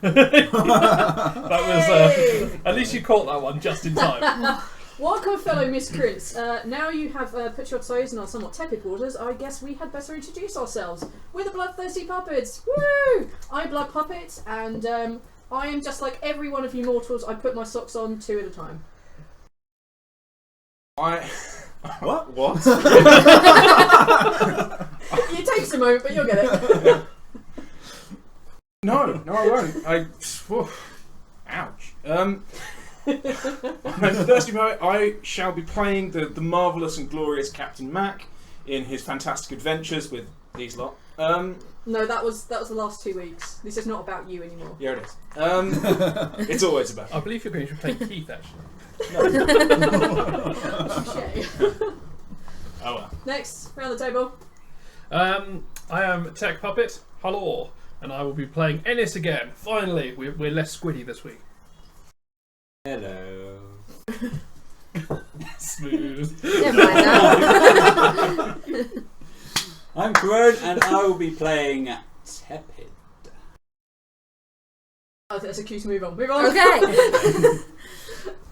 That was at least you caught that one just in time. Welcome, fellow miscreants. Now you have put your toes in our somewhat tepid waters, I guess we had better introduce ourselves. We're the Bloodthirsty Puppets. Woo! I'm Blood Puppet, and I am just like every one of you mortals. I put my socks on 2 at a time. What? It takes a moment, but you'll get it. No, I won't. Ouch. I'm the Thirsty Poet. I shall be playing the marvellous and glorious Captain Mac in his fantastic adventures with these lot. No, that was the last 2 weeks. This is not about you anymore. Yeah, it is. It's always about. I believe you're going to play Keith, actually. Oh well. Next, round the table. I am Tech Puppet. Hello. And I will be playing Ennis again. Finally, we're less squiddy this week. Hello. Smooth. Never mind that. I'm Crone and I will be playing Tepid. I think that's a cue to move on. Move on. Okay.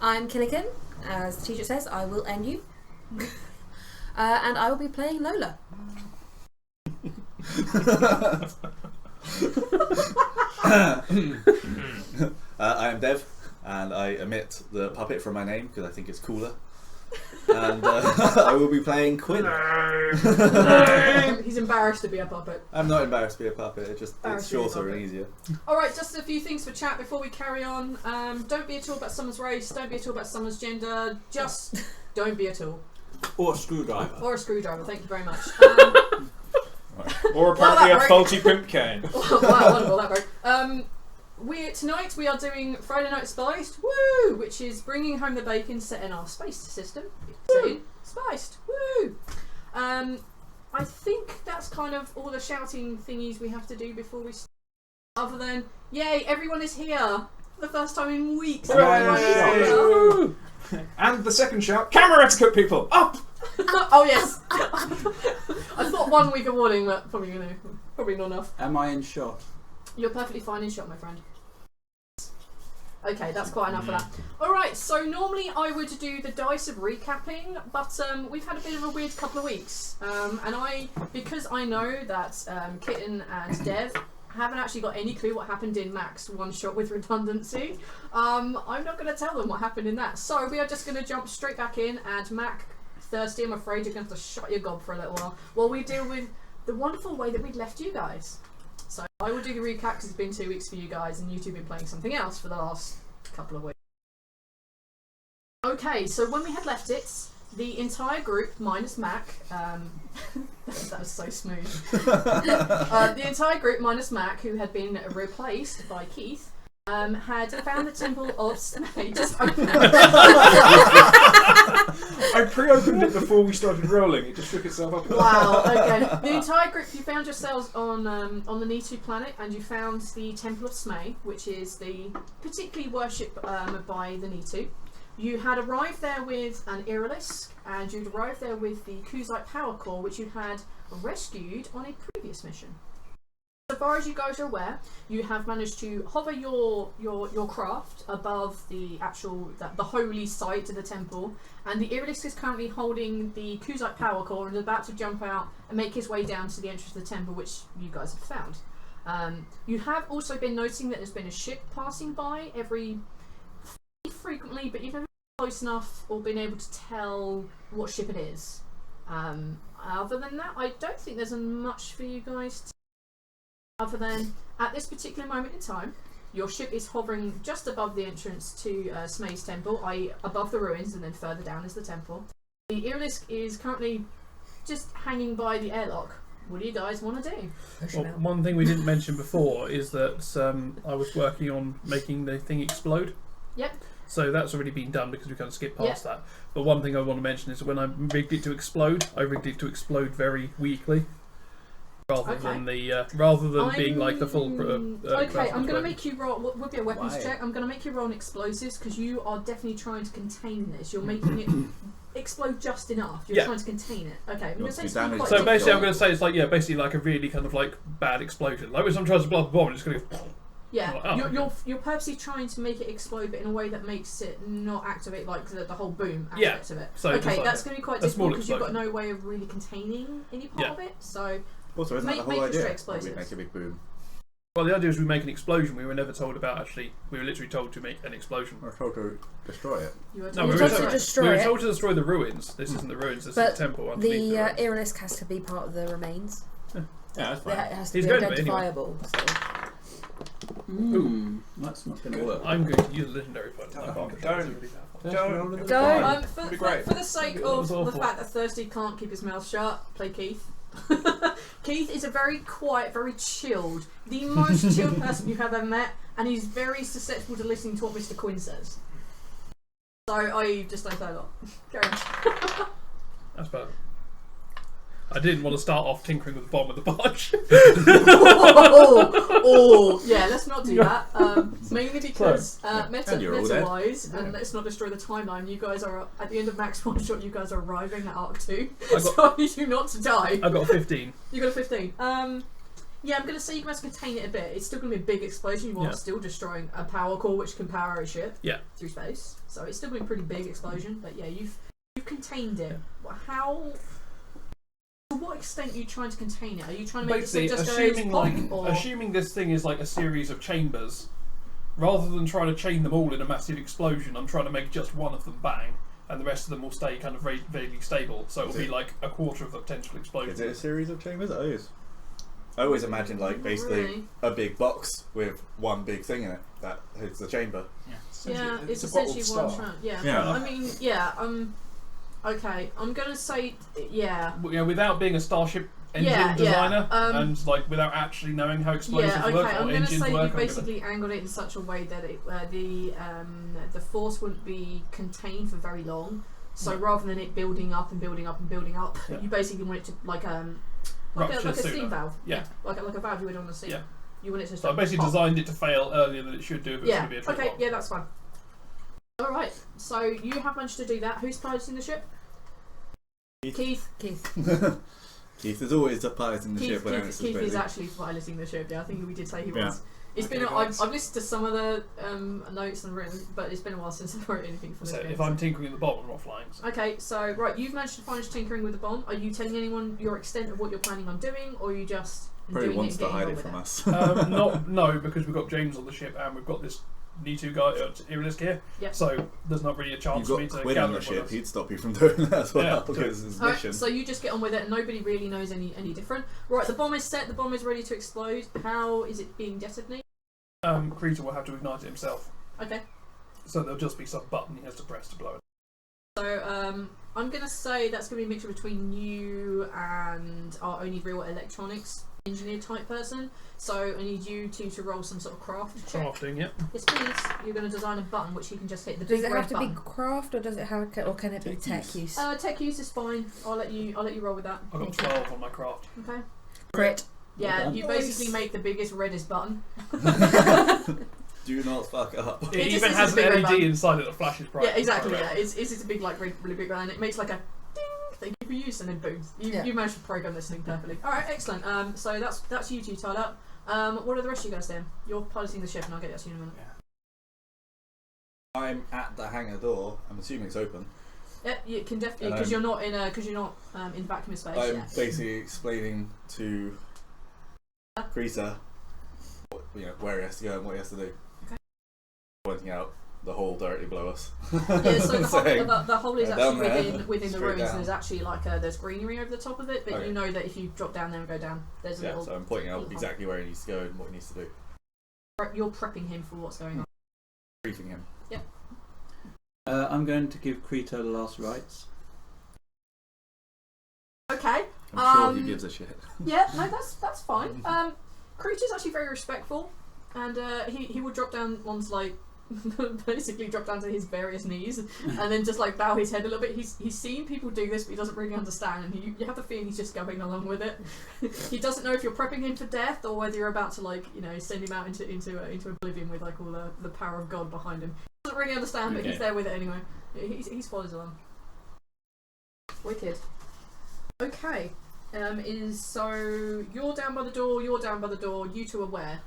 I'm Killican. As the teacher says, I will end you. And I will be playing Lola. I am Dev, and I omit the puppet from my name because I think it's cooler. And I will be playing Quinn. He's embarrassed to be a puppet. I'm not embarrassed to be a puppet, it's shorter and easier. Alright, just a few things for chat before we carry on. Don't be at all about someone's race, don't be at all about someone's gender, just don't be at all. Or a screwdriver. Or a screwdriver, thank you very much. Or apparently a faulty pimp cane. Wow, wonderful, that broke. Tonight we are doing Friday Night Spiced, woo! Which is bringing home the bacon set in our space system. So, spiced, woo! I think that's kind of all the shouting thingies we have to do before we start. Other than, yay, everyone is here! For the first time in weeks. Hooray! And the second shout, camera etiquette people, up! Oh yes! I thought 1 week of warning, but probably not enough. Am I in shot? You're perfectly fine in shot, my friend. Okay, that's quite enough of that. Alright, so normally I would do the dice of recapping, but we've had a bit of a weird couple of weeks. Because I know that Kitten and Dev haven't actually got any clue what happened in Mac's one shot with redundancy, I'm not going to tell them what happened in that. So we are just going to jump straight back in, and Mac, Thirsty, I'm afraid you're going to have to shut your gob for a little while we deal with the wonderful way that we'd left you guys. So I will do the recap because it's been 2 weeks for you guys and you two have been playing something else for the last couple of weeks. Okay, so when we had left it, the entire group, minus Mac, that was so smooth. The entire group, minus Mac, who had been replaced by Keith, had found the Temple of Just I pre-opened it before we started rolling, it just shook itself up. Wow, okay. The entire group, you found yourselves on the Nitu planet, and you found the Temple of Smay, which is the particularly worshipped by the Nitu. You had arrived there with an Irilisk, and you'd arrived there with the Kuzite Power Core, which you had rescued on a previous mission. So far as you guys are aware, you have managed to hover your craft above the actual the holy site of the temple, and the Irilisk is currently holding the Kuzite Power Core and is about to jump out and make his way down to the entrance of the temple, which you guys have found. You have also been noticing that there's been a ship passing by frequently, but you've never been close enough or been able to tell what ship it is. Other than that, I don't think there's much for you guys to. Other than, at this particular moment in time, your ship is hovering just above the entrance to Smay's temple, i.e. above the ruins, and then further down is the temple. The Irilisk is currently just hanging by the airlock. What do you guys want to do? Well, one thing we didn't mention before is that I was working on making the thing explode. Yep. So that's already been done because we kind of skipped past that. But one thing I want to mention is that when I rigged it to explode, I rigged it to explode very weakly. Rather than being like the full. Okay, I'm going to make you roll. What would be a weapons check? I'm going to make you roll on explosives because you are definitely trying to contain this. You're making it explode just enough. You're trying to contain it. Okay, I'm going to say something quite basically, I'm going to say it's like basically like a really kind of like bad explosion. Like when someone tries to blow up a bomb, it's going to. Yeah, Like, oh, you're purposely trying to make it explode, but in a way that makes it not activate like the whole boom aspect of it. So just okay, like that's going to be quite a small difficult because you've got explosion. no way of really containing any part of it. So Also, isn't that the Make whole it straight idea? explosives. We make a big boom. Well, the idea is we make an explosion. We were never told about actually. We were literally told to make an explosion. We're told to destroy it. you were No, we we were were told told to destroy we were it. told to destroy the ruins. This isn't the ruins. This But is the temple underneath The the ruins. Irelisk has to be part of the remains. Yeah, that's It fine. has to He's be going to be anyway. identifiable. So. That's not going to work. I'm going to use a legendary point. Don't. Don't. For, It'd be for, great. for the sake That of was the awful. fact that Thirsty can't keep his mouth shut, play Keith. Keith is a very quiet, very chilled, the most chilled person you have ever met, and he's very susceptible to listening to what Mr. Quinn says. So I just don't say a lot. Carry on. That's bad. I didn't want to start off tinkering with the bottom of the barge. Yeah, let's not do that. Mainly because And you're all dead. meta-wise, and let's not destroy the timeline. You guys are at the end of Max One Shot. You guys are arriving at Arc 2, so I need you not to die. I got a 15. You got a 15. Yeah, I'm gonna say you guys contain it a bit. It's still gonna be a big explosion. You are still destroying a power core which can power a ship. Yeah. Through space, so it's still gonna be a pretty big explosion. But yeah, you've contained it. How? To what extent are you trying to contain it? Are you trying to make Basically, it so it just assuming goes like pop, or? assuming this thing is like a series of chambers, rather than trying to chain them all in a massive explosion, I'm trying to make just one of them bang, and the rest of them will stay kind of vaguely stable. So it'll be like a quarter of the potential explosion. Is it a series of chambers? I always imagined like basically Really? a big box with one big thing in it that is the chamber. Yeah, it's a bottled essentially one star. shot. Yeah. Yeah. I mean, yeah. Okay, I'm gonna say, yeah. Yeah, without being a starship engine Yeah, designer yeah, and like without actually knowing how explosives Yeah, okay. work or I'm gonna engines say you work. I'm basically angled it in such a way that the force wouldn't be contained for very long. So Yeah. rather than it building up and building up and building up, Yeah. you basically want it to like a Rupture steam sooner. valve. Yeah. Like a valve you would on the sea. Yeah. You want it to. So I basically pop. designed it to fail earlier than it should do. If it's Yeah. going to be a true Okay. bomb. Yeah, that's fine. All right. So you have managed to do that. Who's piloting the ship? Keith. Keith is always the pilot in the ship when it's Keith is actually piloting the ship. Yeah, I think we did say he was. Yeah. It's Okay, been. guys. I've listened to some of the notes and written, but it's been a while since I wrote anything for this So game. if I'm tinkering at the bottom, I'm not flying. So. Okay, so right, you've managed to finish tinkering with the bomb. Are you telling anyone your extent of what you're planning on doing, or are you just Probably doing wants it to and hide getting it on from with us. No, because we've got James on the ship and we've got this N2 guy, Irelisk here. Yep. So there's not really a chance You've for me got to Quinn gather on the everyone ship, else. he'd stop you from doing that as well, Yeah, because it's his Alright, mission. so you just get on with it, and nobody really knows any different. Right, the bomb is set. The bomb is ready to explode. How is it being detonated? Creator will have to ignite it himself. Okay. So there'll just be some button he has to press to blow it. So I'm gonna say that's gonna be a mixture between you and our only real electronics engineer type person. So I need you two to roll some sort of craft check. Crafting, yep. Yes, please. You're gonna design a button which he can just hit. The Does big it red have to button. be craft, or does it have, or can it be tech use? Tech use is fine. I'll let you roll with that. I've got 12 on my craft. Okay. Crit. Yeah, done. you basically make the biggest reddest button. Do not fuck up. It just even is has a big an red LED button. inside it that flashes bright. Yeah, exactly. bright Yeah, red. it's a big like really big button. It makes like a ding. Thank you for use, and then boom. You managed to program this thing perfectly. All right, excellent. So that's you two tied up. What are the rest of you guys doing? You're piloting the ship, and I'll get to you in a minute. I'm at the hangar door. I'm assuming it's open. Yeah, you can definitely And because you're not in in vacuum space. I'm Yeah. basically explaining to Creaser where he has to go and what he has to do. Okay. Pointing out the hole directly below us. Yeah, so Saying, the hole is down actually there, within the straight ruins. down. There's actually like there's greenery over the top of it, but Okay. you know that if you drop down there and go down, there's a Yeah, little. so I'm pointing out little exactly where he needs to go and what he needs to do. hole. You're prepping him for what's going on. Briefing him. I'm going to give Krita the last rites. Okay. I'm sure he gives a shit. Yeah, no, that's fine. Creature's actually very respectful, and he will drop down once like basically drop down to his various knees, and then just like bow his head a little bit. He's seen people do this, but he doesn't really understand, and you have the feeling he's just going along with it. He doesn't know if you're prepping him for death or whether you're about to like send him out into oblivion with like all the power of God behind him. He doesn't really understand, but he's there with it anyway. He follows along. Wicked. Okay. So you're down by the door. You two are where?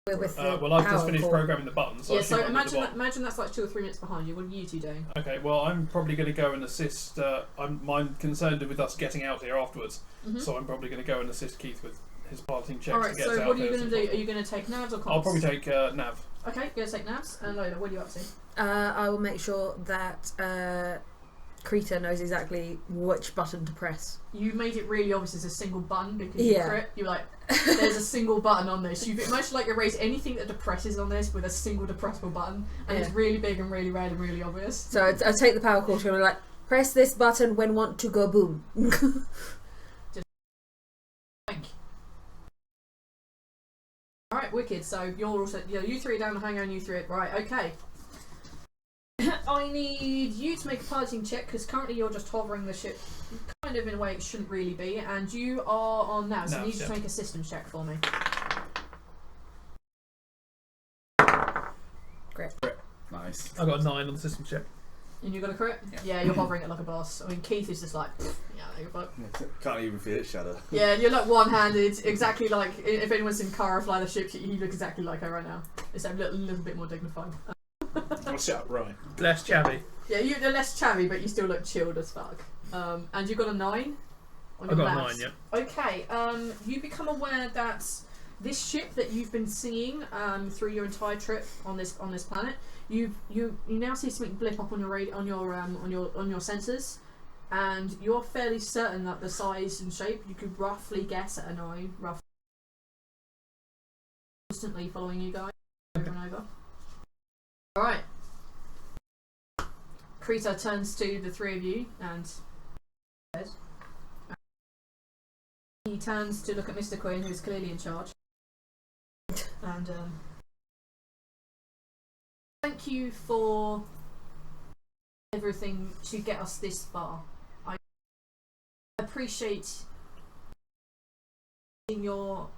With the well, I've just power finished core. programming the buttons. Yeah, I so assume I'm at the imagine that's like 2 or 3 minutes behind you. What are you two doing? bottom. Okay, well, I'm probably going to go and assist. I'm concerned with us getting out here afterwards, so I'm probably going to go and assist Keith with his piloting checks. Alright, to get us so out what are you there going as to do? soon as Are you going to take navs or comms? possible. I'll probably take Nav. Okay, you're going to take navs. And Lola, what are you up to? I will make sure that Krita knows exactly which button to press. You made it really obvious as a single button because Yeah. you crit. You're like, there's a single button on this. You've much like erased anything that depresses on this with a single depressible button, and it's really big and really red and really obvious. So I take the power core and I'm like, press this button when want to go boom. Alright, wicked. So you're also, you three are down the hangar and you three, right, okay. I need you to make a piloting check because currently you're just hovering the ship kind of in a way it shouldn't really be, and you are on nav, so you need to make a systems check for me. Great. Nice. I got a 9 on the system check. And you got a crit? Yeah, you're hovering it like a boss. I mean, Keith is just like, yeah, you're fuck. Can't even feel it shadow. Yeah, you're like one-handed, exactly like if anyone's seen Kara fly the ship, you look exactly like her right now. Except a little bit more dignified. I'll sit up right. Less chavvy. Yeah, you're less chavvy, but you still look chilled as fuck. And you got a 9 on I your got a maths. 9, yeah. Okay, you become aware that this ship that you've been seeing through your entire trip on this planet, you now see something blip up on your on your sensors, and you're fairly certain that the size and shape you could roughly guess at a 9, roughly. Constantly following you guys over and over. All right. Krita turns to the three of you and says, he turns to look at Mr. Quinn, who's clearly in charge, and thank you for everything to get us this far. I appreciate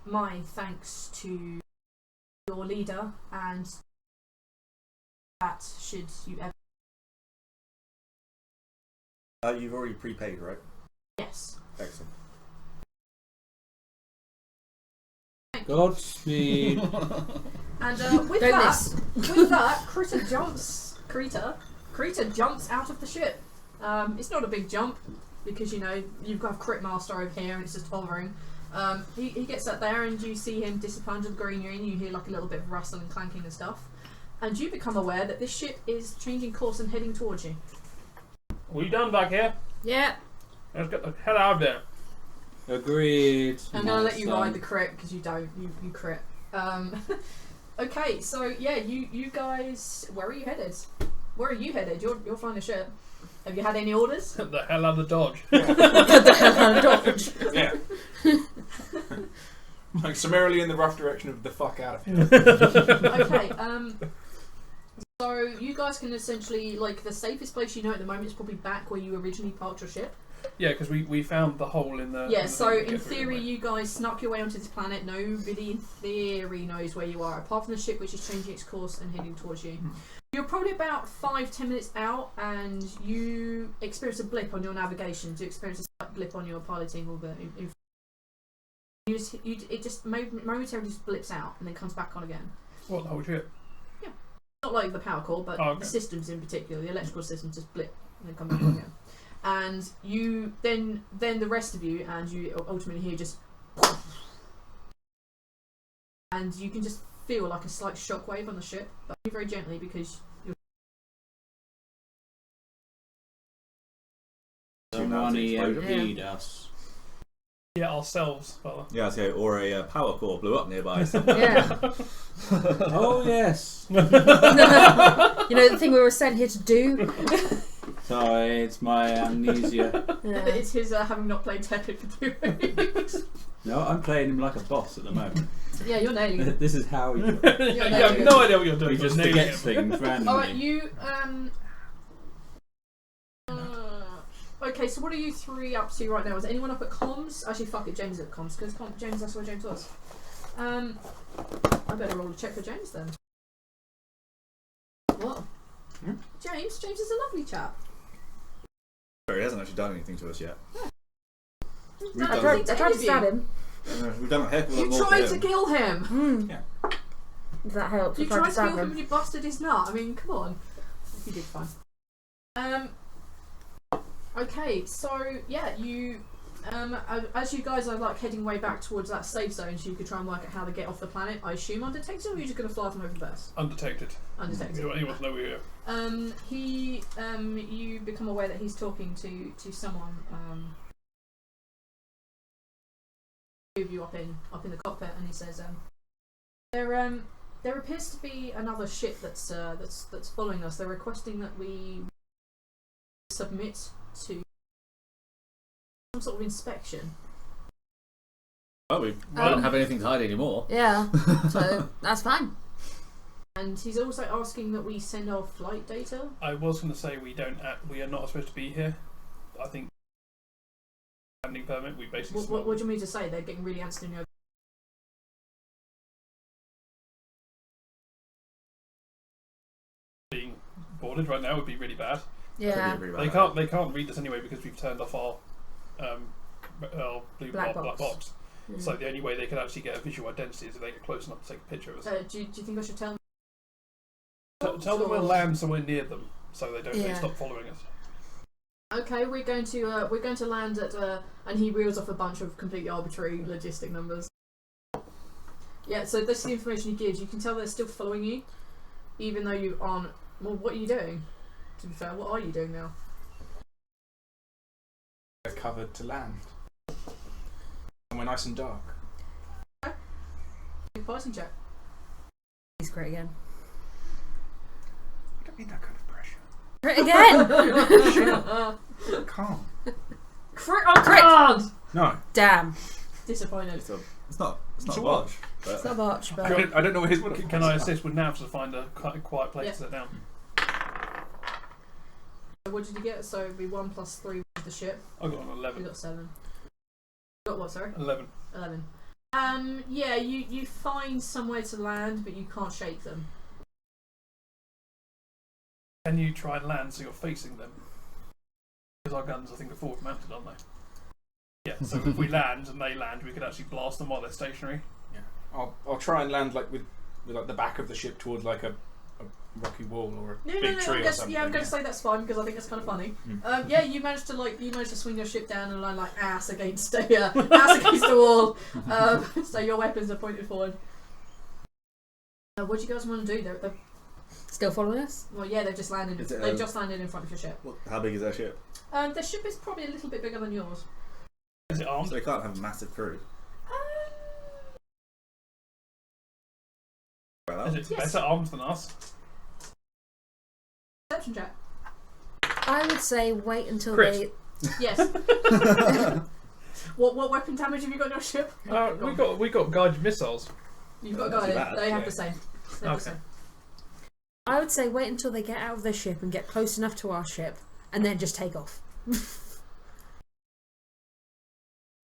my thanks to your leader, and that should you ever. You've already prepaid, right? Yes. Excellent. Godspeed. And with that, Krita jumps out of the ship. It's not a big jump because you've got a crit master over here and it's just hovering. He gets up there and you see him disappear under the greenery and you hear like a little bit of rustling and clanking and stuff. And you become aware that this ship is changing course and heading towards you. We done back here? Yeah. Let's get the hell out of there. Agreed. I'm going to let you ride the crit because you don't. You crit. Okay, so yeah, you guys, where are you headed? Where are you headed? You're flying a ship. Have you had any orders? The hell out of Dodge. Yeah. Like summarily in the rough direction of the fuck out of here. Okay, so you guys can essentially, like, the safest place you know at the moment is probably back where you originally parked your ship. Yeah, because we found the hole in the... Yeah, in the so thing to in get through, theory didn't we? you guys snuck your way onto this planet. Nobody in theory knows where you are, apart from the ship which is changing its course and heading towards you. You're probably about 5-10 minutes out and you experience a blip on your navigation. You experience a slight blip on your piloting, or it just momentarily just blips out and then comes back on again. What, the whole ship? Not like the power core, but okay. the systems in particular, the electrical systems just blip and then come back on again. And you then the rest of you, and you ultimately hear just, and you can just feel like a slight shockwave on the ship, but very gently because you're. Someone EMP'd us. Yeah, ourselves, fella. Yeah, okay, or a power core blew up nearby. Yeah. Oh yes. You know the thing we were sent here to do? Sorry, it's my amnesia. Yeah. It's his having not played Tekken for 2 weeks. No, I'm playing him like a boss at the moment. Yeah, you're nailing it. This is how he You have no idea what you're doing. he just but nailing forgets it. things randomly. Alright, you okay, so what are you three up to right now? Is anyone up at comms? Actually, fuck it, James is at comms, because James, that's where James was. I better roll a check for James then. What? James is a lovely chap. He hasn't actually done anything to us yet. We've I done, tried I tried to stab him. we've done a heck of a lot You more tried to to him. kill him! If that helps. You I tried tried to to stab kill him him. and you busted his nut. I mean, come on. You did fine. Okay, so yeah, you as you guys are like heading way back towards that safe zone, so you could try and work out how to get off the planet. I assume undetected, or are you just going to fly off and open burst? Undetected. Undetected. He wants to know we're here. You become aware that he's talking to someone. Move you up in the cockpit, and he says, there appears to be another ship that's following us. They're requesting that we submit to some sort of inspection. Well, we don't have anything to hide anymore. Yeah, so that's fine. And he's also asking that we send our flight data. I was going to say we are not supposed to be here. I think landing permit. We basically. What do you mean to say? They're getting really antsy in your. Being boarded right now would be really bad. Yeah. They can't read us anyway because we've turned off our blue Black black box. box. Mm. So the only way they can actually get a visual identity is if they get close enough to take a picture of us. Do you think I should tell them? Tell them we'll land somewhere near them so they don't Yeah. stop following us. Okay, we're going to land at and he reels off a bunch of completely arbitrary logistic numbers. Yeah, so this is the information he gives. You can tell they're still following you, even though you aren't. Well, what are you doing? To be fair, what are you doing now? They're covered to land. And we're nice and dark. Big fighting check. He's great again. I don't need that kind of pressure. Crit again! Calm. Crit on Crit. card! No. Damn. Disappointed. It's not It's a a watch. It's But not much, but. I don't know what his. Can I assist with Navs to find a quiet place to sit down? What did you get? So it'd be 1 + 3 with the ship. I got an You 11. got 7. You got what? Sorry. 11. 11. Yeah, you find somewhere to land, but you can't shake them. Can you try and land so you're facing them? Because our guns, I think, are forward mounted, aren't they? Yeah. So if we land and they land, we could actually blast them while they're stationary. Yeah. I'll try and land like with like the back of the ship towards like a rocky wall or a No, big tree or something. I'm going to say that's fine because I think that's kind of funny. Yeah, you managed to swing your ship down and land like ass against the wall. So your weapons are pointed forward. What do you guys want to do? They're Still following us? well, yeah, they've just landed. Is it, They've just landed in front of your ship. how big is their ship? The ship is probably a little bit bigger than yours. Is it armed? So they can't have a massive crew. Well, Is it Yes. better armed than us? Perception check. I would say wait until Crit. Yes. What weapon damage have you got on your ship? We got guided missiles. You've got Not too guided. bad, They have yeah. the same. They have the Okay. same. I would say wait until they get out of their ship and get close enough to our ship, and then just take off.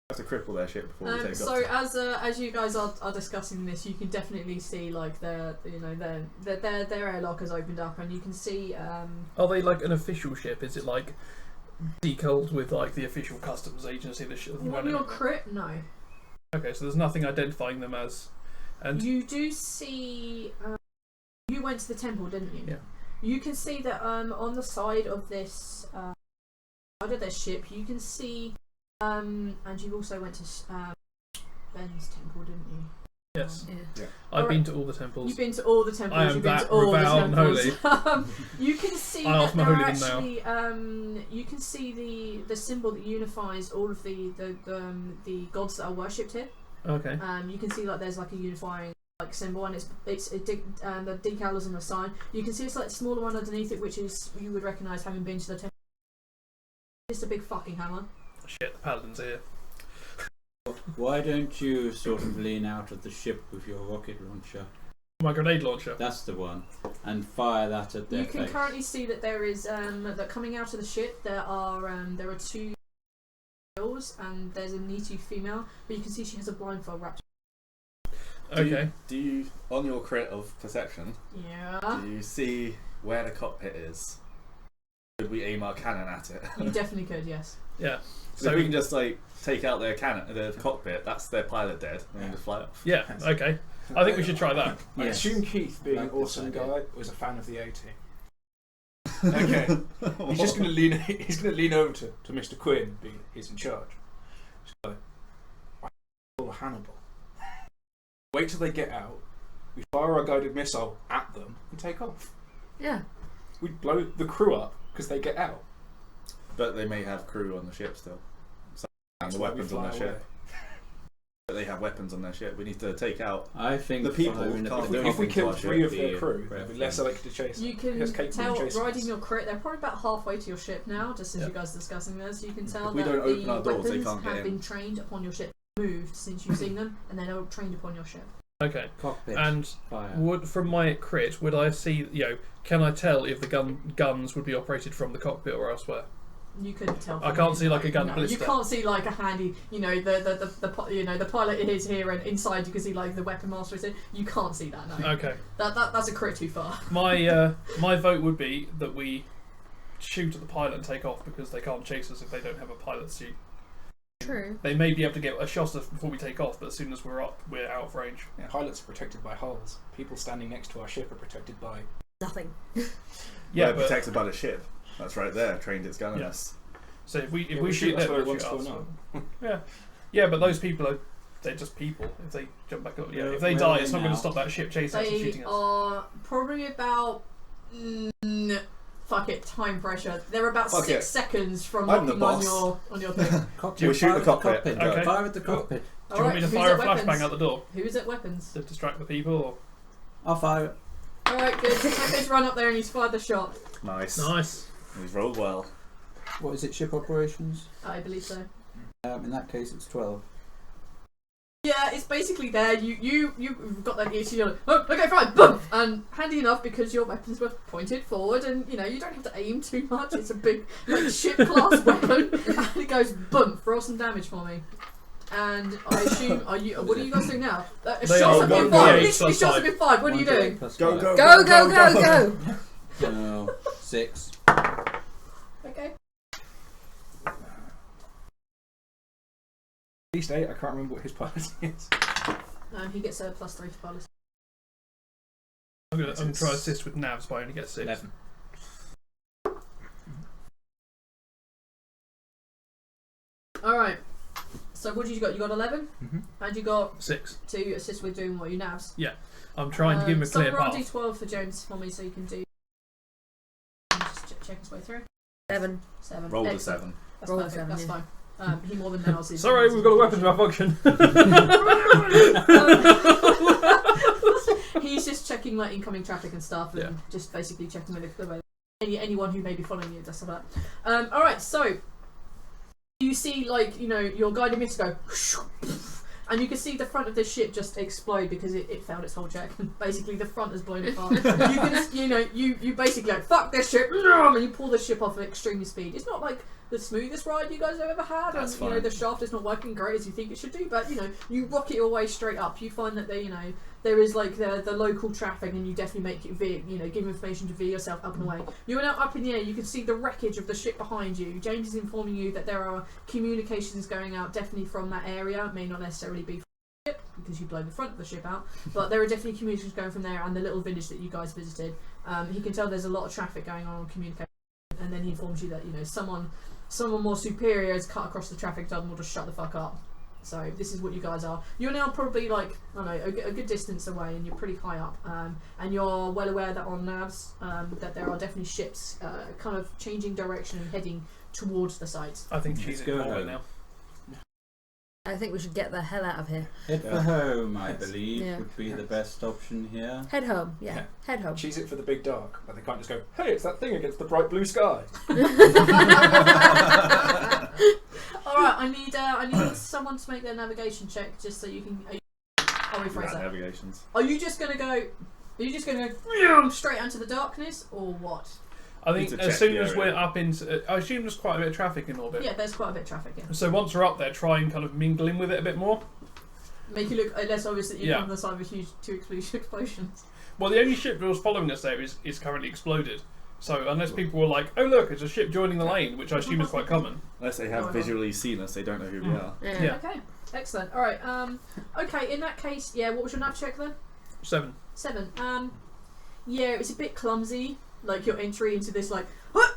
have to cripple their ship before we take So off. as you guys are discussing this, you can definitely see like their airlock has opened up, and you can see Are they like an official ship? Is it like decalled with like the official customs agency? The ship on your crit. No, Okay, so there's nothing identifying them as. And you do see. You went to the temple, didn't you? Yeah. You can see that on the side of this side of their ship, you can see. And you also went to Ben's temple, didn't you? yes, Yeah. I've Alright. been to all the temples. You've been to all the temples. I am You've been that to all the reviled and temples. You can see I that ask my there are hooligan now. actually. You can see the symbol that unifies all of the gods that are worshipped here. Okay. You can see like there's like a unifying like symbol, and the decal is on the sign. You can see it's like a smaller one underneath it, which is you would recognise having been to the temple. It's a big fucking hammer. Shit, the paladin's here. Why don't you sort of lean out of the ship with your rocket launcher? My grenade launcher. That's the one. And fire that at their You can face. currently see that there is that coming out of the ship there are 2 males and there's a Nitu female, but you can see she has a blindfold wrapped. Okay. Do you, on your crit of perception, Yeah. do you see where the cockpit is? Could we aim our cannon at it? You definitely could, yes. Yeah. So we can just like take out their cannon, their cockpit. That's their pilot dead, and then just fly off. Yeah. Okay. I think we should try that. I Yes. assume Keith, being an Like this awesome idea. guy, was a fan of the A team. Okay. He's just going to lean. He's going to lean over to Mr. Quinn, being he's in charge. So, I call Hannibal. Wait till they get out. We fire our guided missile at them and take off. Yeah. We blow the crew up because they get out. But they may have crew on the ship still, and That's the why we weapons on fly their away. ship. But they have weapons on their ship. We need to take out. I think The people firing at can't the do If we anything kill to our 3 of ship their be crew, they'll be preference. less likely to chase us. You can Less capable tell of chasing riding us. your crit. They're probably about halfway to your ship now, just as Yeah. you guys are discussing this. You can tell If we that don't open the our doors, they weapons can't get have in. been trained upon your ship, moved since you've seen them, and they're all trained upon your ship. Okay. cockpit And fire. would from my crit, would I see? Can I tell if the guns would be operated from the cockpit or elsewhere? You couldn't tell. I from can't the see like a inside. gun No, blister. you can't see like a handy. The pilot is here, and inside you can see like the weapon master is here. You can't see that. No. Okay. That's a crit too far. My vote would be that we shoot at the pilot and take off because they can't chase us if they don't have a pilot suit. True. They may be able to get a shot of us before we take off, but as soon as we're up, we're out of range. Yeah. Pilots are protected by hulls. People standing next to our ship are protected by. Nothing. Yeah, We're but protected by the ship. That's right there. Trained its gun on Yeah. us. so if we Yeah, shoot us them, whether they'll it shoot wants us. to or not. Yeah, but those people they're just people. If they jump back up, Where- if they where die, are they it's not going now? to stop that ship chasing us and They shooting us. are probably about. Fuck it, time pressure. They're about Fuck 6 it. seconds from I'm the knocking boss. on your thing. Cockpit, We shoot fire the at cockpit. Go. Okay. Fire at the cockpit. Do you want me to fire a flashbang out the door Who's at weapons? to distract the people? Or? I'll fire it. Alright, good. Pepe's run up there and he's fired the shot. Nice. Nice. He's rolled well. What is it, ship operations? I believe so. In that case, it's 12. Yeah, it's basically there. You've got that issue. You're like, oh, okay, fine, boom, and handy enough because your weapons were pointed forward, and you don't have to aim too much. It's a big ship class weapon, and it goes boom. Roll some damage for me. And I assume, what are you guys doing now? They Shots are have been going fired. D8 Literally, plus shots have five. been fired. What are you 1d8 doing? plus Go, five. go. Go, go, go, go. No, 6. Okay. At least 8. I can't remember what his pilot is. He gets a +3 to policy. I'm going to try to assist with navs, but I only get 6. 11. Alright. So what did you got? You got 11? Mhm. And you got 6. to assist with doing what? You navs? I'm trying to give him a clear roll path. D12 for Jones for me so you can do. Just check his way through. 7. 7. Roll the Excellent. 7. That's Roll the perfect. 7, That's yeah. fine. He more than nails his. Sorry, we've got a weapons malfunction. He's just checking like incoming traffic and stuff, and Yeah. just basically checking with anyone who may be following you, stuff like that. All right, so you see your guided missile go, and you can see the front of this ship just explode because it failed its whole check. Basically, the front is blown apart. you basically like fuck this ship, and you pull the ship off at extreme speed. It's not like the smoothest ride you guys have ever had, That's and fine. the shaft is not working great as you think it should do. But you rocket your way straight up. You find that there is like the local traffic, and you definitely make it veer, give information to veer yourself up and away. You are now up in the air. You can see the wreckage of the ship behind you. James is informing you that there are communications going out, definitely from that area. It may not necessarily be from the ship because you blow the front of the ship out, but there are definitely communications going from there and the little village that you guys visited. He can tell there's a lot of traffic going on communication, and then he informs you that someone more superior has cut across the traffic tunnel and will just shut the fuck up. So this is what you guys are. You're now probably like, I don't know, a good distance away, and you're pretty high up. And you're well aware that on navs, that there are definitely ships kind of changing direction and heading towards the site. I think Let's she's go in orbit home. now. I think we should get the hell out of here. Head for home, I believe, Yeah. would be the best option here. Head home. Yeah. Yeah. Head home. Cheese it for the big dark, but they can't just go, hey, it's that thing against the bright blue sky. Alright, I need someone to make their navigation check just so you can. I'll rephrase Rat that. navigations. Are you just gonna go straight into the darkness, or what? I Need think to as check soon the as area. we're up into, I assume there's quite a bit of traffic in orbit. Yeah, there's quite a bit of traffic. Yeah. So once we're up there, try and kind of mingle in with it a bit more. Make you look less obvious that you're Yeah. on the side of a huge two explosions. Well, the only ship that was following us there is currently exploded. So unless people were like, "Oh look, it's a ship joining the lane," which I assume is quite common. Unless they have visually seen us, they don't know who we are. Yeah. Okay, excellent. All right. Okay, in that case, yeah. What was your nav check then? 7. 7. Yeah, it was a bit clumsy. Like your entry into this, like,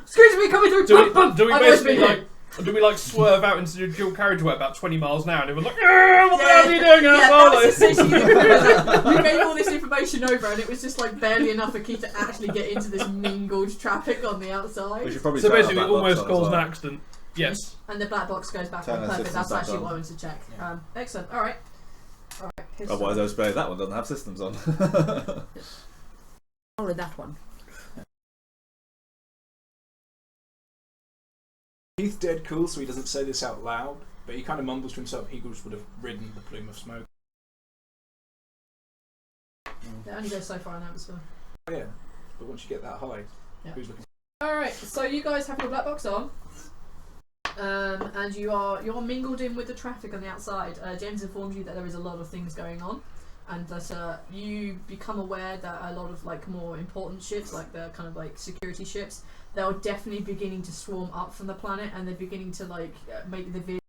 excuse me, coming through. Do we basically like swerve out into the dual carriageway about 20 miles an hour, and it was like, what the hell are you doing, asshole? That was essentially the you gave all this information over, and it was just like barely enough for Keith to actually get into this mingled traffic on the outside. We should probably So turn our basically, black we almost box on as caused an well. accident. Yes. And the black box goes back Turn on. the Perfect. systems That's actually back what I on. wanted to check. Yeah. Excellent. All right. Here's Otherwise, some- I was saying that one doesn't have systems on. Only that one. He's dead cool, so he doesn't say this out loud, but he kind of mumbles to himself. He would have ridden the plume of smoke. It only goes so far in atmosphere. Oh, yeah, but once you get that high, Yeah. who's looking? All right. So you guys have your black box on, and you're mingled in with the traffic on the outside. James informed you that there is a lot of things going on, and that you become aware that a lot of like more important ships, like the kind of like security ships, they're definitely beginning to swarm up from the planet, and they're beginning to like make the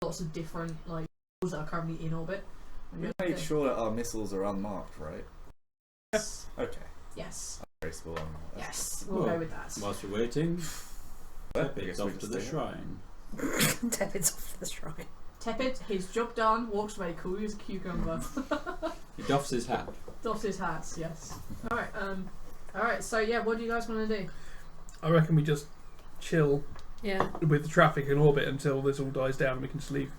lots of different like that are currently in orbit. We made sure that our missiles are unmarked, right? Yes. Okay. Yes. Graceful. Yes. We'll Well, go with that. Whilst you're waiting, I Tepid's guess we off can to the stay. shrine. Tepid's off the shrine. Tepid, his job done, walks away cool as a cucumber. He doffs his hat. Doffs his hats, yes. Alright, alright, so yeah, what do you guys want to do? I reckon we just chill Yeah. with the traffic in orbit until this all dies down and we can just leave.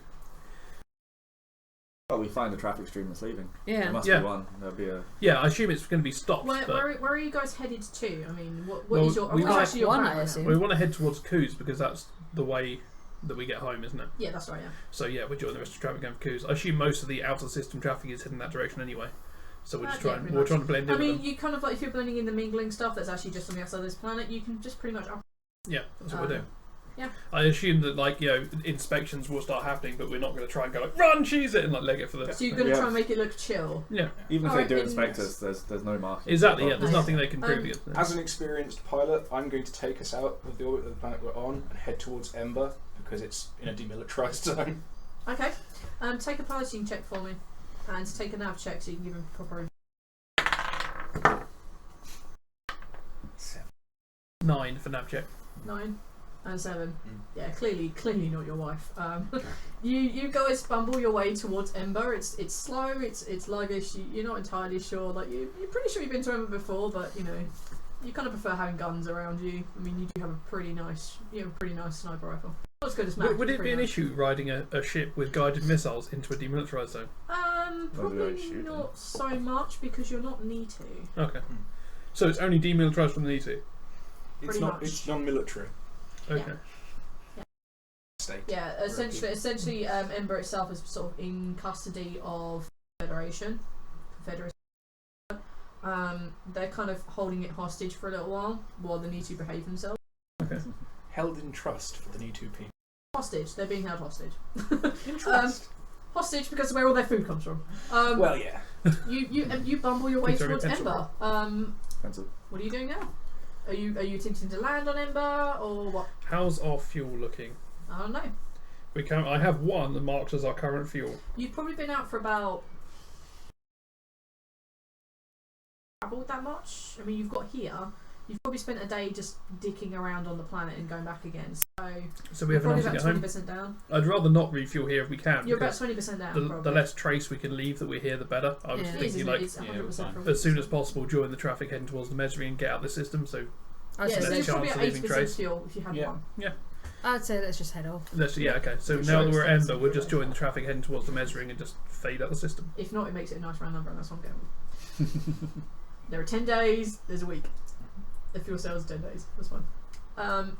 Oh, we find a traffic stream that's leaving. There Yeah. must Yeah. be one. There'll be a. Yeah, I assume it's going to be stopped. Where but are you guys headed to? I mean, what Well, is your... we what's like actually your one, plan I right now? assume. we want to head towards Coos because that's the way that we get home, isn't it? Yeah, that's right, yeah. So yeah, we're joining the rest of the traffic going for Coos. I assume most of the outer system traffic is heading that direction anyway. So we're just Yeah, trying. pretty We're much. trying to blend in I mean, with them. you kind of like, if you're blending in the mingling stuff that's actually just on the outside of this planet, you can just pretty much... Yeah, that's what we're doing. yeah. I assume that like inspections will start happening, but we're not going to try and go like run, cheese it, and like leg it for the. So you're going to Yeah. try and make it look chill. Yeah, Even if Alright, they do in- inspect us, there's no marking. exactly. Yeah, there's Oh, nothing they can prove Um, against it. As an experienced pilot, I'm going to take us out of the orbit of the planet we're on and head towards Ember because it's in a demilitarized zone. Okay. Take a piloting check for me. And take a nav check so you can give him proper... 9 for nav check. 9 and 7. Yeah, clearly not your wife. You guys bumble your way towards Ember. It's slow. It's sluggish. You're not entirely sure. Like you're pretty sure you've been to Ember before, but you kind of prefer having guns around you. I mean, you do have a pretty nice sniper rifle. Not as good as Mac. Would it but be an pretty issue riding a ship with guided missiles into a demilitarized zone? nice. Probably don't shoot them. not so much because you're not need to. Okay. So it's only demilitarized from the E2? It's Pretty not. much. It's non-military Okay. state. Yeah, essentially, Ember itself is sort of in custody of Federation. They're kind of holding it hostage for a little while they need to behave themselves. Okay. Held in trust for the new two people. Hostage. They're being held hostage. In trust. Hostage because of where all their food comes from. Well, yeah. You bumble your way It's very towards pencil. Ember. Pencil. What are you doing now? Are you attempting to land on Ember or what? How's our fuel looking? I don't know. I have one that marked as our current fuel. You've probably been out for about traveled that much. I mean, you've got here. You've probably spent a day just dicking around on the planet and going back again. So we You're have enough probably to about get home. 20% down. I'd rather not refuel here if we can. You're about because 20% down. the probably. less trace we can leave that we're here, the better. I was Yeah. It is, thinking isn't like it? It's 100% fine. probably. as soon as possible join the traffic heading towards the Mesri and get out the system. So I'd Yeah, say so less you're probably chance at of leaving 80% trace. fuel if you had Yeah. one. I'd say let's just head off. okay. So Sure, now that it's we're at sensible, Ember, we'll just right? join the traffic heading towards the Mesring and just fade out the system. If not, it makes it a nice round number, and that's what I'm going with. There are 10 days. There's a week. The fuel sales 10 days. That's fine.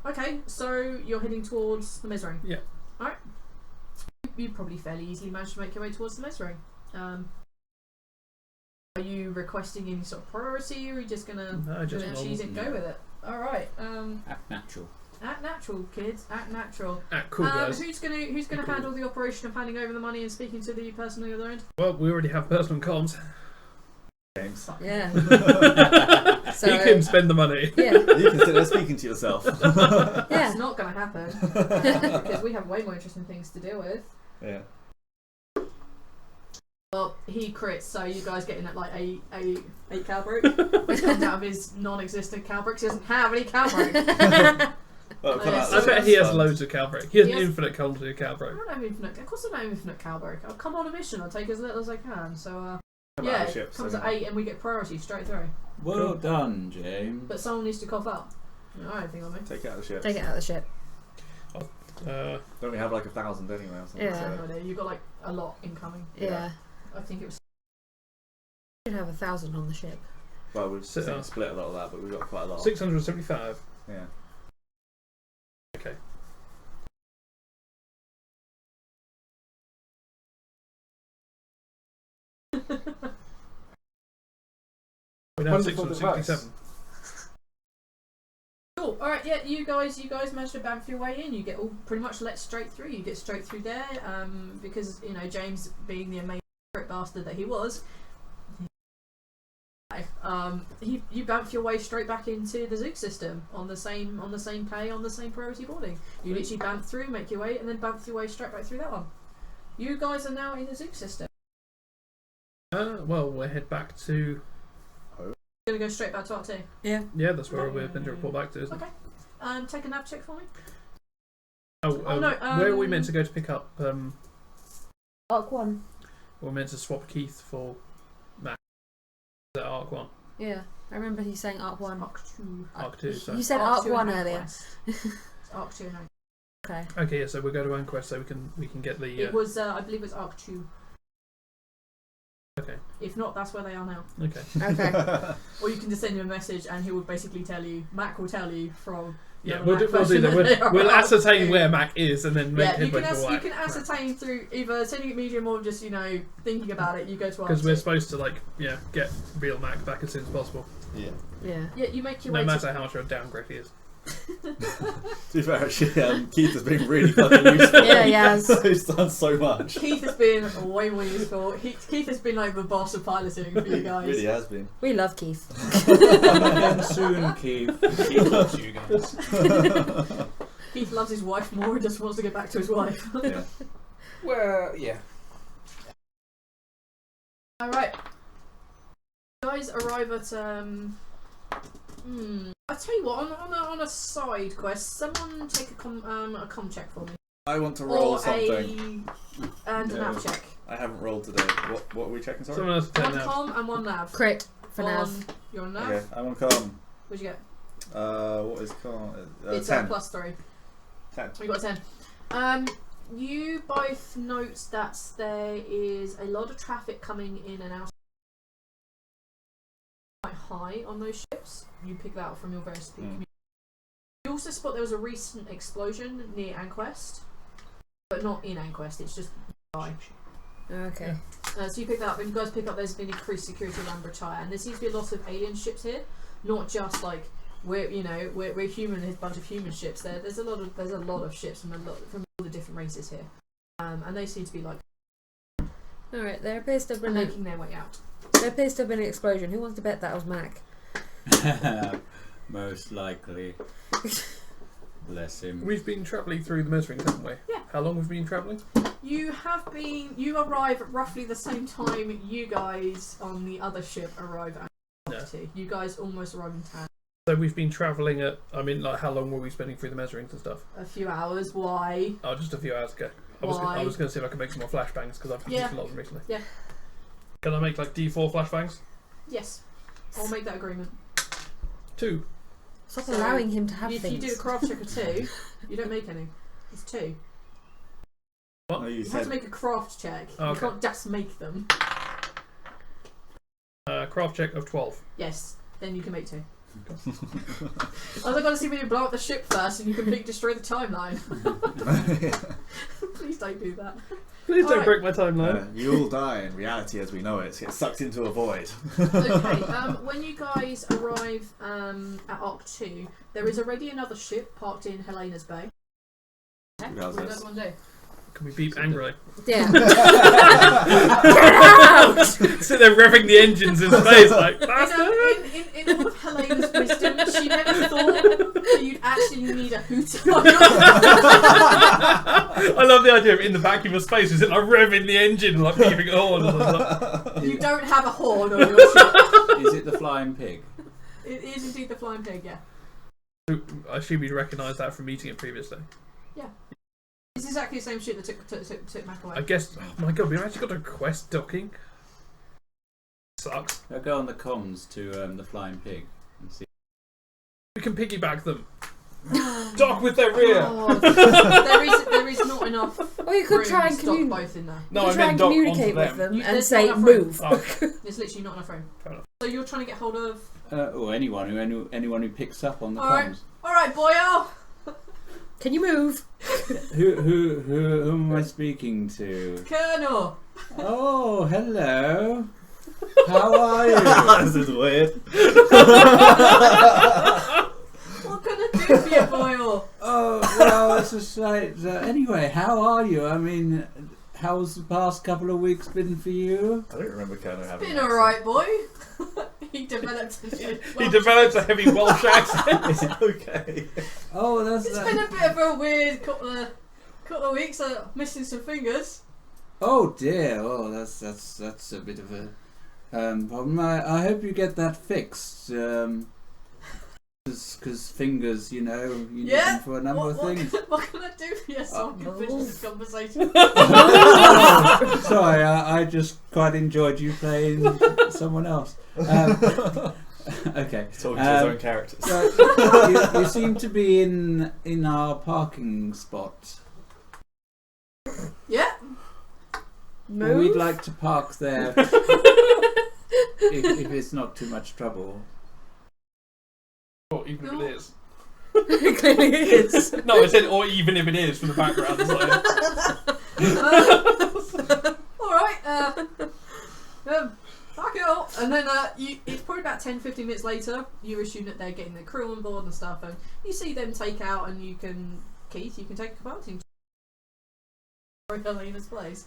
Okay, so you're heading towards the Mesring. Yeah. All right. You probably fairly easily managed to make your way towards the Mesring. Are you requesting any sort of priority, or are you just gonna No, just gonna normal. cheese it and go with it? All right. Act natural. Act natural, kids. Act natural. Cool guys. Who's gonna handle the operation of handing over the money and speaking to the person on the other end? Well, we already have personal comms. Games. Yeah. So, he can spend the money. Yeah. You can sit there speaking to yourself. Yeah. It's not going to happen because we have way more interesting things to deal with. Yeah. Well, he crits, so you guys get in at like eight Calbrick, which comes out of his non-existent Calbrick. He doesn't have any Calbrick. Well, come Yeah, out, so I bet he has fun. loads of Calbrick. He has He an has- infinite quantity of I Calbrick. don't have infinite. Of course, I don't have infinite Calbrick. I'll come on a mission. I'll take as little as I can. So, Come out yeah, of the ships, comes anyway. at 8, and we get priority straight through. Well done, James. But someone needs to cough up. No, I don't think on me. Take it out of the ships. Take it out of the ship. Don't we have like 1,000 anyway or something? Yeah. I have no idea. You've got like a lot incoming. Yeah. I think it was. We should have 1,000 on the ship. Well, we've Sit down. split a lot of that, but we've got quite a lot. 675. Yeah. Okay. We now have Wonderful 667. Cool. All right. Yeah. You guys managed to bamf your way in. You get all pretty much let straight through. You get straight through there. Because James, being the amazing bastard that he was, you bamf your way straight back into the Zook system on the same pay, on the same priority boarding. You literally bamf through, make your way, and then bamf your way straight back through that one. You guys are now in the Zook system. Well, we'll head back to... Gonna go straight back to Art 2. Yeah. Yeah, that's where we're meant to report back to, isn't it? Okay. Take a nav check for me. Oh, no, where are we meant to go to pick up... Arc 1. we're meant to swap Keith for Mac. Is that Arc 1? Yeah. I remember you saying Arc 1. Arc 2. Arc 2, so... You said Arc 1 earlier. It's Arc 2 now. Okay. Okay, yeah, so we'll go to Anquest so we can get the... It was, I believe it was Arc 2. Okay. If not, that's where they are now. Okay. Okay. Or you can just send him a message and he will basically tell you, Mac will tell you from... Yeah, the we'll do Mac version that. We'll Arc ascertain 2. where Mac is and then make Yeah, you headway can, for you Mac. can ascertain through either sending it medium or just, thinking about it, you go to Arc 2. Because we're supposed to, get real Mac back as soon as possible. Yeah. Yeah. Yeah, you make your No way matter how much of a downgrade he is. To be fair, actually, Keith has been really fucking useful. Yeah, he has. He's done so much. Keith has been way more useful. Keith has been like the boss of piloting for you guys. Really has been. We love Keith. Come again soon, Keith. Keith loves you guys. Keith loves his wife more and just wants to get back to his wife. Yeah. Well, yeah. Alright. Guys arrive at I'll tell you what, on a side quest, someone take a com check for me. I want to roll or something. and a Yeah. nav check. I haven't rolled today. What are we checking? Sorry. Someone else turn One now. com and one nav. Crit for on Nav. your nav. Okay, I want to come. What'd you get? What is com? It's 10. +3. 10. We got 10. You both note that there is a lot of traffic coming in and out. Quite high on those ships. You pick that up from your various communities. You also spot there was a recent explosion near Anquest, but not in Anquest. It's just by. Okay. So you pick that up, and you guys pick up. There's been increased security around Britannia, and there seems to be a lot of alien ships here. Not just like we're human. There's a bunch of human ships there. There's a lot of ships from all the different races here, and they seem to be like Alright, there appears to have been making their way out. there appears to have been an explosion. Who wants to bet that was Mac? Most likely. Bless him. We've been travelling through the Mezzrings, haven't we? Yeah. How long have we been travelling? You arrive at roughly the same time you guys on the other ship arrive at Anquest. You guys almost arrive in town. So we've been travelling at... how long were we spending through the Mezzrings and stuff? A few hours. Why? Oh, just a few hours ago. I Why? was going to see if I could make some more flashbangs because I've used a lot of them recently. Yeah. Can I make D4 flashbangs? Yes. I'll make that agreement. 2. Stop So, allowing him to have If things. you do a craft check of 2, you don't make any. It's 2. What? No, you You have said to make a craft check. Oh, You okay. can't just make them. Craft check of 12. Yes. Then you can make 2. I've got to see when you blow up the ship first and you completely destroy the timeline. Please don't do that. Please don't Alright. break my timeline. you all die in reality as we know it. Get sucked into a void. Okay, when you guys arrive at Arc 2, there is already another ship parked in Helena's Bay. Who has What does this? that one do? Can we beep angrily? Yeah. Sit there revving the engines in space like, bastard! In all of Helena's wisdom, she never thought that you'd actually need a hooter. I love the idea of in the vacuum of space, is it like revving the engine, like beeping a horn? You don't have a horn on your ship. Is it the flying pig? It is indeed the flying pig, yeah. I assume you'd recognise that from meeting it previously. Yeah. It's exactly the same shit that took Mac away. I guess. Oh my god, we've actually got to request docking. Sucks. I'll go on the comms to the flying pig and see. We can piggyback them. Dock with their rear. God. there is not enough. Or you could room try and to dock communicate. both in there. No, I try meant and dock onto communicate with them You- and there's say not enough room. move. Oh, There's literally not enough room. fair enough. So you're trying to get hold of. Or anyone who picks up on the Alright. comms. All right, boyo. Can you move? Who am I speaking to? Colonel. Oh, hello. How are you? This is weird. What can I do for you, boyo? Oh, well, it's a slight. Anyway, how are you? I mean, how's the past couple of weeks been for you? I don't remember Colonel having. Been alright, boy. He developed a He develops a heavy Welsh accent. Okay. Oh, that's It's been a bit of a weird couple of weeks. Missing some fingers. Oh dear. Oh, that's a bit of a problem. I hope you get that fixed. Because fingers, you know, you need them for a number of things. What can I do for you so I can finish this conversation? Sorry, I just quite enjoyed you playing someone else. Okay. Talking to his own characters. So, you seem to be in our parking spot. Yeah. Move. We'd like to park there if it's not too much trouble. Or even if it is. Clearly it is. No, I said, or even if it is, from the background. It's like, Alright, fuck it all. And then it's probably about 10-15 minutes later, you assume that they're getting their crew on board and stuff, and you see them take out, and Keith, you can take a command team to Helena's place.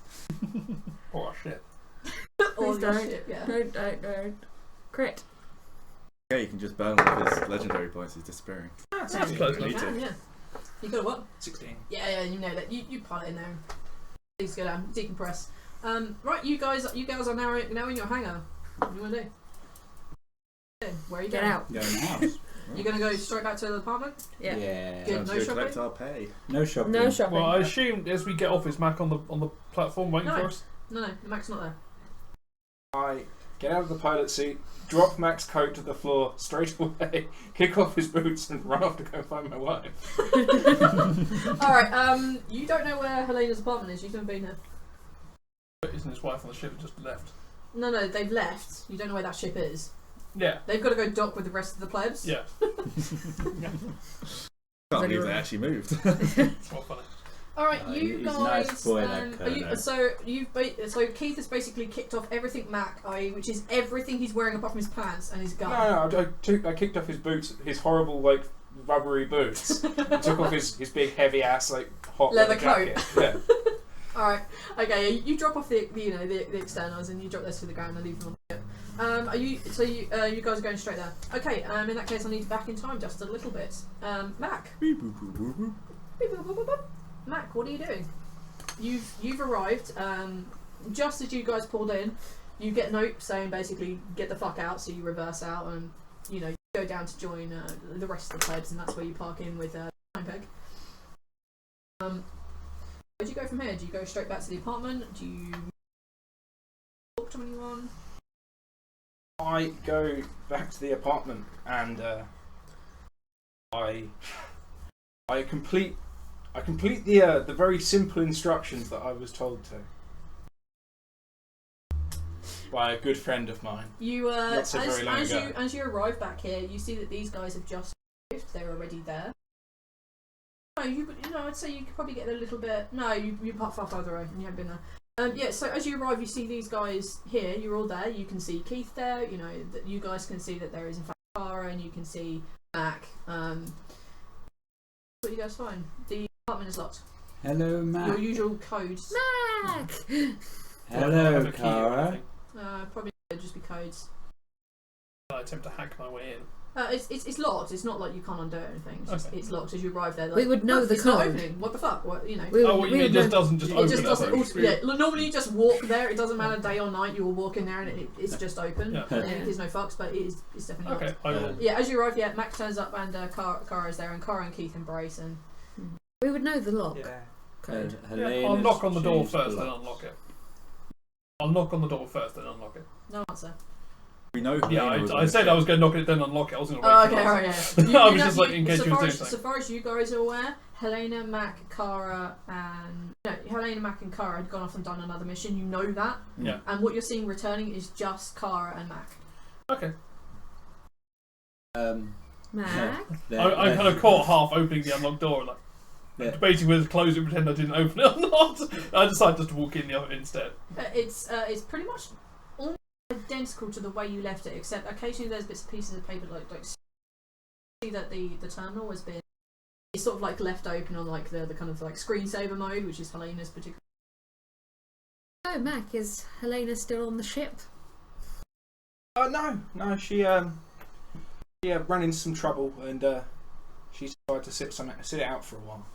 oh shit. Or Please your don't. ship, yeah. Don't. Crit. Yeah, you can just burn all of his legendary points. He's disappearing. That's close Me enough. too. Yeah. You got a what? 16. Yeah, you know that. You pile it in there. Please go down, decompress. Right, you guys are now in your hangar. What do you want to do? Where are you Get going? out. Go in the house. You're gonna go straight back to the apartment? Yeah. Yeah. Good. Time No to shopping? collect our pay. No shopping. No shopping. Well, I assume as we get off, is Mac on the platform waiting No. for us? No, Mac's not there. I get out of the pilot seat, drop Mac's coat to the floor straight away, kick off his boots, and run off to go find my wife. Alright, you don't know where Helena's apartment is, you haven't been here. But isn't his wife on the ship and just left? No, they've left. You don't know where that ship is. Yeah. They've got to go dock with the rest of the plebs. Yeah. Can't believe they actually moved. It's more funny. Alright, Oh, you he's guys. nice boy, that are you, Colonel. so Keith has basically kicked off everything Mac, which is everything he's wearing apart from his pants and his gun. I kicked off his boots, his horrible, like, rubbery boots, and took off his big, heavy ass, like, hot Leather jacket. Yeah. Alright, okay, you drop off the externals and you drop those to the ground and leave them on the ship. You guys are going straight there. Okay, in that case I need to back in time just a little bit. Mac. Beep, boop, boop, boop. Mac, what are you doing? You've arrived, just as you guys pulled in, you get a note saying basically get the fuck out, so you reverse out and you go down to join the rest of the plebs, and that's where you park in with Time Peg. Where do you go from here? Do you go straight back to the apartment? Do you talk to anyone? I go back to the apartment and I complete the very simple instructions that I was told to by a good friend of mine. You Not so very long ago. as you arrive back here, you see that these guys have just arrived. They're already there. No, I'd say you could probably get a little bit. No, you park far further away and you haven't been there. Yeah, so as you arrive, you see these guys here. You're all there. You can see Keith there. You know that you guys can see that there is in fact Cara, and you can see Mac. What you guys find? The apartment is locked. Hello, Mac. Your usual codes. Mac! Hello, Have a key or Cara. anything. Probably just be codes. I attempt to hack my way in. It's locked. It's not like you can't undo it or anything. It's, just, Okay. it's locked as you arrive there. Like, We would know the it's not code. opening. What the fuck? What, you know. We Oh, what you we mean? It would just know- doesn't just It open. just doesn't. up. Also, yeah, normally you just walk there. It doesn't matter day or night. You will walk in there and it's just open. Yeah. And there's no fucks, but it's definitely Okay, locked. I will. Yeah, as you arrive, Max turns up and Cara is there, and Cara and Keith embrace and. We would know the lock. Yeah. Code. Yeah, I'll knock on the door changed first, the then lock. unlock it. I'll knock on the door first, then unlock it. No answer. We know. Yeah, Helena was on I the said ship. I was going to knock it, then unlock it. I wasn't going to Oh, wait. okay, for alright, that. yeah. I was just like, in case so you were far doing as, something. so far as you guys are aware, Helena, Mac, Cara, and Helena, Mac, and Cara had gone off and done another mission. You know that, Yeah. and what you're seeing returning is just Cara and Mac. Okay. Mac? I kind of caught half opening the unlocked door, like Yeah. debating whether to close it, pretend I didn't open it or not. I decided just to walk in the instead. It's pretty much almost identical to the way you left it, except occasionally there's bits and pieces of paper like see that the terminal has been it's sort of like left open on like the kind of like screensaver mode, which is Helena's particular. Oh, Mac, is Helena still on the ship? No. She ran into some trouble and she decided to sit it out for a while.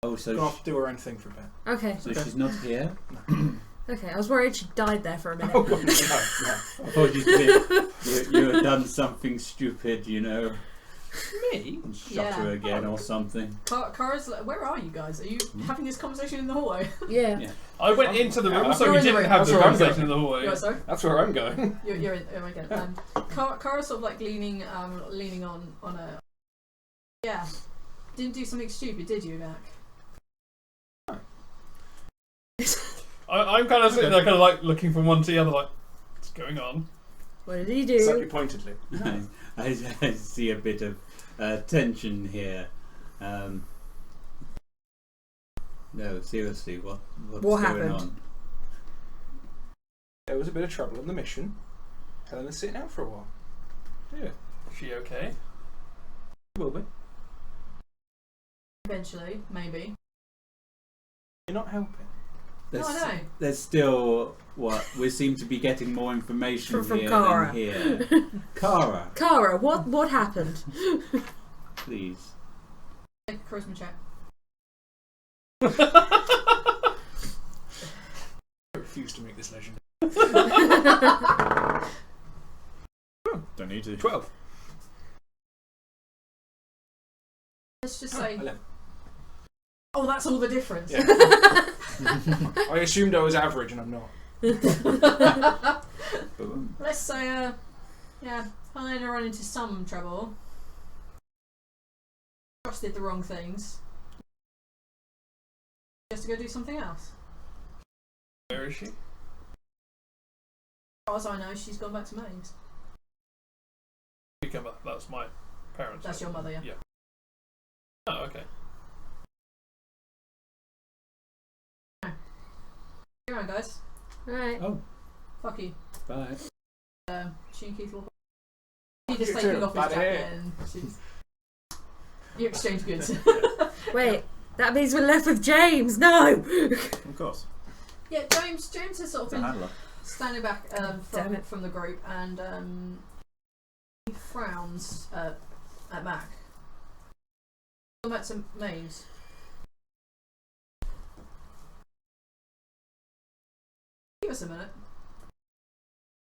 Oh, so, Gone off to do her own thing for a bit. Okay. so she's not here? Okay, I was worried she died there for a minute. Oh god, no. I thought you had done something stupid, you know, Me? and shot Yeah. her again or something. Cara's like, where are you guys? Are you having this conversation in the hallway? Yeah. Yeah. I went into the room, so You're we in the didn't room. have That's the where I'm conversation in going. the hallway. You're sorry. That's where I'm going. You're in. Oh my god. Cara's sort of like leaning on a. Yeah. Didn't do something stupid, did you, Mac? I'm kind of sitting there, kind of like looking from one to the other, like, what's going on? What did he do? Slightly pointedly. I see a bit of tension here. No, seriously, what's What going happened? on? There was a bit of trouble on the mission. Helena's sitting out for a while. Yeah. Is she okay? Will be. Eventually, maybe. You're not helping. No, I know. There's still we seem to be getting more information From here Cara. than here. Cara, Cara, what happened? please. Make a charisma check. I refuse to make this legend. Don't need to. 12. Let's just say. 11. Oh, that's all the difference. Yeah. I assumed I was average and I'm not. Boom. Let's say, Helena ran into some trouble. Trusted the wrong things. She has to go do something else. Where is she? As far as I know, she's gone back to Maeve's. That's my parents. That's your mother, yeah. Oh, okay. You're on, guys. Right. Oh, Fuck you. bye. She and Keith walk. He just You taking too. off his Bad jacket hair. and she's. You exchange goods. Wait, that means we're left with James. No. Of course. Yeah, James has sort of It's a been handler. standing back Damn it. from the group and he frowns at Mac. Come back to Maeve's. Give us a minute.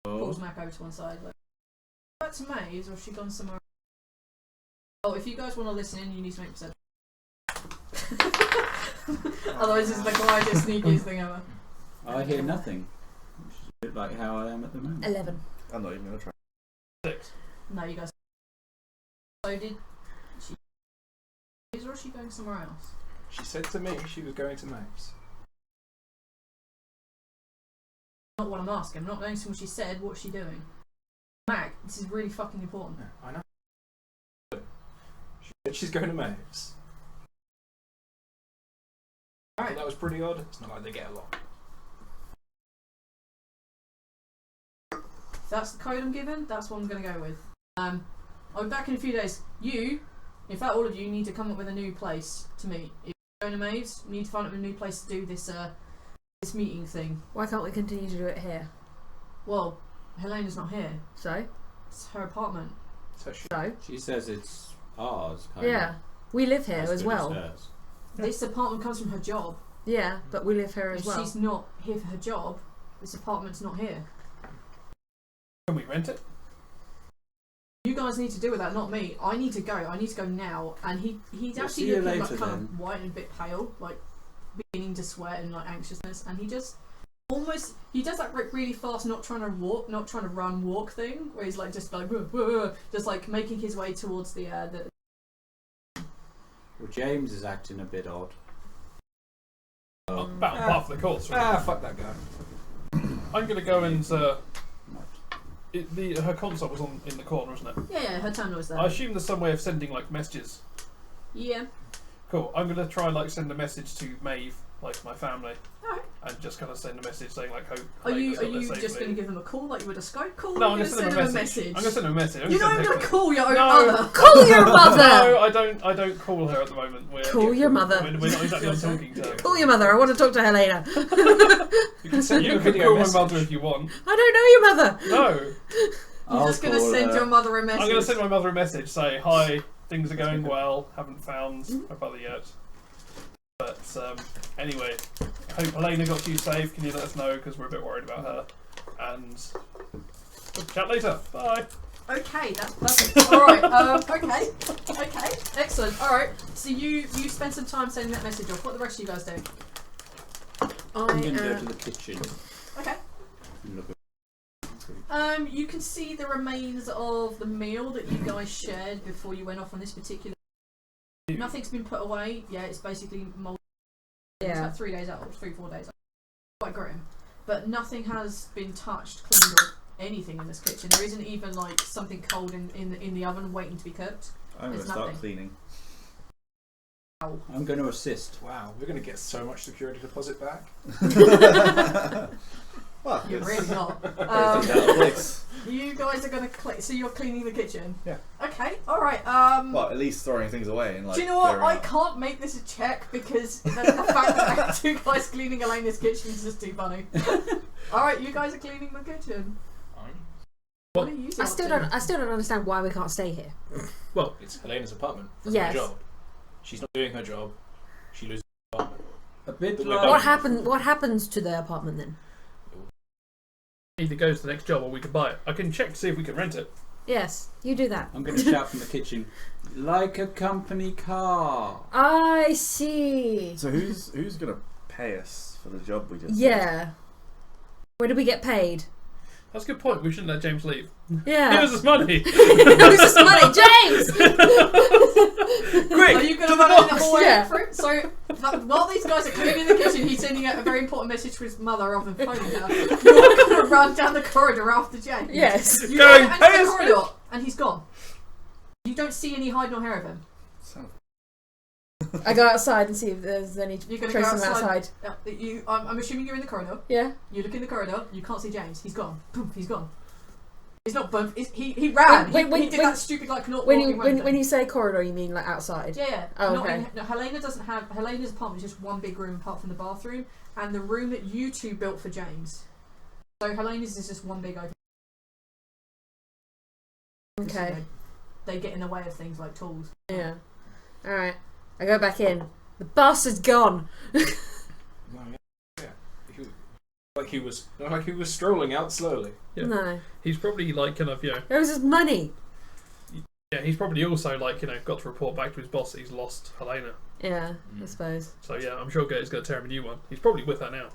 Pulls Oh, Mac over to one side. Like, back to Maeve's, or has she gone somewhere? Oh, if you guys want to listen in, you need to make perception. Otherwise, it's the quietest, sneakiest thing ever. I hear nothing. Which is a bit like how I am at the moment. 11. I'm not even going to try. 6. No, you guys. So did she? Or is she going somewhere else? She said to me she was going to Maeve's. Not what I'm asking. I'm not noticing what she said. What's she doing? Mac, this is really fucking important. Yeah, I know. She said she's going to Maeve's. Alright. That was pretty odd. It's not like they get along. If that's the code I'm given, that's what I'm going to go with. I'll be back in a few days. You, in fact all of you, need to come up with a new place to meet. going to Maeve's. We need to find a new place to do this this meeting thing. Why can't we continue to do it here? Well, Helena's not here. So? It's her apartment. So She says it's ours. Yeah. We live here As as good well. hers. This apartment comes from her job. Yeah, but we live here as If well. she's not here for her job, this apartment's not here. Can we rent it? You guys need to deal with that, not me. I need to go. I need to go now. And he's We'll actually see you looking later, like kind then. of white and a bit pale, like beginning to sweat and like anxiousness. And he just he does that really fast, not trying to run, walk thing, where he's like just like just like making his way towards the. Well, James is acting a bit odd. About half the course. Really. fuck that guy. I'm gonna go and. Her console was in the corner, isn't it? Yeah, her terminal is there. I assume there's some way of sending like messages. Yeah. Cool. I'm gonna try like send a message to Maeve, like my family, Alright. and just kind of send a message saying like, "Hope." Are you got there just safely. going to give them a call like you would a Skype call? No, or I'm are gonna you send them a message. I'm gonna send them a message. I'm You're not gonna even send going to text call your own No. mother. Call your mother! No, I don't call her at the moment. Call your mother. We're not exactly on talking terms. Call your mother. I want to talk to Helena. You can send You her a can video call my message. mother if you want. I don't know your mother. No, You're just going to call send her. your mother a message. I'm gonna send my mother a message. Say hi. Things are going well. Haven't found my brother yet. But anyway, hope Helena got you safe. Can you let us know because we're a bit worried about her. And we'll chat later. Bye. Okay, that's perfect. Alright, okay, excellent. Alright, so you spend some time sending that message off. What the rest of you guys do? I'm going to go to the kitchen. Okay. And look at You can see the remains of the meal that you guys shared before you went off on this particular. Nothing's been put away. Yeah, it's basically mold. It's Yeah. like 3 days old, 3-4 days old. Quite grim. But nothing has been touched, cleaned, or anything in this kitchen. There isn't even like something cold in the oven waiting to be cooked. I'm going There's to start nothing. cleaning. Ow. I'm going to assist. Wow, we're going to get so much security deposit back. Well, You're it's- really not. it's out of place. You guys are gonna so you're cleaning the kitchen. Yeah. Okay. All right. Well, at least throwing things away and like. Do you know what? clearing I out. can't make this a check because the fact that I have two guys cleaning Elena's kitchen is just too funny. All right, you guys are cleaning the kitchen. What are you two I up still to? don't understand why we can't stay here. Well, it's Helena's apartment. That's Yes. her job. She's not doing her job. She loses her apartment. A bit But like... we're What happens to the apartment then? Either goes to the next job or we can buy it. I can check to see if we can rent it. Yes, you do that. I'm going to shout from the kitchen, like a company car. I see. So who's gonna pay us for the job we just? did? Yeah. Where do we get paid? That's a good point. We shouldn't let James leave. Yeah. Here's his money. Who's this money? James! Quick, Are you going to to the run in the box. hallway Yeah. for it? So while these guys are cleaning the kitchen, he's sending out a very important message to his mother rather than phoning her. You're going to run down the corridor after James. Yes. You Going, run into "Hey, the corridor, and he's gone. You don't see any hide nor hair of him. Son I go outside and see if there's any You're going to trace go of him outside. outside. I'm assuming you're in the corridor. Yeah. You look in the corridor. You can't see James. He's gone. Boom. He's gone. He's not boom. He ran. He did that stupid like not When walking around when you say corridor, you mean like outside? Yeah. Oh, Not okay. no, Helena's apartment is just one big room apart from the bathroom and the room that you two built for James. So Helena's is just one big open. Okay. You know, they get in the way of things like tools. Yeah. All right. I go back in. The bastard's gone. No, yeah. He was strolling out slowly. Yeah. No. He's probably like kind of It was his money. yeah. He's probably also like got to report back to his boss that he's lost Helena. Yeah, I suppose. So yeah, I'm sure Gertie's going to tear him a new one. He's probably with her now.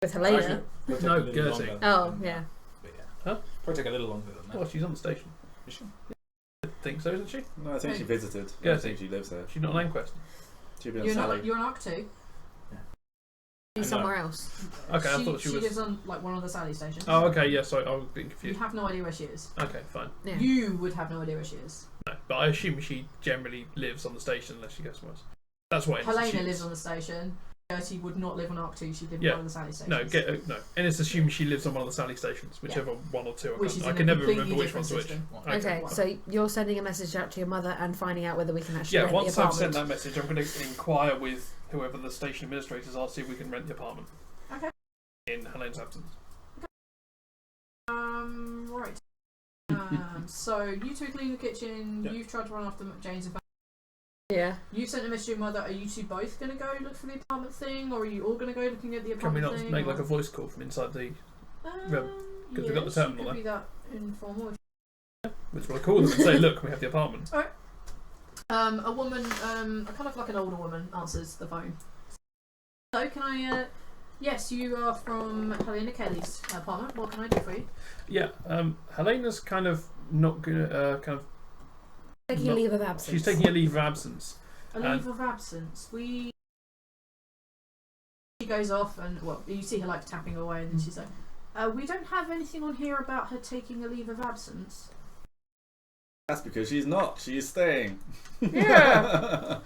With Helena. Actually, it'll take No, a little Gertie. longer Oh, than yeah. that, but yeah. Huh? Probably take a little longer than that. Well, she's on the station. Is she? I think so, isn't she? No, I think she visited. I Gertie. don't think she lives there. She's not an Anquest. She'd be on You're Sally. not. You're an Arc 2. She's somewhere else. Okay, I thought she was. lives on like one of the Sally stations. Oh, okay, yeah. So I was getting You confused. have no idea where she is. Okay, fine. Yeah. You would have no idea where she is. No, but I assume she generally lives on the station unless she goes somewhere else. That's what. Helena lives on the station. Gertie would not live on Arc 2, she'd live Yeah. on one of the Sally stations. No. And it's assumed she lives on one of the Sally stations, whichever one or two. Which is I in can a never completely remember which different one's which. system. Okay, so you're sending a message out to your mother and finding out whether we can actually Yeah, rent once the I've apartment. sent that message, I'm going to inquire with whoever the station administrators are, see if we can rent the apartment. Okay. In Helene's absence. Right. So you two clean the kitchen. Yeah. You've tried to run after Jane's. Yeah. You sent a message to your mother. Are you two both going to go look for the apartment thing, or are you all going to go looking at the Can we apartment not thing? make or? like a voice call from inside the... Because we've got the terminal could there. be that informal. Which will call them and say, look, we have the apartment. A woman, kind of like an older woman, answers the phone. So can I? Yes, you are from Helena Kelly's apartment. What can I do for you? Yeah, Helena's kind of not going to... Taking a leave of absence. She's taking a leave of absence. A leave of absence. She goes off and you see her like tapping away, and then she's like, "We don't have anything on here about her taking a leave of absence." That's because she's not. She's staying. Yeah.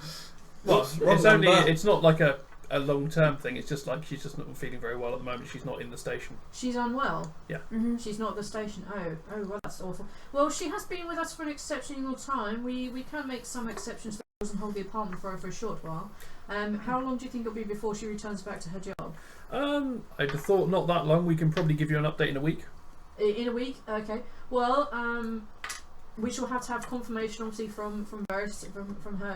Well, Wrong it's only... number. It's not like a long-term thing. It's just like she's just not feeling very well at the moment. She's not in the station. She's unwell. Yeah. Mm-hmm. She's not at the station. Oh, well, that's awful. Well, she has been with us for an exceptional time. We can make some exceptions that doesn't hold the apartment for her for a short while. How long do you think it'll be before she returns back to her job? I'd have thought not that long. We can probably give you an update in a week. In a week? Okay. Well, we shall have to have confirmation, obviously, from her,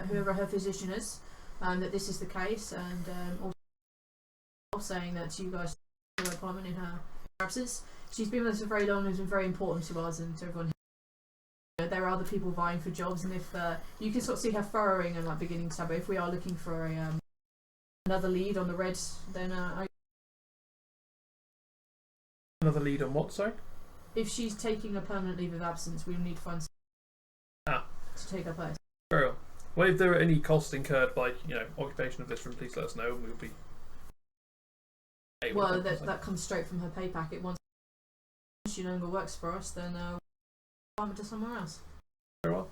whoever her physician is, that this is the case, and also saying that you guys took her appointment in her absence. She's been with us for very long and has been very important to us and to everyone. There are other people vying for jobs, and if you can sort of see her furrowing and like beginning to. But if we are looking for another lead on the Reds, then Another lead on what, sorry? if she's taking a permanent leave of absence, we need to find someone to take her place. Very well. Well, if there are any costs incurred by, occupation of this room, please let us know, and we'll be able Well, to that comes straight from her pay packet. Once she no longer works for us, then we'll farm it to somewhere else. Very well.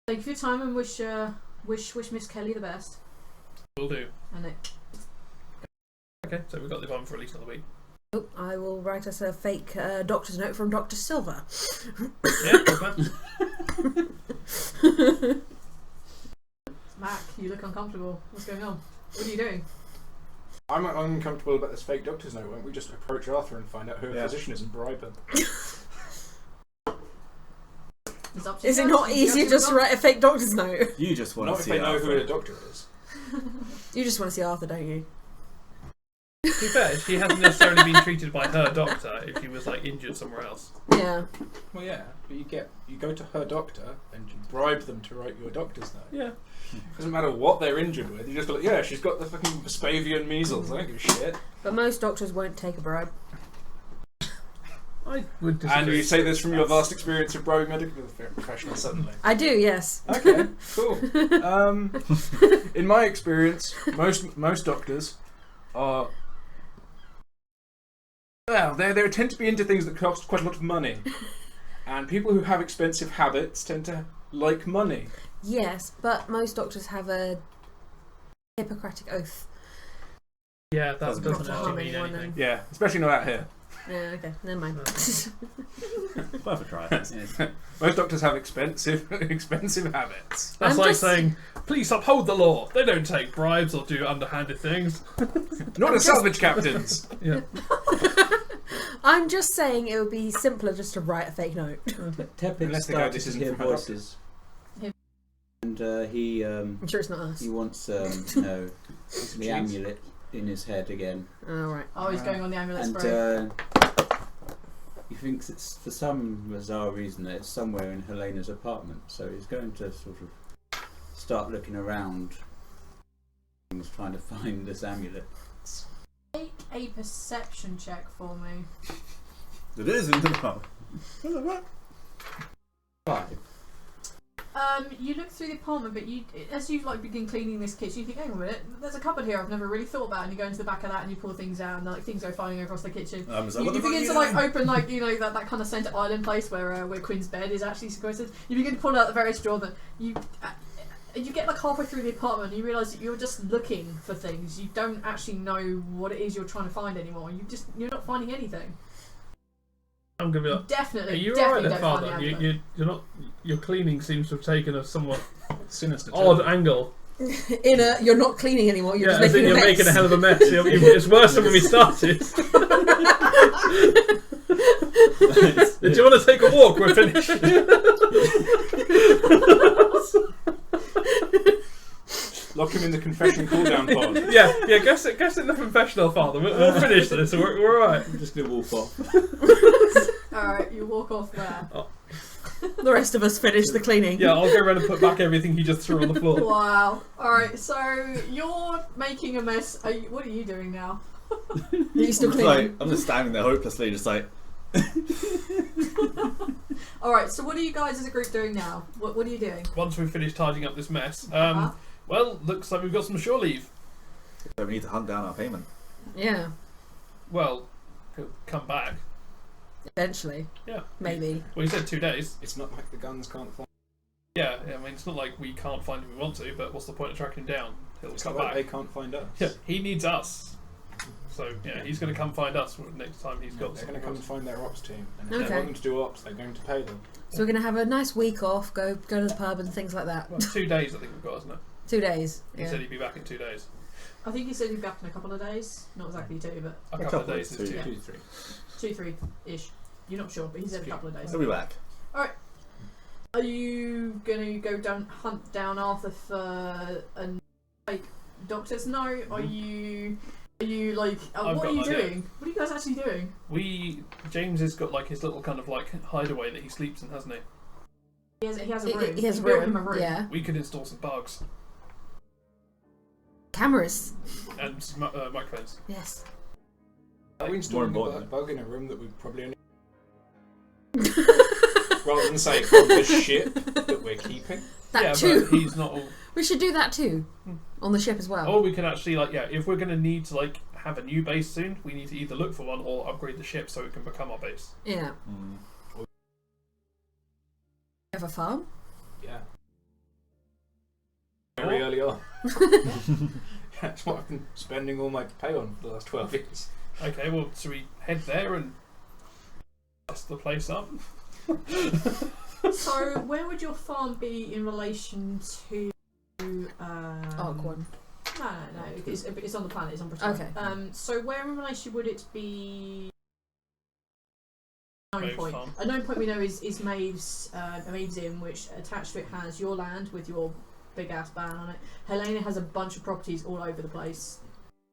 Thank you for your time, and wish Miss Kelly the best. Will do. And Okay, so we've got the apartment for at least another week. Oh, I will write us a fake doctor's note from Dr. Silver. Yeah, good plan. Mac, you look uncomfortable. What's going on? What are you doing? I'm uncomfortable about this fake doctor's note. Won't we just approach Arthur and find out who her Yeah. physician is and bribe him? It's up to you Is it guys. not You easier have just to to write a fake doctor's note? You just want Not to if see they know who Arthur. the doctor is. You just want to see Arthur, don't you? To be fair, she hasn't necessarily been treated by her doctor if she was injured somewhere else. Yeah. Well, yeah, but you go to her doctor and you bribe them to write your doctor's note. Yeah. Doesn't matter what they're injured with. You just go, yeah, she's got the fucking Vespavian measles. I don't give a shit. But most doctors won't take a bribe. I would disagree. And you say this from your vast experience of bribing medical professionals suddenly. I do, yes. Okay, cool. In my experience, most doctors are. Well, they tend to be into things that cost quite a lot of money. And people who have expensive habits tend to like money. Yes, but most doctors have a Hippocratic oath. Yeah, that Doesn't doesn't harm actually mean anyone anything. Yeah, especially not out here. Yeah, okay, never mind. Worth a try. Yeah. Most doctors have expensive habits. That's I'm like just- saying, please uphold the law. They don't take bribes or do underhanded things. Not as salvage captains. Yeah. I'm just saying it would be simpler just to write a fake note. Tepid Unless they go, started "This to isn't hear from my doctor." voices. Him. And he I'm sure it's not us. wants the amulet in his head again. Oh, right. Oh, he's going on the ambulance And break. he thinks it's for some bizarre reason that it's somewhere in Helena's apartment. So he's going to sort of start looking around, trying to find this amulet. Make a perception check for me. It is in the pub. 5. You look through the apartment, but as you begin cleaning this kitchen, you think, hang on a minute, there's a cupboard here I've never really thought about, and you go into the back of that and you pull things out, and things go flying across the kitchen. So You what the fuck begin are to you doing? open that kind of centre island place where Quinn's bed is actually situated. You begin to pull out the various drawers that you you get like halfway through the apartment and you realise that you're just looking for things. You don't actually know what it is you're trying to find anymore. You're not finding anything. I'm gonna be like, Definitely. are you definitely alright there, don't find Father? the amulet. You're not. Your cleaning seems to have taken a somewhat Sinister. odd angle. You're not cleaning anymore. You're Yeah, just making a you're mess. making a hell of a mess. It's worse than when we started. Do you want to take a walk? We're finished. Lock him in the confession cooldown pod. yeah. Guess in the confessional, Father. We'll finish this. We're alright. I'm just going to walk off. Alright, you walk off there. The rest of us finish the cleaning. Yeah, I'll go around and put back everything he just threw on the floor. Wow. Alright, so you're making a mess. What are you doing now? Are you still I'm cleaning? I'm just standing there hopelessly, just like. Alright, so what are you guys as a group doing now? What are you doing? Once we've finished tidying up this mess, Uh-huh. well, looks like we've got some shore leave. So we need to hunt down our payment. Yeah. Well, he'll come back. Eventually. Yeah. Maybe. Well, he said 2 days. It's not like the guns can't find. Yeah, I mean, it's not like we can't find him if we want to, but what's the point of tracking him down? He'll It's come not like back. they can't find us. Yeah, he needs us. So, yeah, he's going to come find us next time he's got They're going to come and find their ops team, and if Okay. they want them to do ops, they're going to pay them. So we're going to have a nice week off, go to the pub and things like that. Well, 2 days, I think we've got, isn't it? 2 days. He Yeah. said he'd be back in 2 days. I think he said he'd be back in a couple of days. Not exactly 2, but A couple of days is 2. Yeah. 2, 3. 2, 3-ish. You're not sure, but he said a couple of days. He'll be back. Are you gonna go hunt down Arthur for like doctors? No. Are you like? I've What got are you an idea. doing? What are you guys actually doing? James has got like his little kind of like hideaway that he sleeps in, hasn't he? He has a room. He has a You built him room. Yeah. We could install some bugs Cameras. and some, microphones. Yes. Are we More installing important. a bug in a room that we probably only... Rather than say from the ship that we're keeping? That yeah, too. but he's not all... We should do that too. On the ship as well. Or we can actually, like, yeah, if we're going to need to, like, have a new base soon, we need to either look for one or upgrade the ship so it can become our base. Yeah. Mm. Have a farm? Yeah. Very early on. That's what I've been spending all my pay on for the last 12 years. Okay, well, should we head there and dust the place up? So where would your farm be in relation to? Arquan. No. It's on the planet. It's on Britannia. Okay. So where in relation would it be? Known Maeve's point. farm. A known point we know is Maeve's Inn, which attached to it has your land with your big ass ban on it. Helena has a bunch of properties all over the place.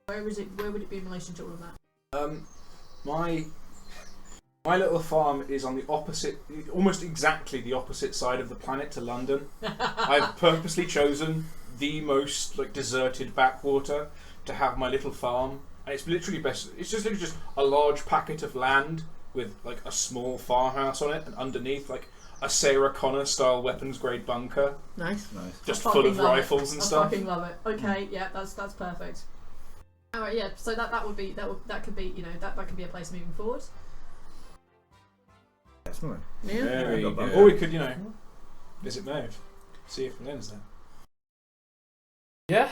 Where would it be in relation to all of that? My little farm is on the opposite, almost exactly the opposite side of the planet to London. I've purposely chosen the most like deserted backwater to have my little farm, and it's literally best. It's just literally just a large packet of land with like a small farmhouse on it, and underneath like a Sarah Connor style weapons grade bunker, Nice. just I full fucking of love rifles it. and I stuff. fucking love it. Okay, yeah, that's perfect. Alright, yeah, so that could be that could be a place moving forward. Definitely. Yeah. Very Yeah. good. Or we could, visit Maeve, see if Lena's there. Yeah.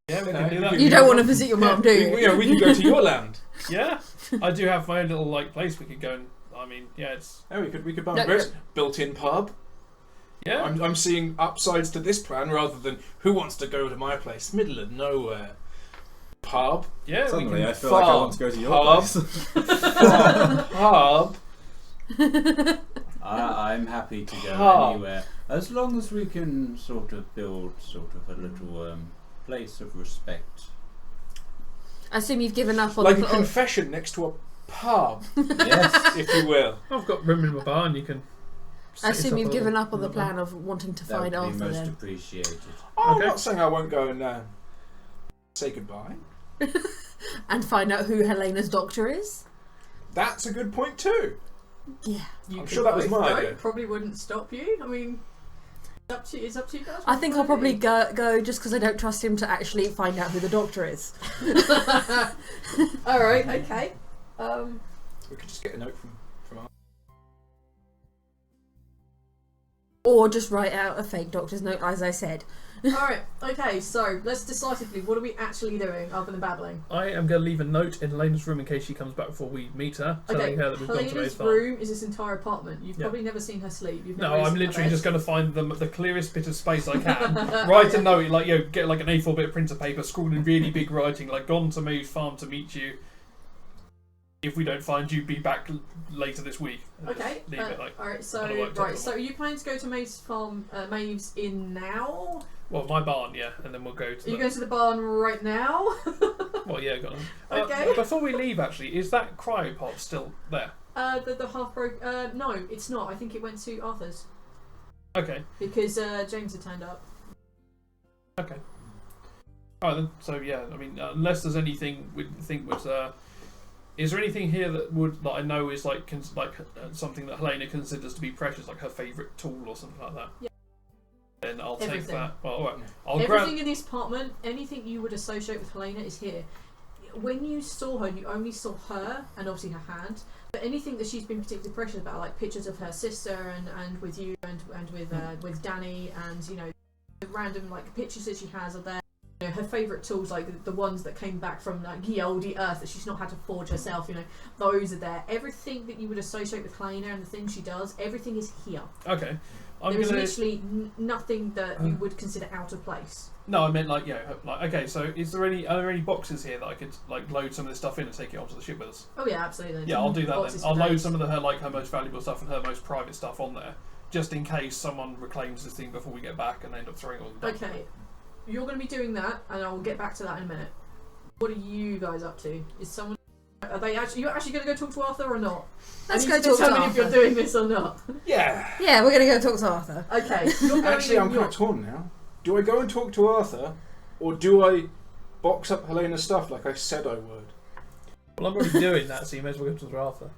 Yeah, we can do that. You don't want to visit your mum, do you? We can go to your land. Yeah. I do have my own little like place we could go and, I mean, yeah, it's... Oh, we could buy No, a great built-in pub. Yeah. I'm seeing upsides to this plan rather than who wants to go to my place, middle of nowhere. Pub. Yeah, we Suddenly, can... I feel like I want to go to your Pub. place. Pub. I'm happy to go Pub. anywhere as long as we can sort of build a little place of respect. I assume you've given up on Like the a confession next to a pub, Yes, if you will. I've got room in my barn, you can... I set assume up you've a given little- up on the plan of wanting to that would find be Arthur most then. appreciated. I'm Okay. not saying I won't go and say goodbye. And find out who Helena's doctor is? That's a good point too. Yeah. You I'm could sure that was both my go, idea. Probably wouldn't stop you. I mean, it's up to you guys. I think I'll probably go just because I don't trust him to actually find out who the doctor is. Alright, okay. We could just get a note from our... Or just write out a fake doctor's note, as I said. Alright, okay, so let's decisively, what are we actually doing other than babbling? I am going to leave a note in Helena's room in case she comes back before we meet her, telling her that we've gone to May's Helena's farm. room is this entire apartment. You've probably never seen her sleep. You've never No, I'm seen her literally bed. just going to find the clearest bit of space I can. Write a note, like, get like an A4 bit of printer paper, scrawled in really big writing, like, gone to May's farm to meet you. If we don't find you, be back later this week. Okay. Leave it like. Alright, so unworked so are you planning to go to Maeve's farm, Maeve's Inn now? Well, my barn, yeah, and then we'll go to. Are you going to the barn right now? Well, yeah, got Okay. before we leave, actually, is that cryopod still there? The half broke. No, it's not. I think it went to Arthur's Okay. because James had turned up. Okay. Alright then. So yeah, I mean, unless there's anything we think was. Is there anything here that I know is like something that Helena considers to be precious, like her favourite tool or something like that? Yeah. Then I'll Everything. take that. Well, alright. I'll Everything in this apartment, anything you would associate with Helena is here. When you saw her, you only saw her and obviously her hand. But anything that she's been particularly precious about, like pictures of her sister and with you and with Danny, and the random like pictures that she has are there. Her favourite tools, like the ones that came back from like ye olde Earth that she's not had to forge herself. Those are there. Everything that you would associate with Helena and the things she does, everything is here. Okay. There's literally nothing that you would consider out of place. No, I meant okay. So, are there any boxes here that I could load some of this stuff in and take it onto the ship with us? Oh yeah, absolutely. Yeah, I'll do that then. Boxes I'll for load days. some of her most valuable stuff and her most private stuff on there, just in case someone reclaims this thing before we get back and they end up throwing it all down. Okay, you're going to be doing that, and I'll get back to that in a minute. What are you guys up to? Is someone? Are they actually? You're actually going to go talk to Arthur or not? Let's I go need talk to determine if you're Arthur. doing this or not. Yeah. Yeah, we're going to go talk to Arthur. Okay. You're going Actually, I'm in kind of torn now. Do I go and talk to Arthur, or do I box up Helena's stuff like I said I would? Well, I'm already doing that, so you may as well go to Arthur.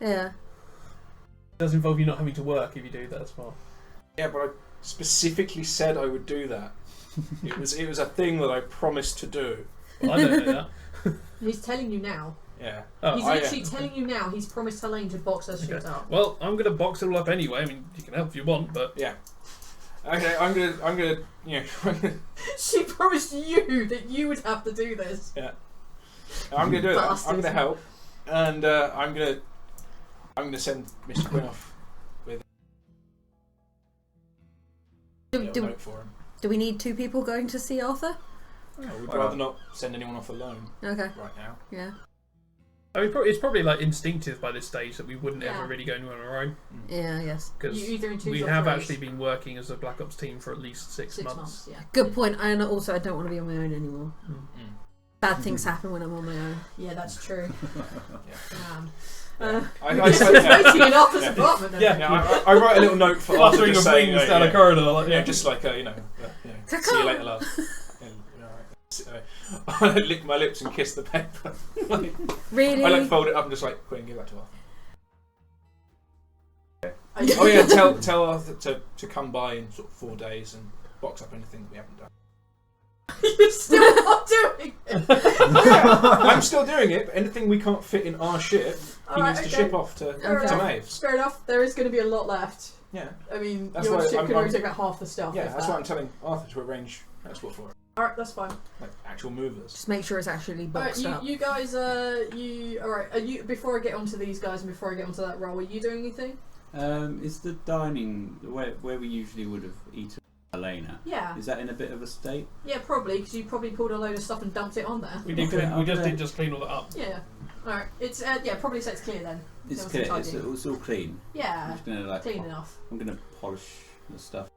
Yeah. It does involve you not having to work if you do that as well. Yeah, but I specifically said I would do that. It was a thing that I promised to do. Well, I don't know that. He's telling you now. Yeah. Oh, He's literally telling you now. He's promised Helene to box her shit Okay. up. Well, I'm going to box it all up anyway. I mean, you can help if you want, but Yeah. Okay, I'm gonna, She promised you that you would have to do this. I'm gonna do that. I'm Bastards. gonna help, and I'm gonna send Mr. Quinn off with a little note for him. Do we need two people going to see Arthur? We'd rather not send anyone off alone Okay. right now. Yeah. I mean, it's probably instinctive by this stage that we wouldn't Yeah. ever really go anywhere on our own, Yeah, yes. because You either in twos we or have threes. actually been working as a Black Ops team for at least 6 6 months. months. Yeah. Good point. And also, I don't want to be on my own anymore. Mm. Bad things happen when I'm on my own. Yeah, that's true. I It's waiting in Arthur's apartment. Then. Yeah. I write a little note for Arthur Fluttering just of saying, wings down a corridor, like, yeah, yeah. just like see you later, love. I lick my lips and kiss the paper. Really? I fold it up and just Quinn, give that to Arthur. Are you- Oh yeah, tell Arthur to come by in sort of 4 days and box up anything that we haven't done. You're still not doing it. I'm still doing it, but anything we can't fit in our ship, he Alright, needs to okay. ship off to Okay. Maeve's. Fair enough. There is going to be a lot left. Yeah, I mean, That's your why ship I'm- could only I'm- take about half the stuff. yeah, if that's that. why I'm telling Arthur to arrange transport for it, Alright, that's fine. like actual movers. Just make sure it's actually Alright, boxed up. you guys, alright, before I get onto these guys and before I get onto that role, are you doing anything? Is the dining where we usually would have eaten Helena? Yeah. Is that in a bit of a state? Yeah, probably, because you probably pulled a load of stuff and dumped it on there. We did. Okay, We okay. did clean all that up. Yeah. Alright, it's, probably so it's clear then. It's There was clear. some It's, tidying. it's all clean. I'm Yeah, just gonna clean enough. I'm gonna polish the stuff.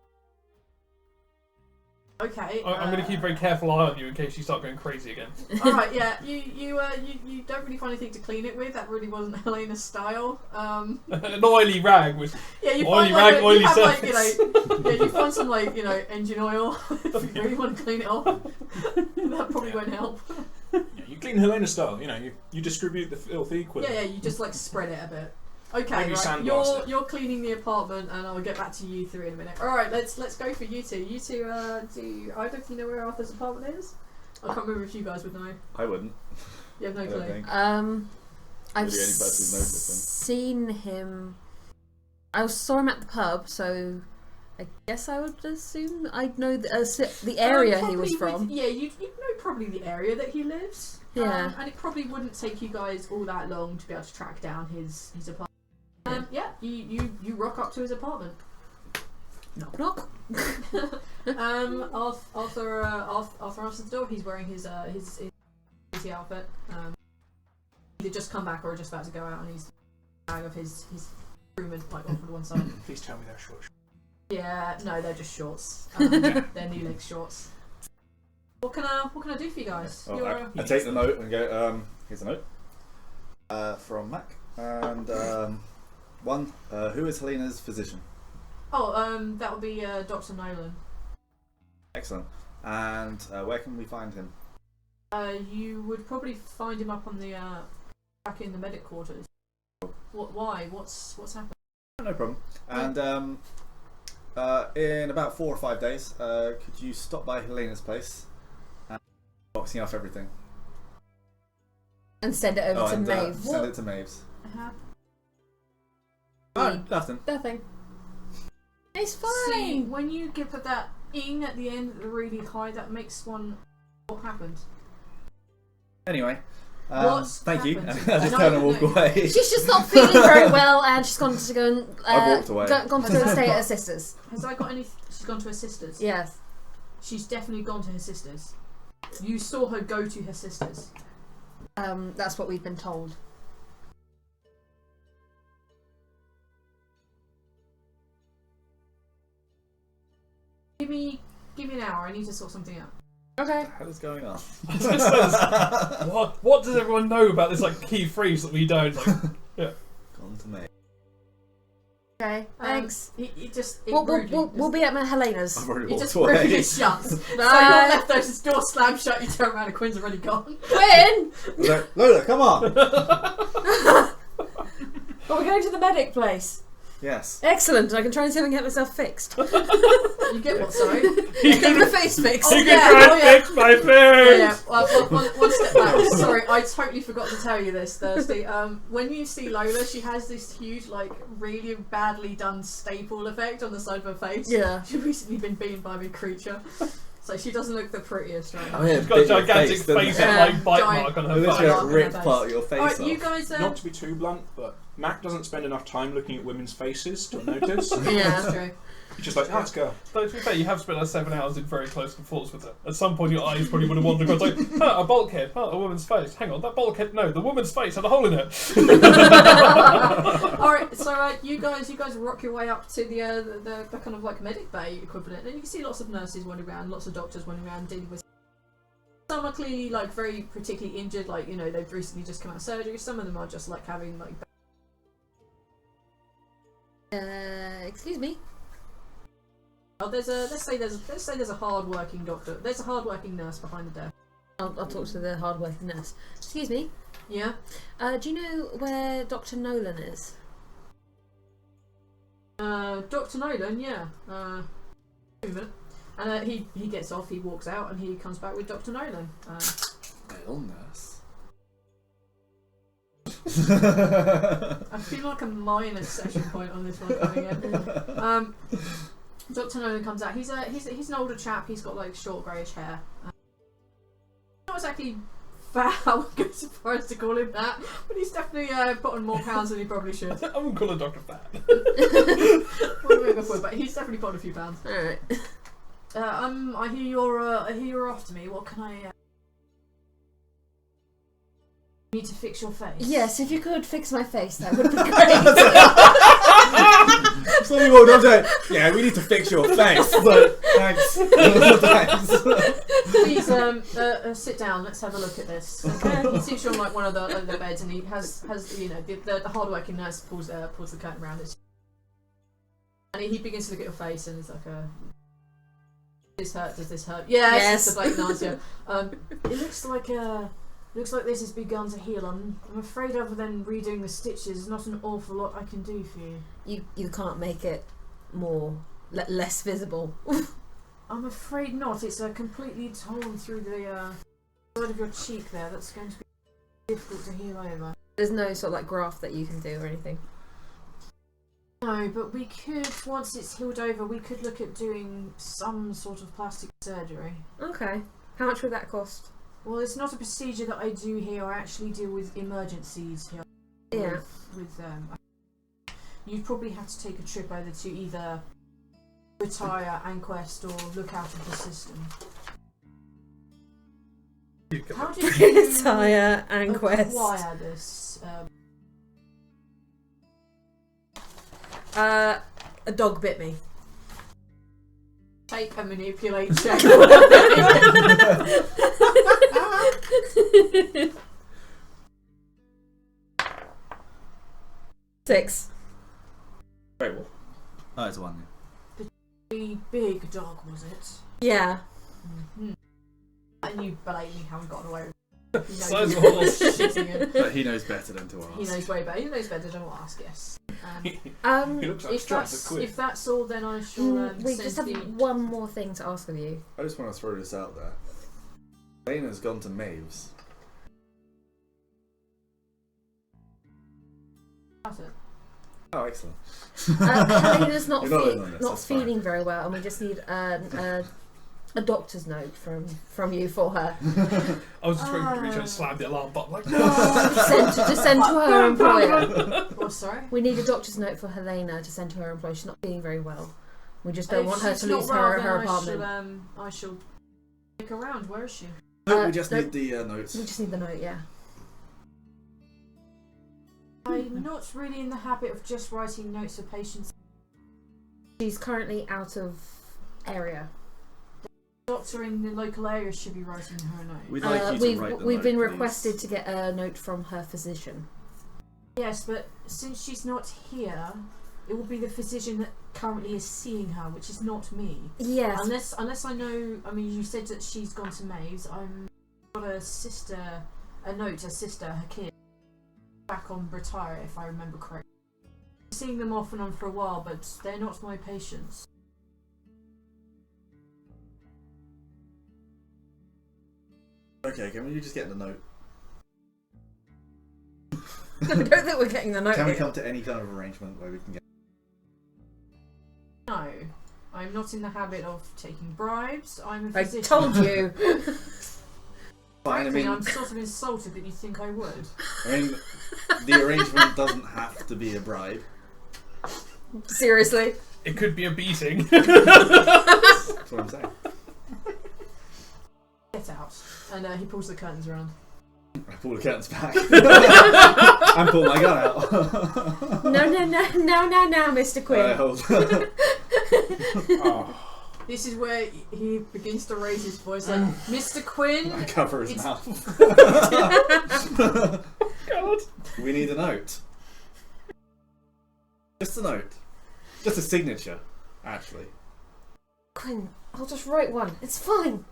Okay. I'm going to keep a very careful eye on you in case you start going crazy again. Alright, yeah, you don't really find anything to clean it with. That really wasn't Helena's style. An oily rag was. Yeah, you Oily find rag, like, oily you have surface. yeah, you find some engine oil if you really want to clean it off. That probably won't help. Yeah, you clean Helena style. You distribute the filth equally. Yeah, you just spread it a bit. Okay, Maybe right. sandblast it. You're cleaning the apartment, and I'll get back to you three in a minute. All right, let's go for you two. You two, I don't know where Arthur's apartment is. I can't remember if you guys would know. I wouldn't. You have no I don't clue. think. I've You're the only person who knows seen him. I saw him at the pub, so I guess I would assume I'd know the area he was from. You'd know probably the area that he lives. Yeah. And it probably wouldn't take you guys all that long to be able to track down his apartment. You rock up to his apartment. Knock knock. Arthur answers the door. He's wearing his outfit. Either just come back or just about to go out, and he's bag of his crewman like off on one side. Please tell me they're short. Yeah, no, they're just shorts. They're new leg shorts. What can I do for you guys? Well, I take the note and go. Here's a note from Mac, and who is Helena's physician? Oh, that would be Dr. Nolan. Excellent. And where can we find him? You would probably find him up on the back in the medic quarters. Why? What's happened? No problem. And in about 4 or 5 days, could you stop by Helena's place and boxing off everything? And send it over to Maeve. Send it to Maeve's. Uh-huh. Oh, nothing. Nothing. It's fine. See, when you put that ing at the end really high, that makes one. What happened? Anyway, thank you. happened? I just turn and walk away. She's just not feeling very well, and she's gone to go and I've walked away. gone to go and stay at her sister's. Has I got any? She's gone to her sister's. Yes. She's definitely gone to her sister's. You saw her go to her sister's. That's what we've been told. Give me an hour. I need to sort something out. Okay. What the hell is going on? What does everyone know about this like key phrase that we don't? Like, yeah. Gone to Maeve. Okay. Thanks. We'll be at Helena's. I've already He walked just away. rudely shuts. So you're Bye. left there, his door slammed shut, you turn around and Quinn's already gone. Quinn! Lola, come on! Are we going to the medic place? Yes. Excellent. I can try and see if I can get myself fixed. You get what, sorry? Get my face fixed. You yeah, can try and yeah. fix my face! Yeah, well, one step back. Sorry, I totally forgot to tell you this, Thirsty. When you see Lola, she has this huge, like, really badly done staple effect on the side of her face. Yeah. She's recently been beaten by a big creature. So she doesn't look the prettiest right now. Oh, yeah, She's got a gigantic face and like bite Giant- mark on her Literally face. on her ripped face. part of your face Alright, off. you guys... Not to be too blunt, but Mac doesn't spend enough time looking at women's faces to notice. Yeah. That's true. He's just like, let's go. Though to be fair, you have spent 7 hours in very close quarters with her. At some point, your eyes probably would have wandered across, like, a bulkhead, a woman's face. Hang on, that bulkhead? No, the woman's face had a hole in it. Alright, so you guys rock your way up to the kind of like medic bay equivalent, and you can see lots of nurses wandering around, lots of doctors wandering around dealing with. Some are clearly like very particularly injured, like they've recently just come out of surgery. Some of them are just like having like. Excuse me. Oh, let's say there's a hard-working doctor. There's a hard-working nurse behind the desk. I'll talk to the hard-working nurse. Excuse me. Yeah. Do you know where Dr. Nolan is? Dr. Nolan, yeah. Wait a minute. And he gets off, he walks out, and he comes back with Dr. Nolan. Male nurse. I feel like a minor session point on this one coming in. Dr. Nolan comes out. He's an older chap. He's got like short greyish hair. Not exactly fat. I wouldn't go so far as to call him that, but he's definitely put on more pounds than he probably should. I wouldn't call her Dr. Fat. But he's definitely put on a few pounds. All right. I hear you're after me. What can I? Need to fix your face. Yes, if you could fix my face, that would be great. Somebody walked up and said, yeah, we need to fix your face. Like, thanks. Thanks. Please sit down. Let's have a look at this. Okay. He sits you on like one of the beds, and he has the hard-working nurse pulls the curtain around it, and he begins to look at your face, and it's like this hurt? Does this hurt? Yes. It's a blatant answer. It looks like this has begun to heal. I'm afraid other than redoing the stitches, there's not an awful lot I can do for you. You can't make it less visible. I'm afraid not. It's completely torn through the side of your cheek there. That's going to be difficult to heal over. There's no sort of like graft that you can do or anything. No, but we could, once it's healed over, we could look at doing some sort of plastic surgery. Okay. How much would that cost? Well, it's not a procedure that I do here. I actually deal with emergencies here. Yeah. You'd probably have to take a trip over to either retire Anquest or look out of the system. How did you Retire Anquest. acquire this? A dog bit me. Take a manipulate check. 6. Very well. Oh, it's 1. The big dog, was it? Yeah. Mm-hmm. And you blatantly haven't gotten away with it. Size of a horse. Shitting him. But he knows better than to ask. He knows way better. He knows better than to ask, yes. He looks like If Straps of Quid. that's all, then I shall we send just have the... one more thing to ask of you. I just want to throw this out there. Helena's gone to Maeve's. That's it. Oh, excellent. Helena's not, You're not in on this, not that's fine. feeling very well, and we just need a doctor's note from you for her. I was just waiting to reach out and slam the alarm button like, to send to her employer. Oh, sorry? We need a doctor's note for Helena to send to her employer. She's not feeling very well. We just don't If want her she's to not lose well, her then apartment. I shall look around. Where is she? No, we just no. need the notes. We just need the note, yeah. I'm not really in the habit of just writing notes for patients. She's currently out of area. The doctor in the local area should be writing her a note. We'd like you to write the we've note, been please. requested to get a note from her physician. Yes, but since she's not here, it will be the physician that currently is seeing her, which is not me. Yes. Unless I know. I mean, you said that she's gone to Maeve's. I'm got a sister, her kid, back on retire, if I remember correctly. I'm seeing them off and on for a while, but they're not my patients. Okay, can we just get the note? I don't think we're getting the note. Can we yet. come to any kind of arrangement where we can get... No, I'm not in the habit of taking bribes. I'm a I physician. told you. Fine, I Frankly, mean, I'm sort of insulted that you think I would. the arrangement doesn't have to be a bribe. Seriously. it could be a beating. That's what I'm saying. Get out. And he pulls the curtains around. I pull the curtains back. and pull my gun out. No, Mr. Quinn. I hold. Oh. This is where he begins to raise his voice like, Mr. Quinn, I cover his It's- mouth. God. We need a note. Just a note. Just a signature, actually. Quinn, I'll just write one. It's fine.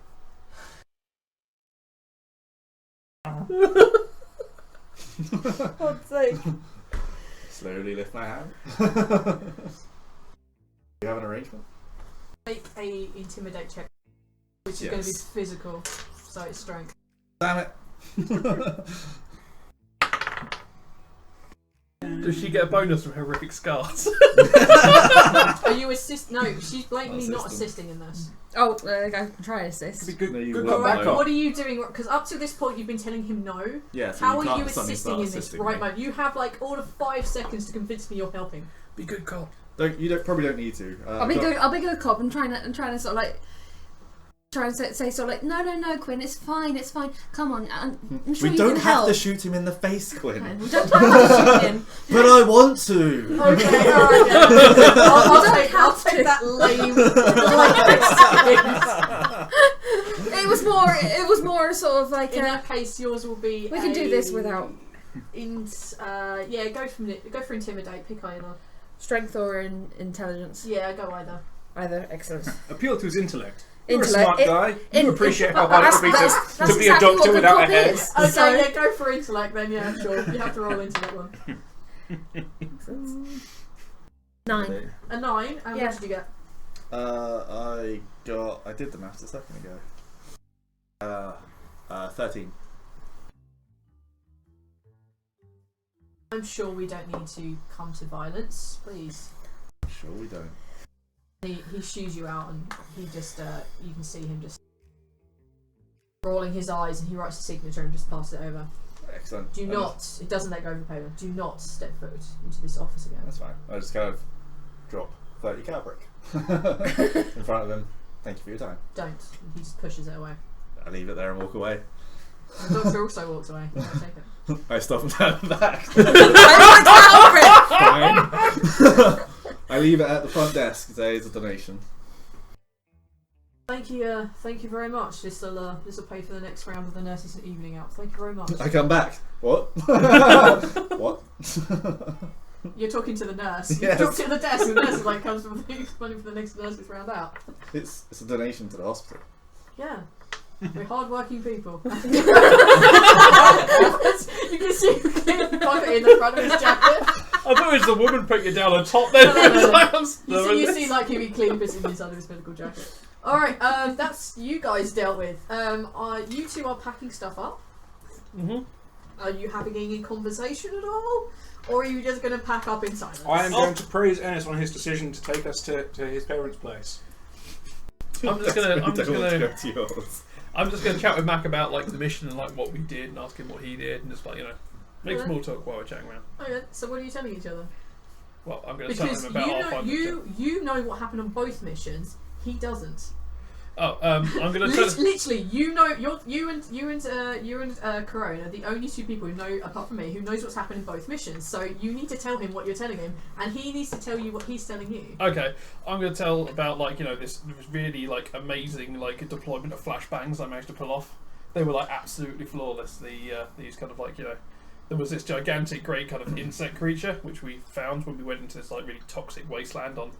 God's sake. Slowly lift my hand. You have an arrangement? make a intimidate check, which is going to be Yes. physical, so it's strength. Damn it. Does she get a bonus from horrific scars? Are you No, she's blatantly not Assistant. assisting in this. Oh, there you go. Try assist. Could be good. No, you good won't. comeback Alright, up. what are you doing? Because up to this point you've been telling him no. Yeah, so How you are can't you suddenly assisting start in this assisting right me. moment? You have like all of 5 seconds to convince me you're helping. Be good cop. Probably don't need to. I'll be good. I'll be good cop. I'm trying to sort of like. Try and say sort of like, no, Quinn, it's fine. Come on, I'm sure We you don't can have help. to shoot him in the face, Quinn. We don't have to shoot him. But I want to. Okay, alright then. I'll don't take have to. that lame It was more sort of like In that case, yours will be we can do this without yeah, go for intimidate, pick either. strength or intelligence. Yeah, go either. Either, excellent. Appeal to his intellect. You're Intellect. a smart guy. You appreciate how hard it would be that's to be a exactly doctor what good without a cop head. is. Okay, So- yeah, go for intellect then, yeah, sure. You have to roll into that one. 9. A 9, and Yeah. what did you get? I did the maths a second ago. 13. I'm sure we don't need to come to violence, please. sure we don't. He shoos you out, and he just you can see him just rolling his eyes, and he writes a signature and just passes it over. Excellent. Do not. It doesn't let go of the paper. Do not step foot into this office again. That's fine. I just kind of drop 30 cowbrick in front of him. Thank you for your time. Don't. He just pushes it away. I leave it there and walk away. The doctor also walks away. You take it. I stop and down the back. Fine. I leave it at the front desk and say it's a donation. Thank you very much. This will pay for the next round of the nurses and evening out. Thank you very much. I come back. What? What? You're talking to the nurse. Yes. You talk to the desk, and the nurse is like comes with money for the next nurses round out. It's a donation to the hospital. Yeah. We're hard-working people. You can see him clear the pocket in the front of his jacket. I thought it was the woman putting it down on top there. No. You see like him clean pissing inside of his medical jacket. Alright, that's you guys dealt with. You two are packing stuff up. Mm-hmm. Are you having any conversation at all? Or are you just going to pack up in silence? I am going to praise Ennis on his decision to take us to his parents' place. I'm just gonna go to yours. I'm just gonna chat with Mac about like the mission and like what we did, and ask him what he did, and just like make small talk while we're chatting around. Okay, so what are you telling each other? Well, I'm gonna tell Because him about our fun. you know what happened on both missions. He doesn't. Oh, I'm gonna tell him. Literally, you know, you and Corone are the only two people who know, apart from me, who knows what's happened in both missions. So you need to tell him what you're telling him, and he needs to tell you what he's telling you. Okay, I'm gonna tell about like this really like amazing like deployment of flashbangs I managed to pull off. They were like absolutely flawless. These kind of like there was this gigantic grey kind of insect creature which we found when we went into this like really toxic wasteland on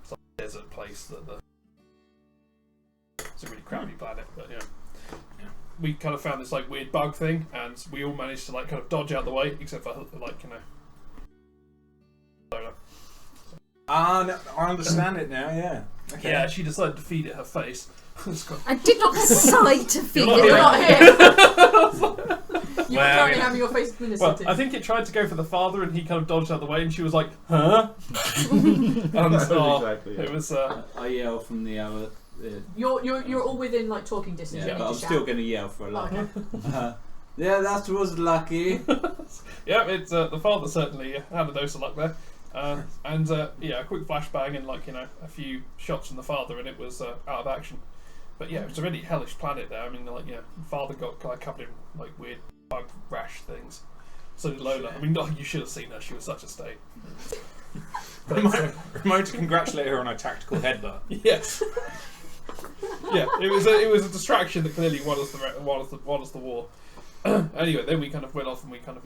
some desert place that it's a really crappy planet, but we kind of found this like weird bug thing, and we all managed to like kind of dodge out the way, except for like Lola. No, I understand it now. Yeah. Okay. Yeah, she decided to feed it her face. I did not decide to feed You're it. You're not here. You Well, currently have your face administered. Well, I think it tried to go for the father, and he kind of dodged out the way, and she was like, "Huh?" And Exactly, yeah. it was. I yell from the other. You're all within like talking distance. Yeah, You but need I'm to still shout. going to yell for a lot. Okay. Yeah, that was lucky. Yeah, it's the father certainly had a dose of luck there, and a quick flashbang and like a few shots from the father, and it was out of action. But yeah, it was a really hellish planet there. I mean, like father got like covered in like weird bug rash things. So did Lola. I mean, you should have seen her. She was such a state. Remind to congratulate her on her tactical headbutt. Yes. Yeah, it was a distraction that clearly won us the war. Anyway, then we kind of went off and we kind of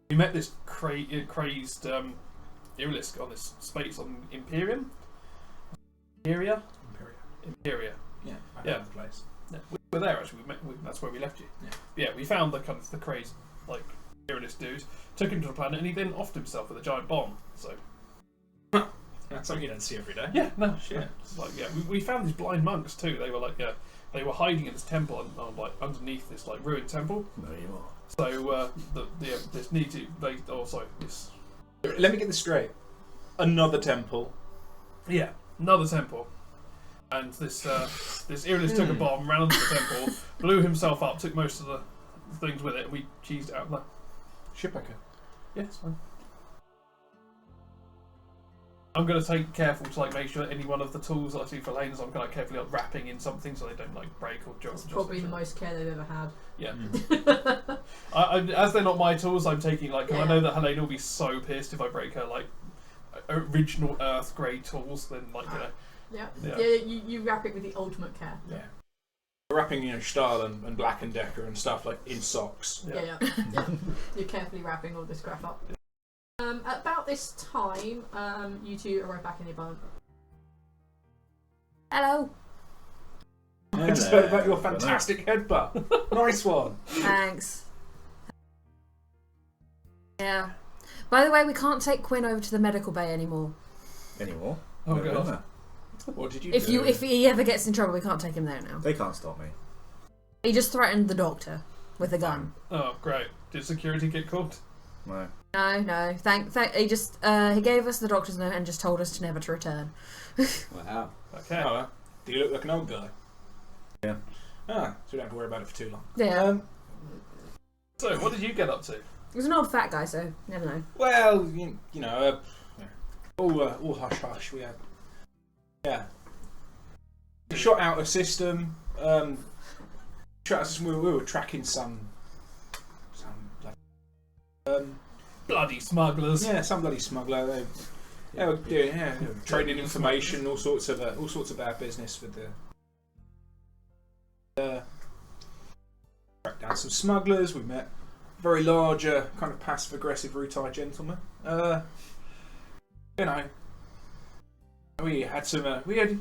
we met this crazed Irilisk on this space on Imperium. Imperia. Yeah. I Yeah. found the place. Yeah, we were there actually. That's where we left you. Yeah, we found the kind of the crazed like Irilisk dude. Took him to the planet and he then offed himself with a giant bomb. So. That's something you don't see every day. Yeah, no, Shit. It's like we found these blind monks too. They were like they were hiding in this temple and like underneath this like ruined temple. No, you are. So this need to this Let me get this straight. Another temple. another temple, and this Irilisk took a bomb, ran into the temple, blew himself up, took most of the things with it, and we cheesed it out there. Shipwrecker. Yeah, it's fine. I'm going to take careful to like make sure that any one of the tools I see for lanes I'm kind of carefully wrapping in something so they don't like break or jump. It's probably the most care they've ever had. Yeah. As they're not my tools, I'm taking like. 'Cause I know that Helena will be so pissed if I break her like original Earth grade tools. Then like Yeah. Yeah. You wrap it with the ultimate care. Yeah. Wrapping, Stahl and Black and Decker and stuff like in socks. Yeah. You're carefully wrapping all this crap up. At about this time, you two arrive back in the apartment. Hello. I just heard about your fantastic headbutt. Nice one. Thanks. Yeah. By the way, we can't take Quinn over to the medical bay anymore. Anymore? Oh, No, God. no. What did you If do? he ever gets in trouble, we can't take him there now. They can't stop me. He just threatened the doctor with a gun. Oh great! Did security get called? No. No. He just he gave us the doctor's note and just told us never to return. Wow. Okay. Oh, do you look like an old guy? Yeah. Ah, so we don't have to worry about it for too long. Yeah. So, what did you get up to? He was an old fat guy, so never know. Well, you know, all hush hush. We had, we shot out a system. We were tracking some Bloody smugglers. yeah, some bloody smuggler. They were doing they were trading information, all sorts of bad business with the. Tracked down some smugglers. We met a very large, kind of passive-aggressive reutile gentleman. You know, we had some. We had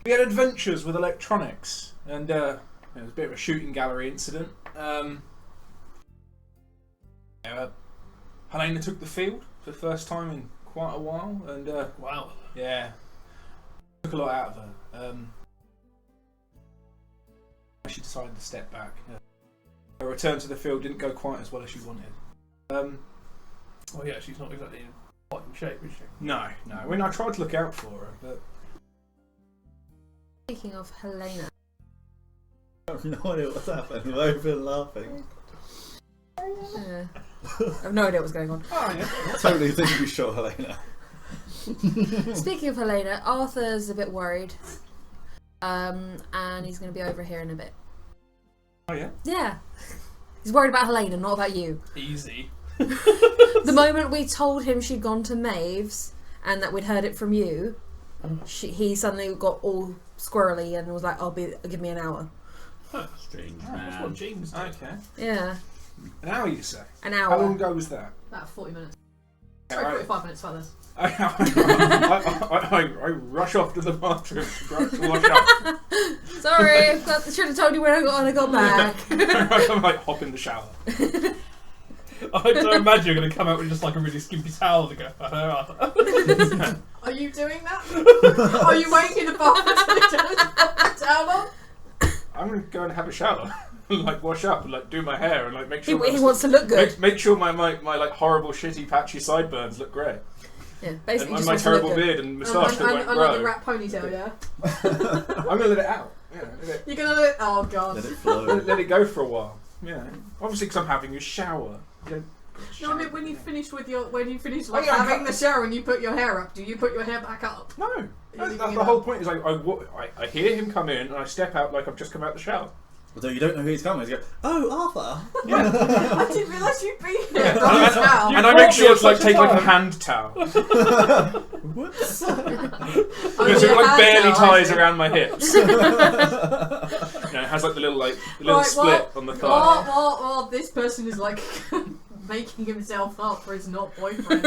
adventures with electronics, and it was a bit of a shooting gallery incident. Helena took the field for the first time in quite a while, and Wow. yeah, took a lot out of her. She decided to step back. Her return to the field didn't go quite as well as she wanted. Well, yeah, she's not exactly in fighting shape, is she? No. I mean, I tried to look out for her, but Speaking of Helena. I have no idea what's happening. I've been laughing. I have no idea what's going on. oh yeah. I totally think we shot Helena. Speaking of Helena, Arthur's a bit worried. And he's going to be over here in a bit. Oh yeah. Yeah. He's worried about Helena, not about you. Easy. The moment we told him she'd gone to Maeve's and that we'd heard it from you, he suddenly got all squirrely and was like, give me an hour. Strange That's what man. James did. Okay. Yeah. An hour, you say? An How long hour. ago was that? About 40 minutes. Yeah, Sorry, I- 45 minutes, fellas. I rush off to the bathroom to wash up. Sorry, I should have told you when I got back. I like hop in the shower. I don't imagine you're going to come out with just like a really skimpy towel to go. Are you doing that? Are you waiting in the bathroom to towel on? I'm gonna go and have a shower, and, like wash up, and like do my hair, and like make sure He wants to look good. make sure my like horrible, shitty, patchy sideburns look great, Yeah, basically and just my wants to look terrible good. beard and moustache that won't I like grow. the rat ponytail, yeah? I'm gonna let it out. Yeah, You're gonna let it. Oh, God. Let it flow. let it go for a while. Yeah, obviously because I'm having a shower. You No, I mean, when you finish like Oh, yeah, I'm having the shower and you put your hair up, do you put your hair back up? No, leaving that's it the whole up? point. Is I hear him come in and I step out like I've just come out the shower. Although you don't know who he's coming, you go, oh, Arthur! Yeah, I didn't realise you'd be here. Yeah. Right now. and I make sure to like take like a hand towel. Whoops! Oh, Because it yeah, like hand barely towel, I ties see. around my hips. You know, it has like the little split on the thigh. Well, this person is like making himself up for his not boyfriend,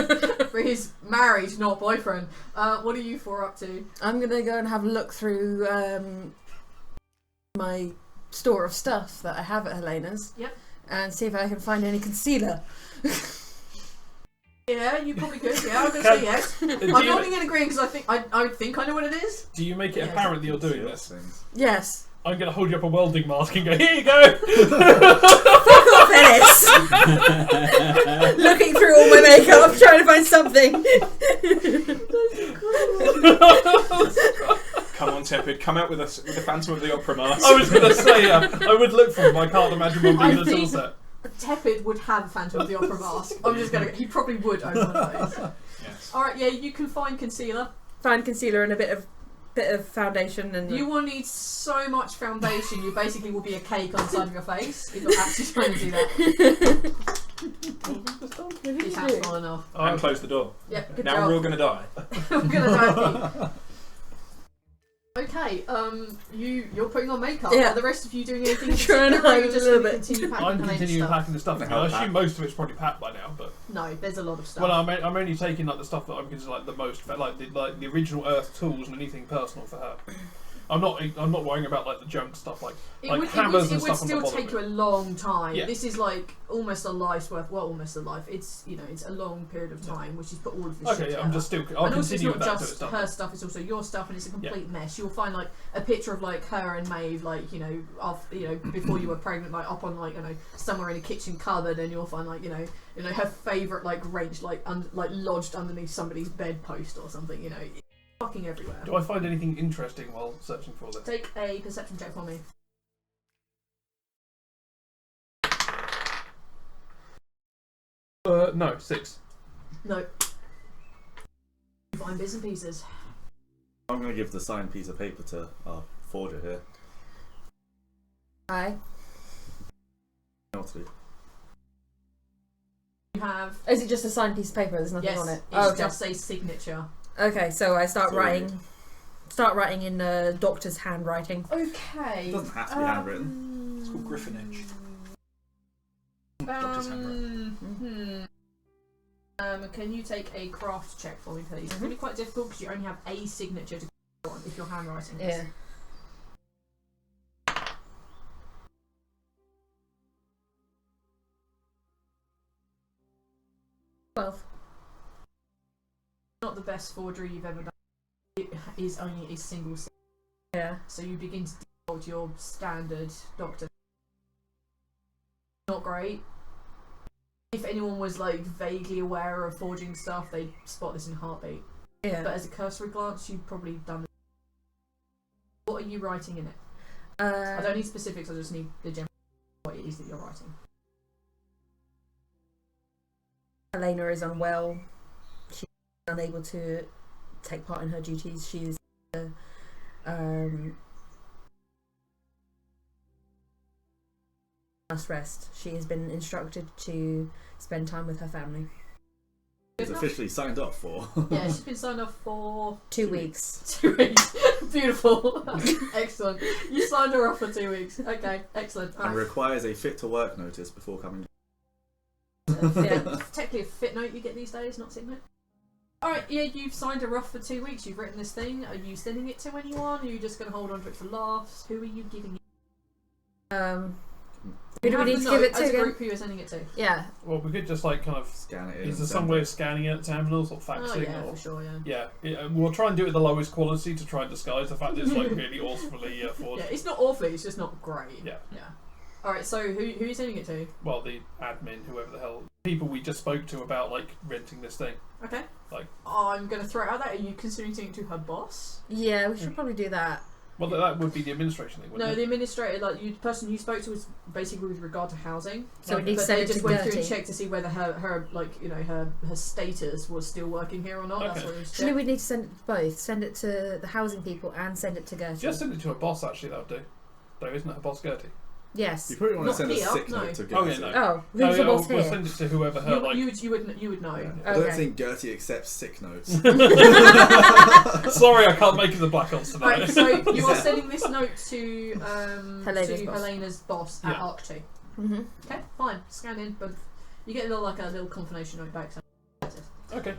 for his married not boyfriend. What are you four up to? I'm gonna go and have a look through my store of stuff that I have at Helena's. Yep. And see if I can find any concealer. Yeah, you probably could. Yeah, I'm gonna say yes. Do I'm nodding in agreement because I think I know what it is. you make it Yes. apparent that you're doing this? Yes. I'm going to hold you up a welding mask and go, here you go! Fuck off, Ellis! Looking through all my makeup, trying to find something. Come on, Tepid, come out with a Phantom of the Opera mask. I was going to say, I would look for him, but I can't imagine one being I in a tool think- set. Tepid would have Phantom of the Opera mask. I'm just gonna. He probably would own one of those. Yes. All right, yeah, you can find concealer. Find concealer and a bit of foundation and. You will need so much foundation. You basically will be a cake on the side of your face if you're actually trying to do that. His hat's fallen off. And close the door. Yep, good Now job. we're all gonna die. We're gonna die. Okay, you're putting on makeup. Yeah. Are the rest of you doing anything? I'm trying to particular, or are you hide just a little gonna bit. continue packing I'm Helena's continuing stuff? packing the stuff. The I hell assume pack. most of it's probably packed by now, but No, there's a lot of stuff. well, I'm only taking like the stuff that I'm considering like the most, like the original Earth tools and anything personal for her. I'm not worrying about like the junk stuff, like It hammers and would stuff. still take you a long time. Yeah. This is like almost a life's worth. Well, almost a life. It's it's a long period of time, which is put all of this. Okay, shit yeah, together. I'm just still. I'll and also, it's continue not with that just till it's her done. stuff; it's also your stuff, and it's a complete mess. You'll find like a picture of like her and Maeve, like before you were pregnant, like up on like somewhere in a kitchen cupboard, and you'll find like her favourite like wrench like lodged underneath somebody's bedpost or something. It's fucking everywhere. Do I find anything interesting while searching for this? Take a perception check for me. No, 6. No. You find bits and pieces. I'm going to give the signed piece of paper to our forger here. Aye. Naughty. You have. Is it just a signed piece of paper? There's nothing Yes, on it. it's just a signature. Okay, so I start So- writing in doctor's handwriting. Okay. It doesn't have to be handwritten. It's called griffonage. Doctor's handwriting. Can you take a craft check for me, please? It's going to be quite difficult because you only have a signature to go on if you're handwriting this. Yeah. Not the best forgery you've ever done. It is only a single signature. Yeah. So you begin to default your standard doctor. Not great. If anyone was like vaguely aware of forging stuff, they'd spot this in a heartbeat. Yeah. But as a cursory glance, you've probably done it. What are you writing in it? I don't need specifics, I just need the general what it is that you're writing. Helena is unwell. She's unable to take part in her duties. She's must rest. She has been instructed to spend time with her family. It's officially signed off for. Yeah, she's been signed off for 2 weeks. 2 weeks. Beautiful. Excellent. You signed her off for 2 weeks. Okay, excellent. And requires a fit to work notice before coming. Yeah, technically a fit note you get these days, not sick note. Alright, yeah, you've signed her off for 2 weeks. You've written this thing. Are you sending it to anyone? Are you just going to hold on to it for laughs? Who are you giving it? Who do we need to give it to as a again? group, who you're sending it to? Yeah. Well, we could just like kind of. Scan it in. Is there and some send way it. of scanning it at terminals or Oh faxing? yeah, or for sure, yeah. Yeah, we'll try and do it at the lowest quality to try and disguise the fact that it's like really awfully forged. Yeah, it's not awfully, it's just not great. Yeah. Yeah. Alright, so who are you sending it to? Well, the admin, whoever the hell, people we just spoke to about like renting this thing. Okay. Like- I'm going to throw it out there. Are you considering sending it to her boss? Yeah, we should probably do that. Well, that would be the administration thing, wouldn't No, it? the administrator, like the person you spoke to was basically with regard to housing. So we need to But send they it just to went through Gertie. and checked to see whether her status was still working here or not. That's Okay. what it was Actually, checked. we need to send it to both. Send it to the housing people and send it to Gertie. Just send it to her boss, actually, that would do. Though, isn't it her boss, Gertie? Yes. You probably want to Not send here, a sick no. note to Oh, Gertie. yeah, no. Oh, who's No, the yeah, boss we'll here? send it to whoever her, like... you would know. Yeah. I don't Okay. think Gertie accepts sick notes. Sorry, I can't make it the Black Ops tonight. Right, so you are sending this note to Helena's boss. Helena's boss at Yeah. Arc2. Mm-hmm. Okay, fine. Scan in, but you get a little confirmation note back. So Okay.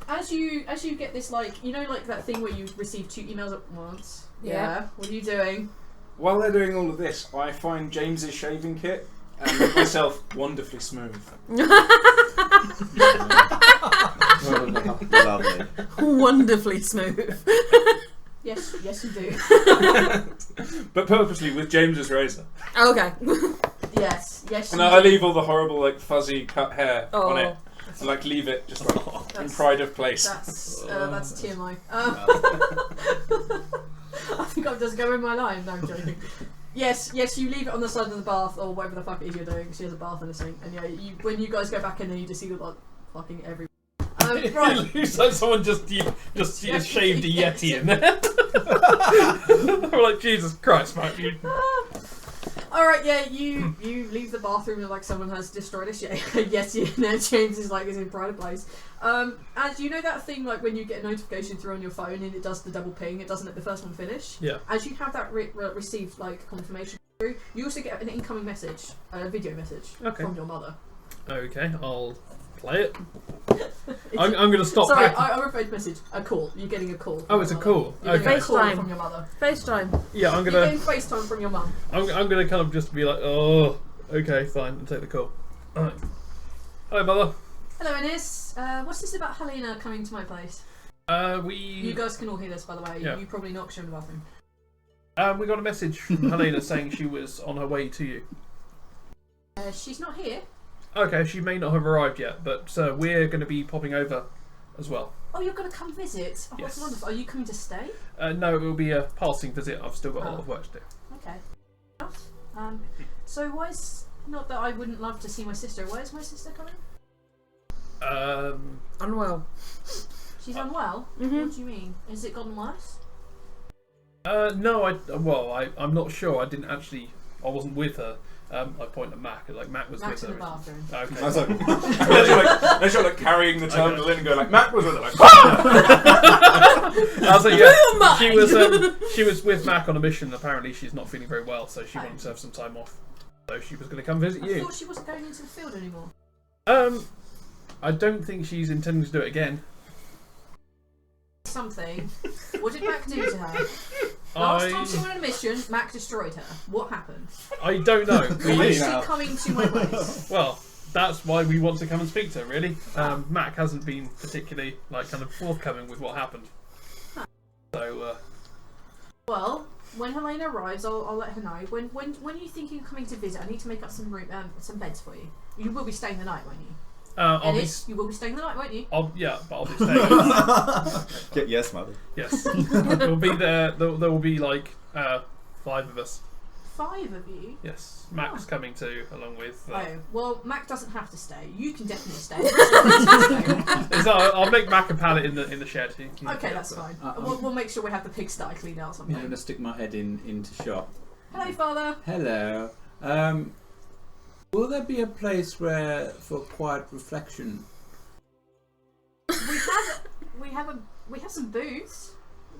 as you get this, like like that thing where you receive 2 emails at once. Yeah. What are you doing? While they're doing all of this, I find James's shaving kit and make myself wonderfully smooth. Lovely. Wonderfully smooth. Yes, you do. But purposely with James's razor. Okay. yes. And You I do. leave all the horrible, like, fuzzy cut hair on it. Oh. And, like, leave it just like in That's- pride of place. That's TMI. I think I'm just going my line. No, I'm joking. Yes, you leave it on the side of the bath or whatever the fuck it is you're doing. She has a bath and a sink, and yeah, when you guys go back in there, you just see like fucking everywhere. Right. It looks like someone just shaved a Yeti in there. We're like, Jesus Christ, mate. You... Alright, yeah, you leave the bathroom and like someone has destroyed a Yeti in there. James is in pride of place. As you know that thing like when you get a notification through on your phone and it does the double ping, it doesn't let the first one finish? Yeah. As you have that received like confirmation through, you also get an incoming message, a video message Okay. from your mother. Okay, I'll play it. I'm going to stop Sorry, packing. I referred to message. A call. You're getting a call. Oh, it's a call. You're getting Okay. a call FaceTime. from your mother. FaceTime. Yeah, I'm You're going getting FaceTime from your mum. I'm going to kind of just be like, oh, okay, fine, and take the call. Alright. Hello, mother. Hello, Ines. What's this about Helena coming to my place? We You guys can all hear this, by the way. Yeah. You probably knocked her in the bathroom. we got a message from Helena saying she was on her way to you. She's not here. Okay, she may not have arrived yet, but we're going to be popping over as well. Oh, you're going to come visit? Oh, that's Yes. wonderful. Are you coming to stay? No, it will be a passing visit. I've still got a lot Oh. of work to do. Okay. So why is... Not that I wouldn't love to see my sister. Why is my sister coming? Unwell. She's unwell? Mhm. What do you mean? Has it gotten worse? No, I'm not sure. I didn't actually. I wasn't with her. I point at Mac. Like Mac was Max in with the her. bathroom. Okay. I was like, They're sort of like carrying the terminal in and going like, Mac was with it, like, I was like, yeah, mind? she was with Mac on a mission. Apparently, she's not feeling very well, so she wanted to have some time off. So she was going to come visit I you. thought she wasn't going into the field anymore. I don't think she's intending to do it again. Something. What did Mac do to her? Last time she went on a mission, Mac destroyed her. What happened? I don't know. Why is now. she coming to my place? Well, that's why we want to come and speak to her. Really, Mac hasn't been particularly kind of forthcoming with what happened. So. Well, when Helena arrives, I'll let her know. When are you thinking of coming to visit? I need to make up some room, some beds for you. You will be staying the night, won't you? You will be staying the night, won't you? Yeah, but I'll be staying. yes, mother. Yes, we'll be there. There will be 5 of us. 5 of you? Yes, Mac's coming too, along with. Oh, well, Mac doesn't have to stay. You can definitely stay. I'll make Mac a pallet in the shed. Okay, that's fine. We'll make sure we have the pigsty cleaned out I'm sometime. going to stick my head into shop. Hello, Father. Hello. Will there be a place for quiet reflection? We have some booths.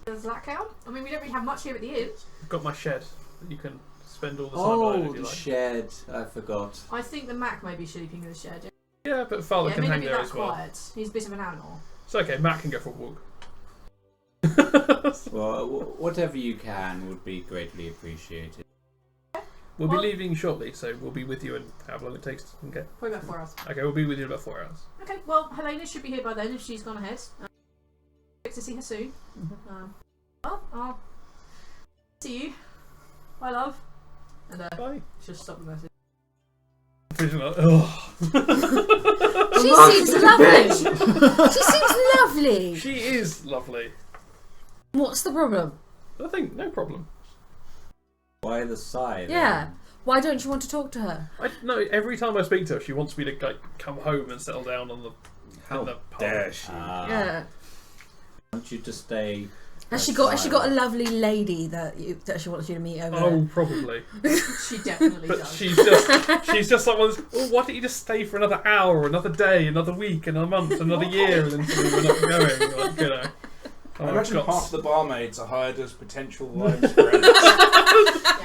Does that count? I mean, we don't really have much here at the inn. I've got my shed that you can spend all the time on if you the like. shed. I forgot. I think the Mac may be sleeping in the shed. Yeah, but Father Yeah, can maybe hang be there that as well. quiet. He's a bit of an animal. It's okay. Mac can go for a walk. Well, whatever you can would be greatly appreciated. We'll Well- be leaving shortly, so we'll be with you in however long it takes. Okay. Probably about 4 hours. Okay, we'll be with you in about 4 hours. Okay, well, Helena should be here by then if she's gone ahead. Expect to see her soon. Well, I'll see you. Bye, love. And Bye. she'll stop the message. Vision like, ugh. She seems lovely. She seems lovely. She is lovely. What's the problem? I think no problem. Why the sigh? Yeah. Why don't you want to talk to her? No, every time I speak to her, she wants me to come home and settle down on the. How in the pub. dare she? Yeah. I want you to stay. Has she got a lovely lady that she wants you to meet over Oh, probably. She definitely But does. she's just like one of those, oh, why don't you just stay for another hour, another day, another week, another month, another year, and then suddenly we're not going. I imagine God. half the barmaids are hired as potential wives for Ellis.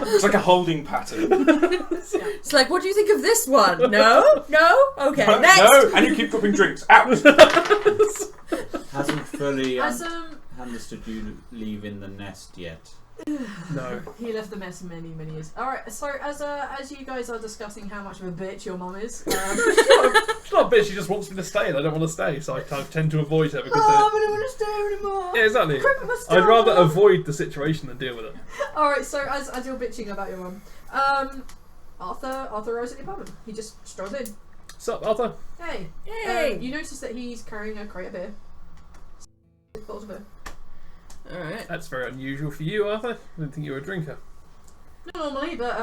It's like a holding pattern. It's like, what do you think of this one? No? No? Okay, next! No, and you keep dropping drinks. Out! Hasn't fully As understood you leave in the nest yet. No. he left the mess many years. All right, so as you guys are discussing how much of a bitch your mum is, She's not a bitch, she just wants me to stay, and I don't want to stay, so I kind of tend to avoid her because. I don't want to stay anymore. Yeah, exactly. Crap, my I'd rather stomach. avoid the situation than deal with it. All right, so as you're bitching about your mum, Arthur rose at the apartment. He just strolled in. Sup, Arthur? Hey, Yay! you notice that he's carrying a crate of beer. Bottles of beer. Alright. That's very unusual for you, Arthur. I didn't think you were a drinker. Not normally, but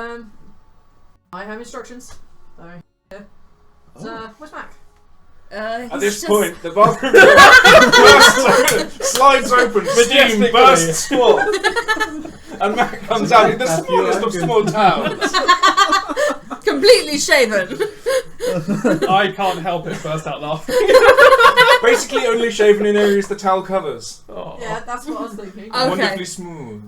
I have instructions. So yeah. So, where's Mac? At this point, the bathroom door slides open, steam bursts forth, and Mac comes out in the smallest of small towns. Completely shaven. I can't help it, burst out laughing. Basically only shaven in areas the towel covers. Oh. Yeah, that's what I was thinking. Okay. Wonderfully smooth.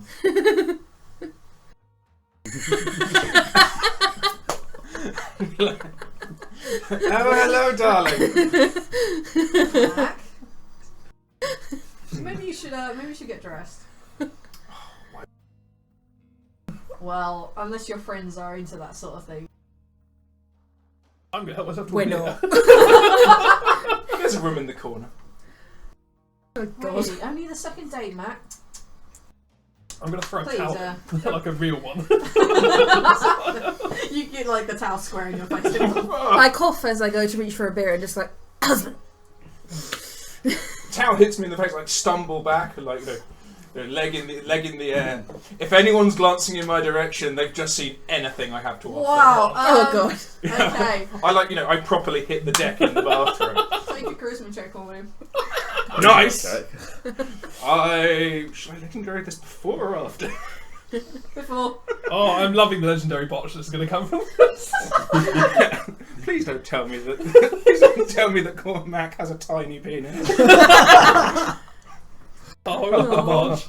Oh, hello, darling. Mac. Maybe you should get dressed. Well, unless your friends are into that sort of thing. I'm gonna help myself to We're a beer. not. There's a room in the corner. Oh God. Really? Only the second date, Mac. I'm gonna throw a Please, towel, like a real one. You get like the towel square in your face. Don't you? I cough as I go to reach for a beer and just like, husband. Towel hits me in the face, like stumble back, and like leg in the air. If anyone's glancing in my direction, they've just seen anything I have to offer. Wow. Oh God. Okay. I properly hit the deck in the bathroom. Take a charisma check on him. Nice. Okay. Should I legendary this before or after? Before. Oh, I'm loving the legendary botch that's going to come from. Please don't tell me that. Please don't tell me that Cormac has a tiny penis. Oh, botch.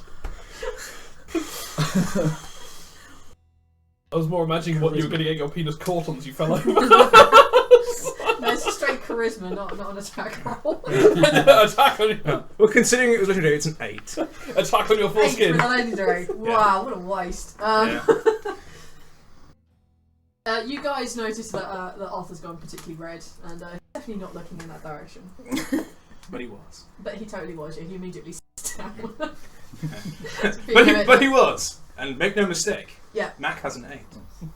I was more imagining what you were going to get your penis caught on as you fell over. No, it's a straight charisma, not an attack roll. Attack on your, Well, considering it was legendary, it's an 8. attack on your Eight foreskin. for the legendary. Wow, what a waste. You guys notice that Arthur's gone particularly red, and he's definitely not looking in that direction. But he was. But he totally was. Yeah, he immediately sits down. But he was. And make no mistake. Yeah. Mac has an 8.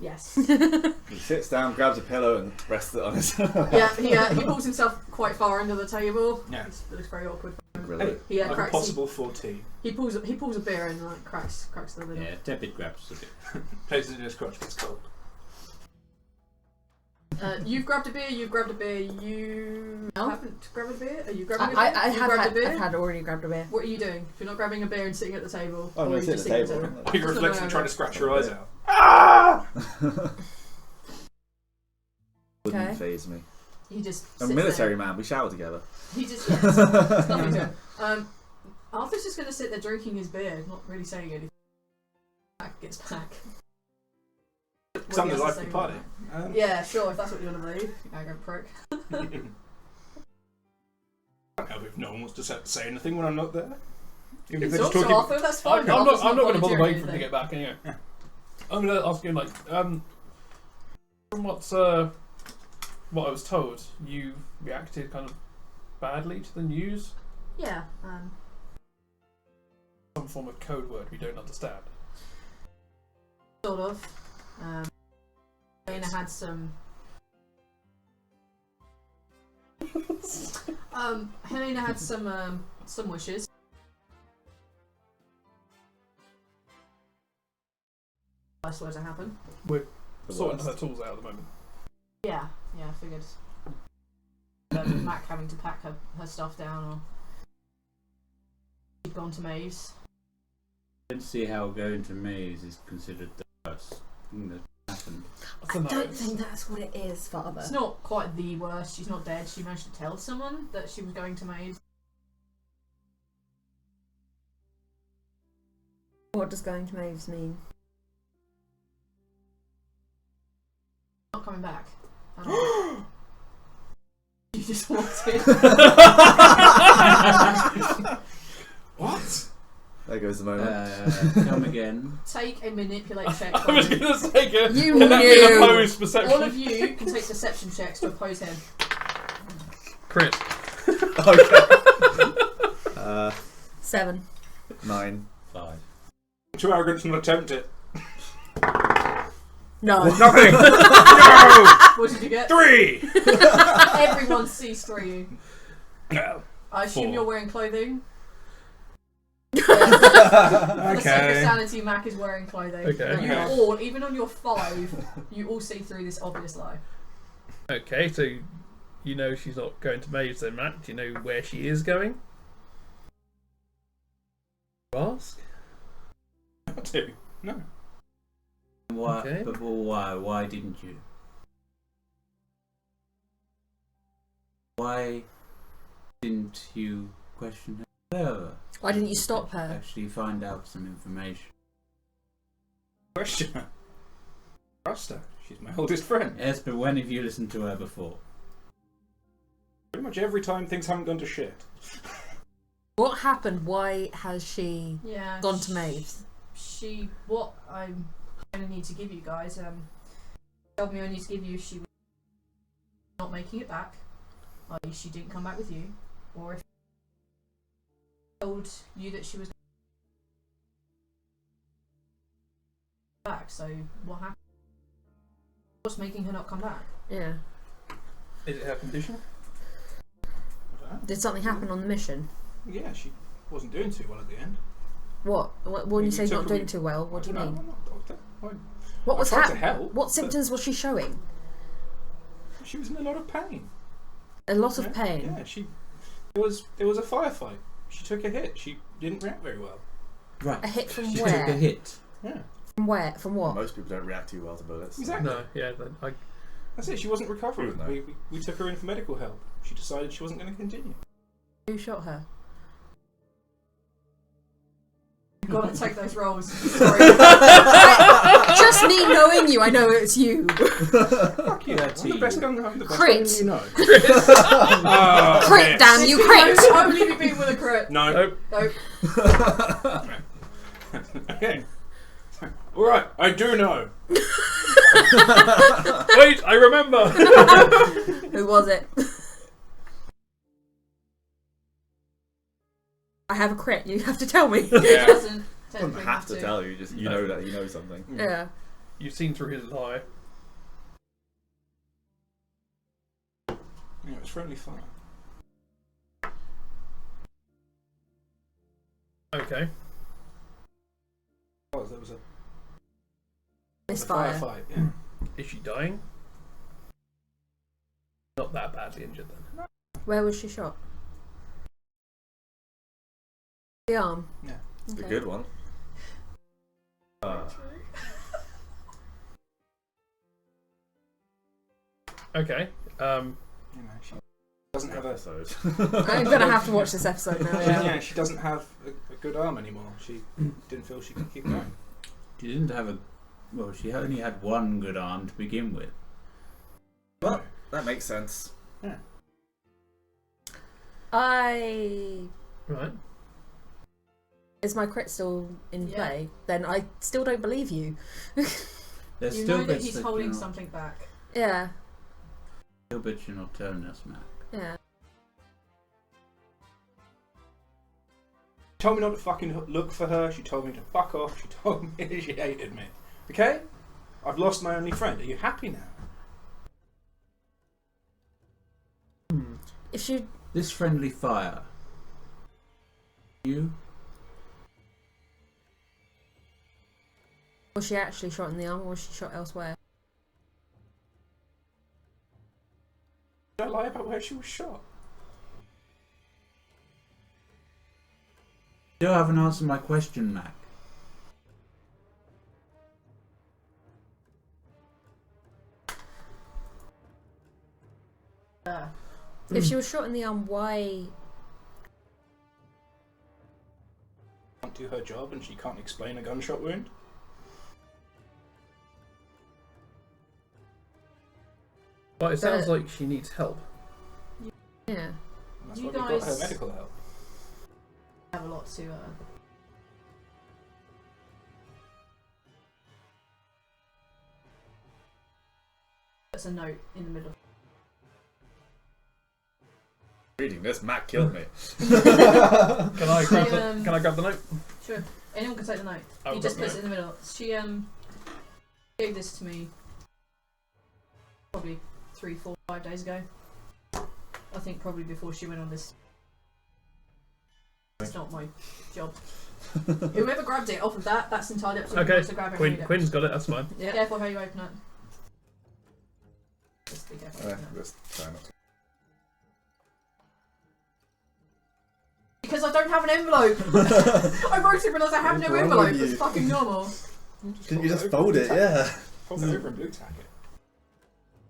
Yes. He sits down, grabs a pillow, and rests it on his. Yeah. He pulls himself quite far under the table. Yeah. It looks very awkward. Really? He Like a cracks. possible 14. He pulls a beer and like cracks the lid. Yeah, Tepid grabs a bit. Places it in his crotch, but it's cold. You've grabbed a beer. You No. haven't grabbed a beer. Are you grabbing a beer? I You have grabbed a beer? I've had already grabbed a beer. What are you doing? If you're not grabbing a beer and sitting at the table, Oh, or no, are you sit at just the sitting table. at the You're reflexively trying to scratch your eyes out. Wouldn't Okay. faze me. He just I'm a sits military there. man. We shower together. He just it's nothing to him. Arthur's just going to sit there drinking his beer, not really saying anything. Back gets back. Because I'm the life of the party. Yeah, sure, if that's what you want to believe. Arrogant prick. I can't help if no one wants to say anything when I'm not there. Even if they're Talk just to talking. Arthur, that's I'm fine. not Arthur's going to bother volunteering waiting for him to anything. get back anyway. Yeah. I'm going to ask him, like, from what I was told, you reacted kind of badly to the news. Yeah, Some form of code word we don't understand. sort of. Helena had some. Helena had some wishes. That's what to happen. Sorting her tools out at the moment. Yeah, I figured. Mac having to pack her stuff down, or she'd gone to Maeve's. I don't see how going to Maze is considered the worst thing that happened. I don't think that's what it is, Father. It's not quite the worst. She's not dead. She managed to tell someone that she was going to Maeve's. What does going to Maeve's mean? Not coming back. You just walked in. What? There goes the moment. Come again. Take a manipulate check. I was going to say You an knew. opposed perception. All of you can take deception checks to oppose him. Crit. Okay. 7. 9. 5. Too arrogant to not attempt it. No. Nothing! No! What did you get? 3! Everyone sees through you. No. I assume 4. you're wearing clothing. For the sake of Okay. sanity, Mac is wearing clothing. Okay. You Okay. all, even on your 5, you all see through this obvious lie. Okay, so you know she's not going to Maeve's then, Matt. Do you know where she is going? Ask? Not to. No. Why? Okay. Before why? Why didn't you? Why didn't you question her further? Why didn't you stop her? Actually find out some information. Question her. Trust her. She's my oldest friend. Yes, but when have you listened to her before? Pretty much every time things haven't gone to shit. What happened? Why has she Yeah. gone to Maeve's? What I only need to give you guys, told me I need to give you if she was not making it back, i.e. she didn't come back with you, or if she told you that she was back. So what happened? What's making her not come back? Yeah. Is it her condition? I don't know. Did something happen on the mission? Yeah, she wasn't doing too well at the end. What? When you say took not her doing with- too well, what do you I don't mean? know, I'm not a doctor. What was tried to happening? help, What but- symptoms was she showing? She was in a lot of pain. A lot of Yeah, pain. Yeah, there was a firefight. She took a hit. She didn't react very well. Right. A hit from She where? took a hit. Yeah, From where? From what? Most people don't react too well to bullets. exactly. No, yeah. That's it. She wasn't recovering. Who would know? We took her in for medical help. She decided she wasn't going to continue. Who shot her? You've got to take those rolls. Sorry. Just me knowing you, I know it's you. Fuck you. I'm the best gun. I'm the best Crit. gun you know. Oh, Crit, yes. damn you, crit! Only be beaten with a crit. No. Nope. Nope. Okay. All right. I do know. Wait, I remember. Who was it? I have a crit, you have to tell me. He Yeah. doesn't I technically don't have to tell you, just you know that you know something. Yeah. You've seen through his lie. Yeah, it was friendly fire. Okay. Oh, there was a Misfire. firefight. Yeah. Is she dying? Not that badly injured then. Where was she shot? The arm. Yeah. It's Okay. a good one. Okay. You know, she doesn't have a. Episode. I'm gonna have to watch this episode now. Yeah, she doesn't have a good arm anymore. She didn't feel she could keep going. She didn't have a. Well, she only had one good arm to begin with. Well, that makes sense. Yeah. Right. Is my crit still in Yeah. play? Then I still don't believe you. There's You still know that bits he's that holding you're not- something back. Yeah. Still bits you're not telling us, Mac. Yeah. She told me not to fucking look for her. She told me to fuck off. She told me she hated me. Okay? I've lost my only friend. Are you happy now? If she This friendly fire. You? was she actually shot in the arm or was she shot elsewhere? Did I lie about where she was shot? Still haven't answered my question, Mac. If she was shot in the arm, why? Can't do her job and she can't explain a gunshot wound? But it sounds But- like she needs help. Yeah. That's You why we got her guys- medical help. Have a lot to. That's a note in the middle. Reading this, Matt killed me. Can I grab the? Um, Can I grab the note? Sure. Anyone can take the note. I'll He just grab puts the it in the middle. She gave this to me probably 3, 4, 5 days ago. I think probably before she went on this. It's not my job. Whoever grabbed it off of that, that's entirely up to Okay, to grab it. and Quinn. read it. Quinn's got it. That's fine. Yeah. Careful how you open it. Just be careful. how you open it. Let's try not to. Because I don't have an envelope. I wrote it because I have What's no wrong envelope. with you? It's fucking normal. Didn't you just fold it? Yeah. Fold it over and blue tack it.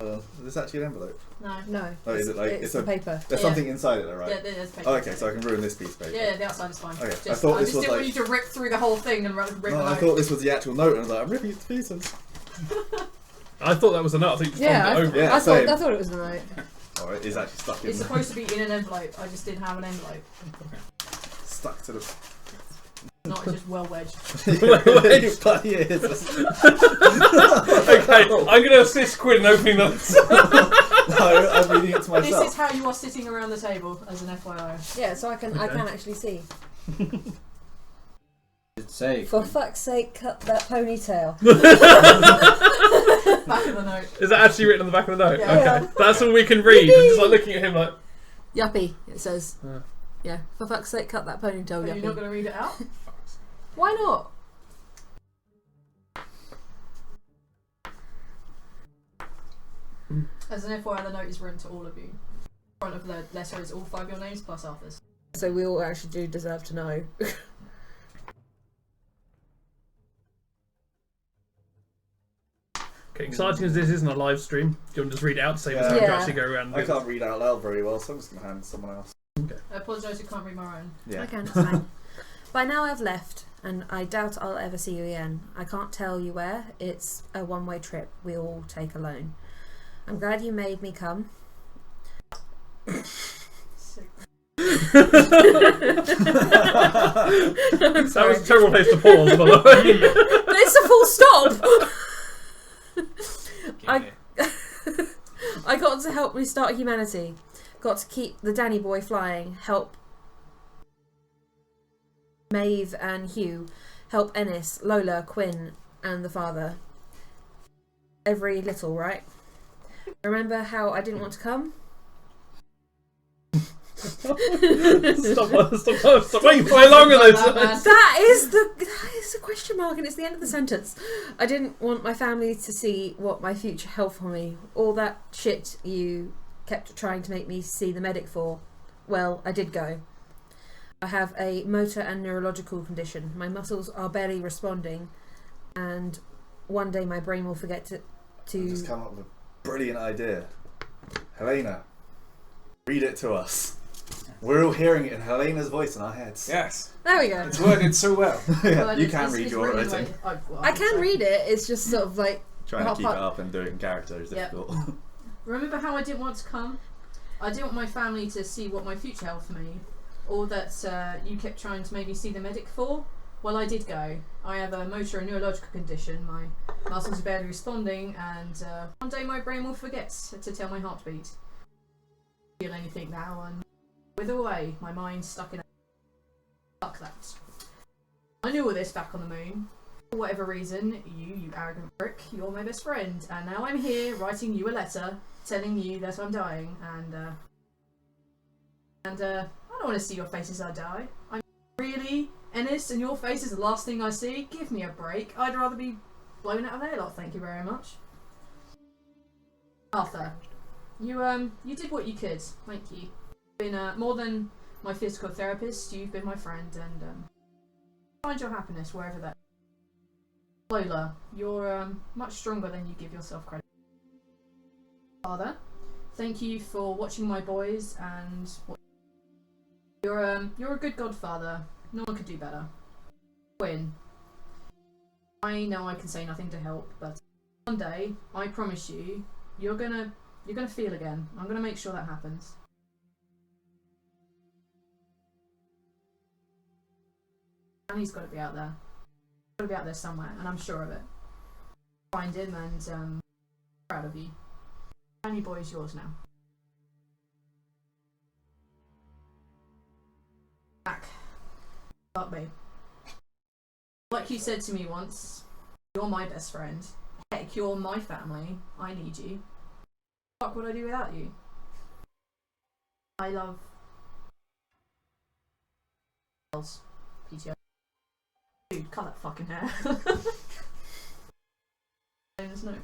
Is this actually an envelope? No. No. Oh, is it like it's it's the a? paper? There's Yeah. something inside it, though, right? Yeah, there's paper. Oh, okay, so I can ruin this piece of paper. Yeah, the outside is fine. Okay, Just, I thought this just was didn't want like. you to rip through the whole thing and rip No, the I note. thought this was the actual note, and I was like, I'm ripping it to pieces. I thought that was the note. I think you just Yeah, folded it over. Yeah, I same. thought it was the note. Or it is actually stuck in It's supposed to be in an envelope. I just didn't have an envelope. stuck to the. Not just well wedged. It bloody is. Okay, I'm going to assist Quinn in opening those. No, I'm reading it to myself. This is how you are sitting around the table, as an FYI. Yeah, so I can actually see. Say, For fuck's sake, cut that ponytail. Back of the note. Is that actually written on the back of the note? Yeah. Okay, Yeah. that's all we can read. I'm just like looking at him like. Yuppie, it says. Yeah. Yeah, for fuck's sake, cut that ponytail, Are you not yuppie. going to read it out? Why not? As an FYI, the note is written to all of you. In front of the letter is all 5 of your names plus Arthur's. So we all actually do deserve to know. Okay, exciting as this isn't a live stream, do you want to just read it out to save us Yeah. having to Yeah. actually go around? I can't read out loud very well, so I'm just going to hand it to someone else. I apologise, I can't read my own. Yeah. I can, it's fine. By now I've left, and I doubt I'll ever see you again. I can't tell you where. It's a one-way trip we all take alone. I'm glad you made me come. Sick. That was a terrible place to pause, by the way. But it's a full stop! I got to help restart humanity. Got to keep the Danny boy flying. Help Maeve and Hugh. Help Ennis, Lola, Quinn, and the father. Every little, right? Remember how I didn't want to come? Stop waiting for longer those. That is the question mark, and it's the end of the sentence. I didn't want my family to see what my future held for me. All that shit you kept trying to make me see the medic for. Well, I did go. I have a motor and neurological condition. My muscles are barely responding, and one day my brain will forget I've just come up with a brilliant idea. Helena, read it to us. We're all hearing it in Helena's voice in our heads. Yes. There we go. It's worded so well. Yeah, Well, you it's- can it's read your written writing. like- I can read it. It's just sort of like Trying Half to keep it part- up and do it in character is Yep. difficult. Remember how I didn't want to come? I didn't want my family to see what my future held for me. All that you kept trying to make me see the medic for? Well, I did go. I have a motor and neurological condition. My muscles are barely responding, and one day my brain will forget to tell my heartbeat. Feel anything now, and wither away. My mind's stuck in a... Fuck that. I knew all this back on the moon. For whatever reason, you arrogant prick, you're my best friend, and now I'm here writing you a letter telling you that I'm dying, and I don't want to see your face as I die. I'm really, Ennis, and your face is the last thing I see. Give me a break. I'd rather be blown out of airlock, thank you very much. Arthur, you did what you could. Thank you. You've been more than my physical therapist. You've been my friend, and find your happiness wherever that. Lola, you're much stronger than you give yourself credit. Father, thank you for watching my boys, and you're a good godfather. No one could do better. Quinn, I know I can say nothing to help, but one day, I promise you, you're gonna feel again. I'm gonna make sure that happens. And he's got to be out there. He's got to be out there somewhere, and I'm sure of it. Find him, and proud of you. Danny boy is yours now. Back. Fuck me. Like you said to me once, you're my best friend. Heck, you're my family. I need you. What would I do without you? I love girls. PTO. Dude, cut that fucking hair. There's no.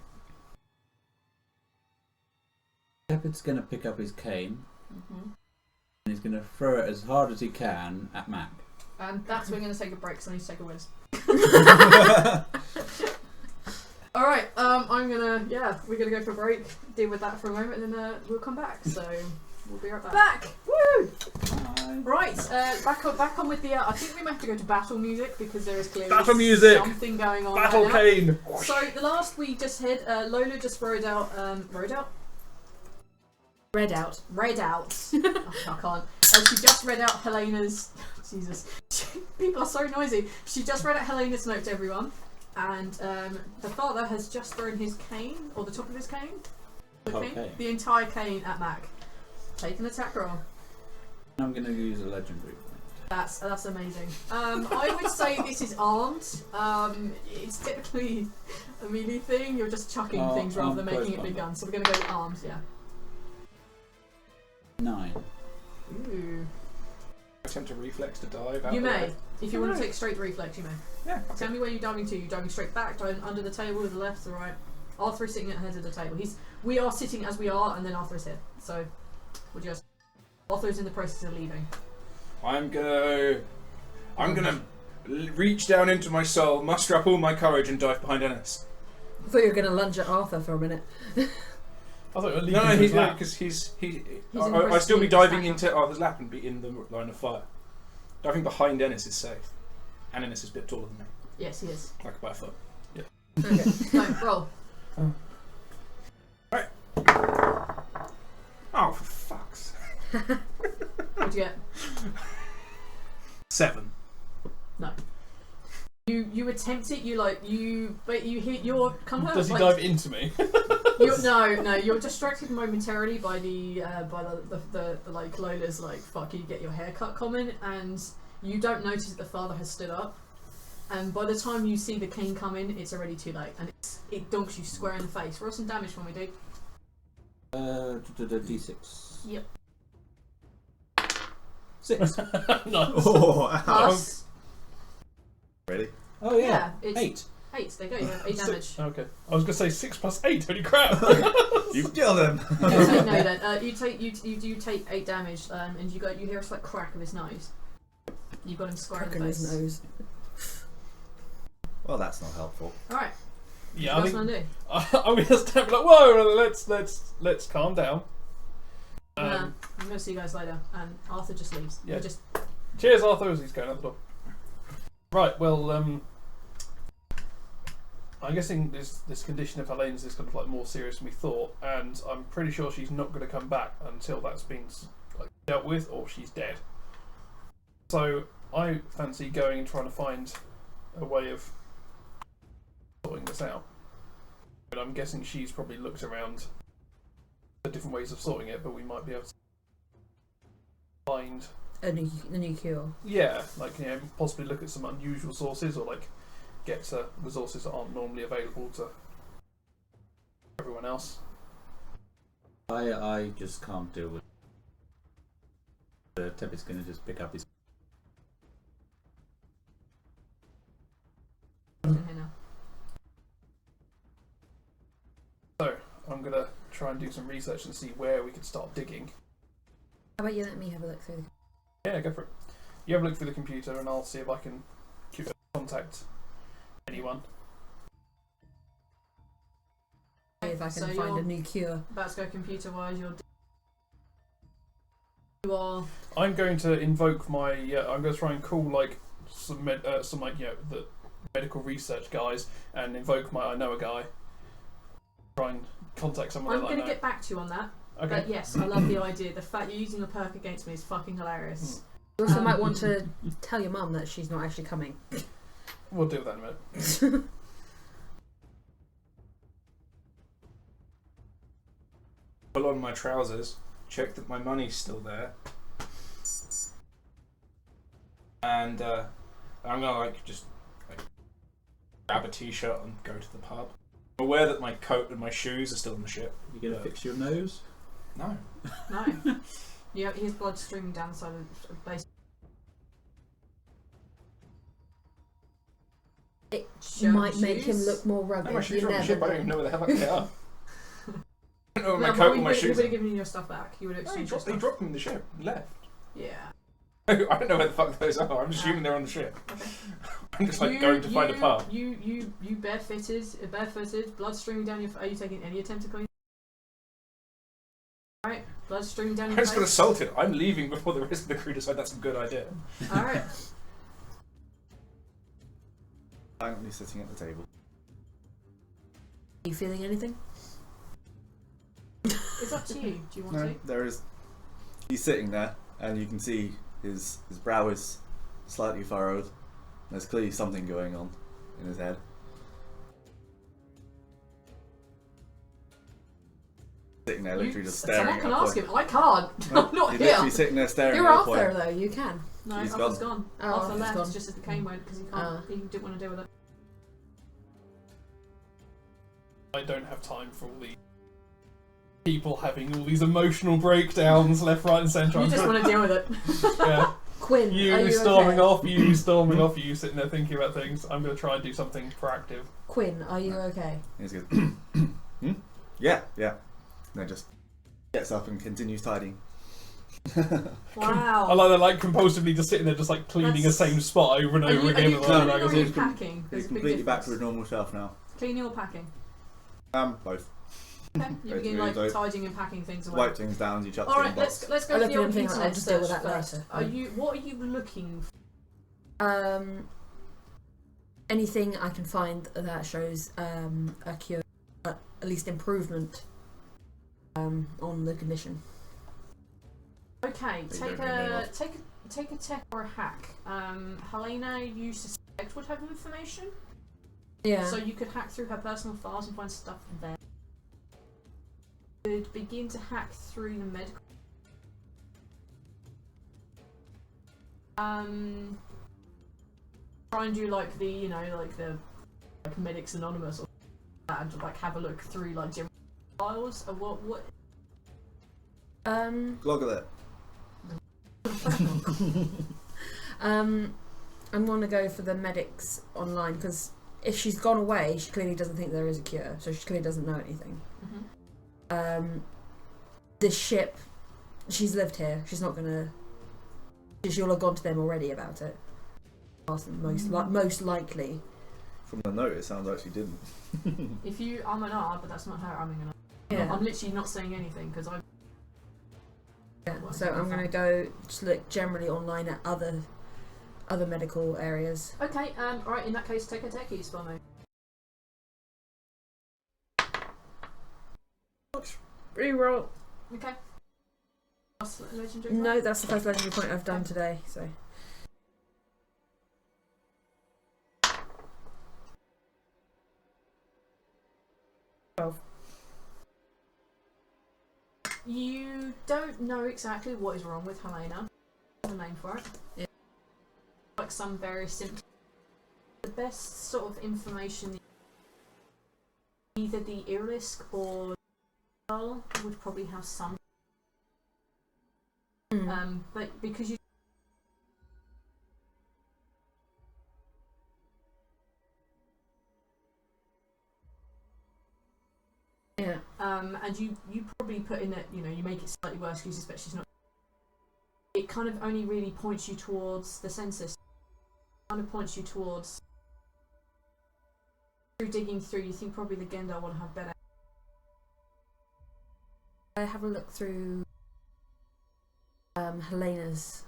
Shepard's going to pick up his cane Mm-hmm. and he's going to throw it as hard as he can at Mac. And that's when we're going to take a break, so I need to take a whiz. Alright, we're gonna go for a break, deal with that for a moment, and then we'll come back. So we'll be right back. Woo! Right, back on with the. I think we might have to go to battle music because there is clearly Battle music! something going on. Battle right now. cane! So the last we just hit, Lola just rode out. Read out. Oh, I can't. She just read out Helena's. Jesus, people are so noisy. She just read out Helena's note to everyone, and the father has just thrown his cane, or the top of his cane, the entire cane at Mac. Take an attack roll. I'm going to use a legendary. That's amazing. I would say this is armed. It's typically a melee thing. You're just chucking things rather than making it big guns. So we're going to go armed, yeah. 9. Ooh. Attempt to reflex to dive out. You may. Way. If you want to take straight reflex, you may. Yeah. Okay. Tell me where you're diving to. You're diving straight back, diving under the table, to the left, to the right. Arthur is sitting at the head of the table. We are sitting as we are, and then Arthur is here. So, would you guys... Arthur's in the process of leaving. I'm gonna reach down into my soul, muster up all my courage, and dive behind Ennis. I thought you were going to lunge at Arthur for a minute. I thought you were leaving. No, his no, lap. because he's I'd still be diving into Arthur's lap and be in the line of fire. Diving behind Ennis is safe, and Ennis is a bit taller than me, Yes, he is. like by a foot. Okay, no, roll. Right. Oh, for fuck's sake. What'd you get? 7. No. You attempt it. But you hit your. Does he dive into me? No. You're distracted momentarily by the like Lola's like fuck you, get your hair cut comment, and you don't notice that the father has stood up. And by the time you see the cane come in, it's already too late, and it dunks you square in the face. Roll some damage for me, dude. D6. Yep. 6. Nice. Oh, ouch. Plus. Really? Oh yeah. Yeah, it's 8. 8. There you go. You have 8 damage. Okay. I was going to say 6 plus 8. Holy crap. You've killed him. No, you don't. You do take 8 damage, and you hear a slight crack of his nose. You've got him square in the face. his nose. Well, that's not helpful. All right. Yeah, What I else think do? I'm going to stand like, whoa, let's calm down. I'm going to see you guys later. And Arthur just leaves. Yeah. You just. Cheers, Arthur, as he's going out the door. Right, well, I'm guessing this condition of Helene's is kind of like more serious than we thought, and I'm pretty sure she's not going to come back until that's been like dealt with or she's dead. So I fancy going and trying to find a way of sorting this out. But I'm guessing she's probably looked around the different ways of sorting it, but we might be able to find A new cure. yeah, like possibly look at some unusual sources or like get resources that aren't normally available to everyone else. I just can't deal with. Tebby's going to just pick up his. In here now. So I'm gonna try and do some research and see where we could start digging. How about you let me have a look through the... Yeah, go for it. You have a look through the computer and I'll see if I can contact anyone. If I can So find a you're new cure. about to go computer wise, you are. I'm going to invoke my. I'm going to try and call like some the medical research guys and invoke my. I know a guy. Try and contact someone. I'm that I going to know. get back to you on that. Okay. But yes, I love the idea. The fact you're using the perk against me is fucking hilarious. You also might want to tell your mum that she's not actually coming. We'll deal with that in a minute. Pull on my trousers, check that my money's still there, and I'm gonna just grab a t-shirt and go to the pub. I'm aware that my coat and my shoes are still on the ship. You going to fix your nose? No. No. Yeah, his blood streaming down the side of the base. It Shirt might and make him shoes? look more No, rugged. my shoes You are on the never ship. I don't even know where the hell they are. I don't know where my No, coat but and my he shoes would are. have given you your stuff back. You would have No, he exchanged your dropped, he stuff. dropped them in the ship and left. Yeah. I don't know where the fuck those are. I'm assuming they're on the ship. Okay. I'm just like going to find a pub. You barefooted, blood streaming down your. Are you taking any attempt to clean? Alright, blood streaming down I your just got face. assaulted. I'm leaving before the rest of the crew decide that's a good idea. Alright. Silently sitting at the table. Are you feeling anything? It's up to you. Do you want No, to? there is. He's sitting there, and you can see his brow is slightly furrowed. There's clearly something going on in his head. Sitting there, literally just staring. Someone at can a ask point. him. I can't. No, I'm not he's here. literally sitting there staring You're at a Arthur point. though, you can. No, He's Arthur's gone. gone. Oh, Arthur Arthur's left gone. just as the cane went because he can't. He didn't want to deal with it. I don't have time for all these people having all these emotional breakdowns left, right, and centre. You I'm just trying- want to deal with it. yeah. Quinn, are You you storming okay? off, you storming off, you sitting there thinking about things. I'm going to try and do something proactive. Quinn, are you okay? He's good. Yeah. No, just gets up and continues tidying. Wow. I like that, like compulsively just sitting there, just like cleaning the That's- same spot over and Are over you again. with cleaning other or are you magazines. packing? He's There's a big completely back difference. to his normal self now. Cleaning or packing? Both. Okay. You begin like Both. tidying and packing things away. Wipe things down, you chuck All them right, in a box. let's go I for look your at him thinking, internet I'll just deal with search that first. later. What are you looking for? Anything I can find that shows a cure, at least improvement on the condition. Okay, They take don't really know a tech or a hack. Helena, you suspect would have information, Yeah. so you could hack through her personal files and find stuff there. You could begin to hack through the medical. Try and do like the like Medics Anonymous or that, and like have a look through like general files. Or what? Gloggle it. I'm gonna go for the medics online because if she's gone away, she clearly doesn't think there is a cure, so she clearly doesn't know anything. This ship, she's lived here. She's not gonna. She'll have gone to them already about it. Ask them most likely. From the note, it sounds like she didn't. If you I'm an R, but that's not her. I'm an R. Yeah. I'm literally not saying anything because I. Yeah, so I'm going to go just look generally online at other medical areas. Okay. Alright. In that case, take a techies for me. Reroll. Okay. Last legendary. No, that's the first legendary point I've done today. So You don't know exactly what is wrong with Helena. There's a name for it. Yeah. Like some various symptoms. The best sort of information, either the Irilisk or would probably have some. But because you. yeah. And you probably put in that, you make it slightly worse because you suspect she's not. It kind of only really points you towards the census. Kind of points you towards. Through digging through, you think probably the Gendar will have better. I have a look through Helena's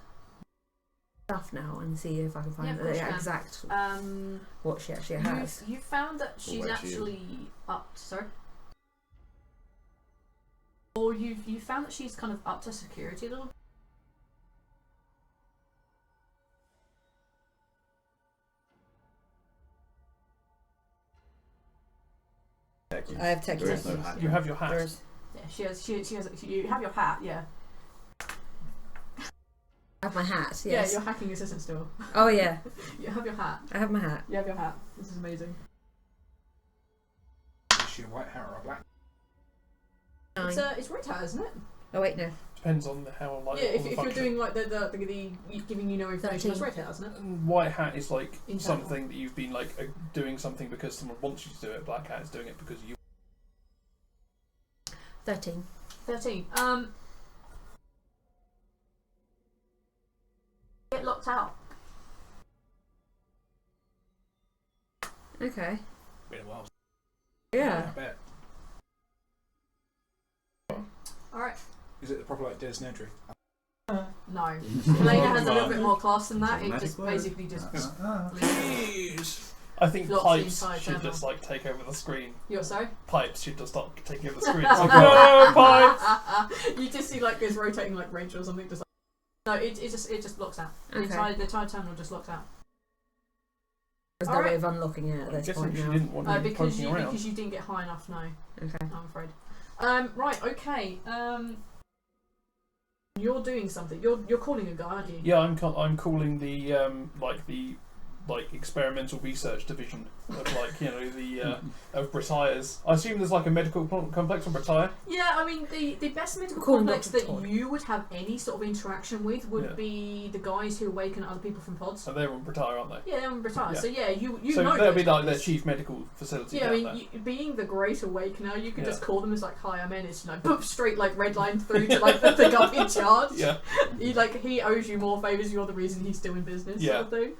stuff now and see if I can find of course you the can. exact what she actually You has. found that she's where she is. actually up. Sorry. Or you found that she's kind of up to security a little. I have tech. There is no techniques. hack. You have your hat. There is. Yeah, she has. You have your hat. Yeah. I have my hat. Yes. Yeah, your hacking assistant still. Oh yeah, You have your hat. I have my hat. You have your hat. This is amazing. Is she a white hat or a black? It's red hat, isn't it? Oh wait, no. Depends on how like. Yeah, on if the you're function. doing like the giving you no information, that's 13. red hat, isn't it? White hat is like Internal. something that you've been like doing something because someone wants you to do it. Black hat is doing it because you. 13. 13. Get locked out. Okay. Been a while. Yeah. I bet. Alright. Is it the proper like Des Nedry? No. Helena has a little bit more class than that. It Magic just word. basically just. Jeez. I think blocks the Pipes entire should terminal. just like take over the screen. You're sorry? Pipes should just start taking over the screen. It's like, no, Pipes! You just see like this rotating like Rachel or something. Just like no, it just blocks out. Okay. The entire terminal just locks out. There's no way of unlocking it at I'm this guessing point she now. didn't want to be Because poking you around. because you didn't get high enough. No, Okay. I'm afraid. Right. Okay. You're doing something. You're calling a guy, aren't you? Yeah, I'm calling the experimental research division of the of Bretaya's. I assume there's like a medical complex on Bretaya. Yeah, I mean the best medical Call him complex Dr. that Todd. you would have any sort of interaction with would Yeah. be the guys who awaken other people from pods. So they're on Bretaya, aren't they? Yeah, they're on Britannia. Yeah. So yeah, you So know they'll those be like guys. their chief medical facility Yeah, I down mean, there. being the Great Awakener, you could Yeah. just call them as like, "Hi, I'm Ennis," boop, straight like red line through to like the guy in charge. Yeah. He owes you more favors. You're the reason he's still in business. Yeah. Sort of thing.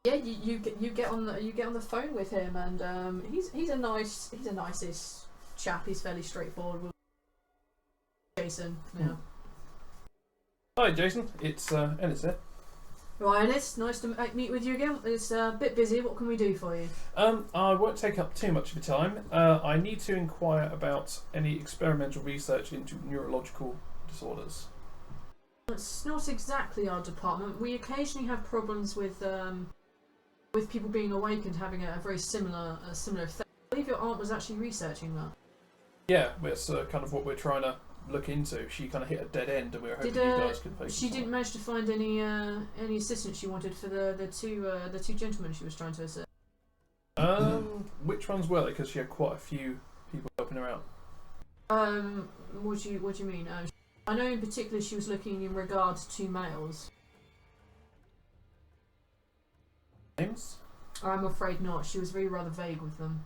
Yeah, you get on the phone with him, and he's the nicest chap. He's fairly straightforward. With Jason, yeah. Hi, Jason. It's Ennis here. Right, Ennis, nice to meet with you again. It's a bit busy. What can we do for you? I won't take up too much of your time. I need to inquire about any experimental research into neurological disorders. It's not exactly our department. We occasionally have problems with people being awakened having a very similar effect. I believe your aunt was actually researching that. Yeah, that's kind of what we're trying to look into. She kind of hit a dead end, and we were hoping you guys could focus She on didn't it. manage to find any assistance she wanted for the two gentlemen she was trying to assist. Which ones were they? Because she had quite a few people helping her out. What do you mean? I know in particular she was looking in regards to males. Names? I'm afraid not. She was very rather vague with them.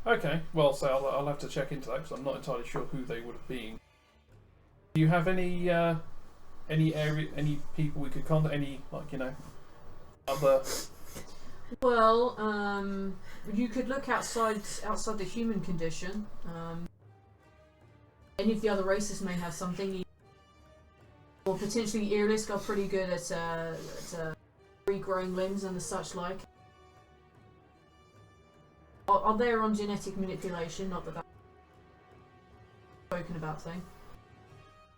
Okay, well, so I'll have to check into that because I'm not entirely sure who they would have been. Do you have any people we could contact? Any other? Well, you could look outside the human condition. Any of the other races may have something. Or potentially Earlisk are pretty good at regrowing limbs and the such like. Are there on genetic manipulation? Not that that's spoken about thing.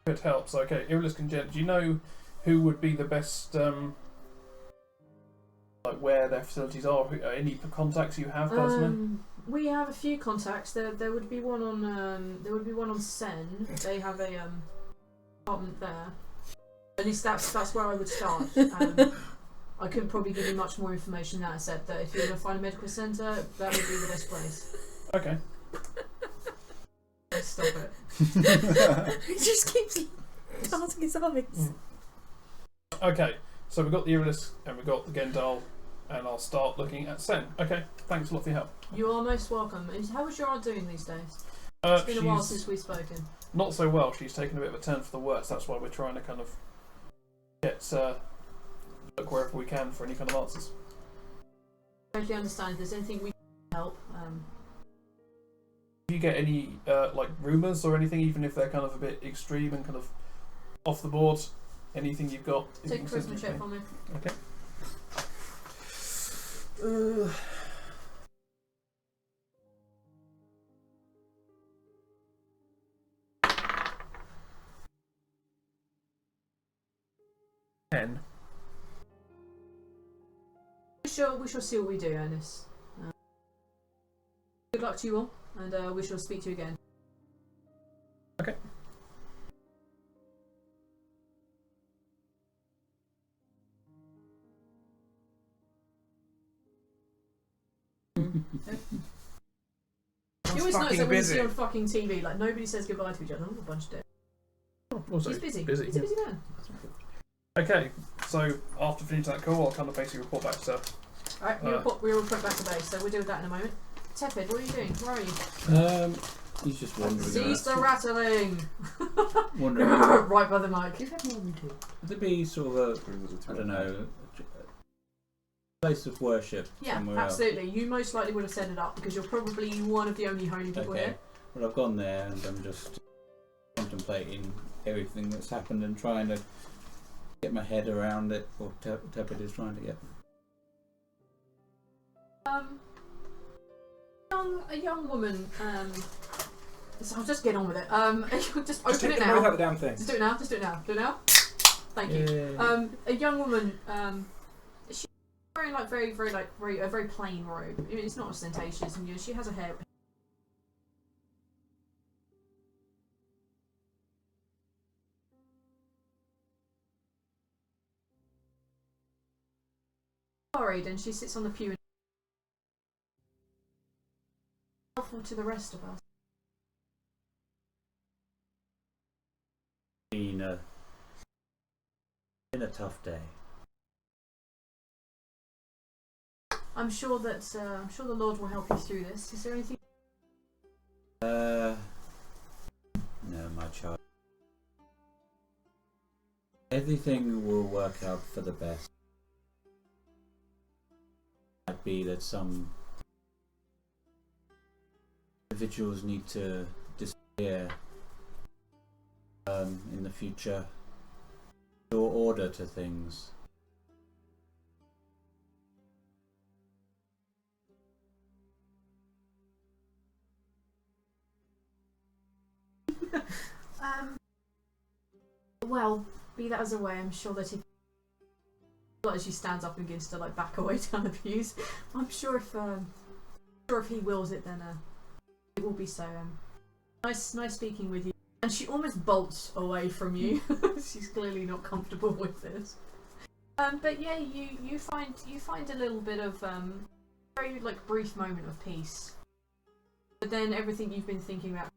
It helps. Okay, Irilis and Jen, do you know who would be the best? Where their facilities are? Any contacts you have personally? We have a few contacts. There would be one on Sen. They have a apartment there. At least that's where I would start. I couldn't probably give you much more information than that, except that if you're going to find a medical centre, that would be the best place. Okay. Stop it. He just keeps darting his eyes. Okay, so we've got the Irilis and we've got the Gendal, and I'll start looking at Sen. Okay, thanks a lot for your help. You are most welcome. And how is your aunt doing these days? It's been a while She's since we've spoken. not so well. She's taken a bit of a turn for the worse. That's why we're trying to kind of get look wherever we can for any kind of answers. Totally understand. If there's anything we can help, Do you get any rumours or anything, even if they're kind of a bit extreme and kind of off the board? Anything you've got? take a charisma check for me. Okay. Ten. We shall see what we do, Ernest. Good luck to you all, and we shall speak to you again. Okay. You always notice that when you see on fucking TV, like nobody says goodbye to each other. Oh, a bunch of dicks. Also He's busy. busy. He's a busy man. Okay, so after finishing that call, I'll kind of basically report back to. Alright, we'll report back to base, so we'll deal with that in a moment. Tepid, what are you doing? Where are you? He's just wandering Cease the around. rattling! Wandering around. Right by the mic. You've had more than two. Would it be sort of I don't know, a place of worship Yeah, somewhere absolutely. You most likely would have set it up because you're probably one of the only holy else? people Okay. here. Well, I've gone there and I'm just contemplating everything that's happened and trying to get my head around it, or Tepid is trying to get. A young woman. So I'll just get on with it. Just open take it the now. mouth out the damn thing. Just do it now. Just do it now. Do it now. Thank you. Yeah. A young woman. She's wearing like very a very plain robe. I mean, it's not ostentatious, and she has her hair. Worried, and she sits on the pew. Helpful to the rest of us. Been a tough day. I'm sure that the Lord will help you through this. Is there anything? No, my child. Everything will work out for the best. It might be that some individuals need to disappear in the future. Restore order to things. Well, be that as a way, I'm sure that he. As she stands up and begins to like back away down the pews, I'm sure if he wills it, then it will be so. Nice speaking with you. And she almost bolts away from you. She's clearly not comfortable with this. But yeah, you find a little bit of very like brief moment of peace. But then everything you've been thinking about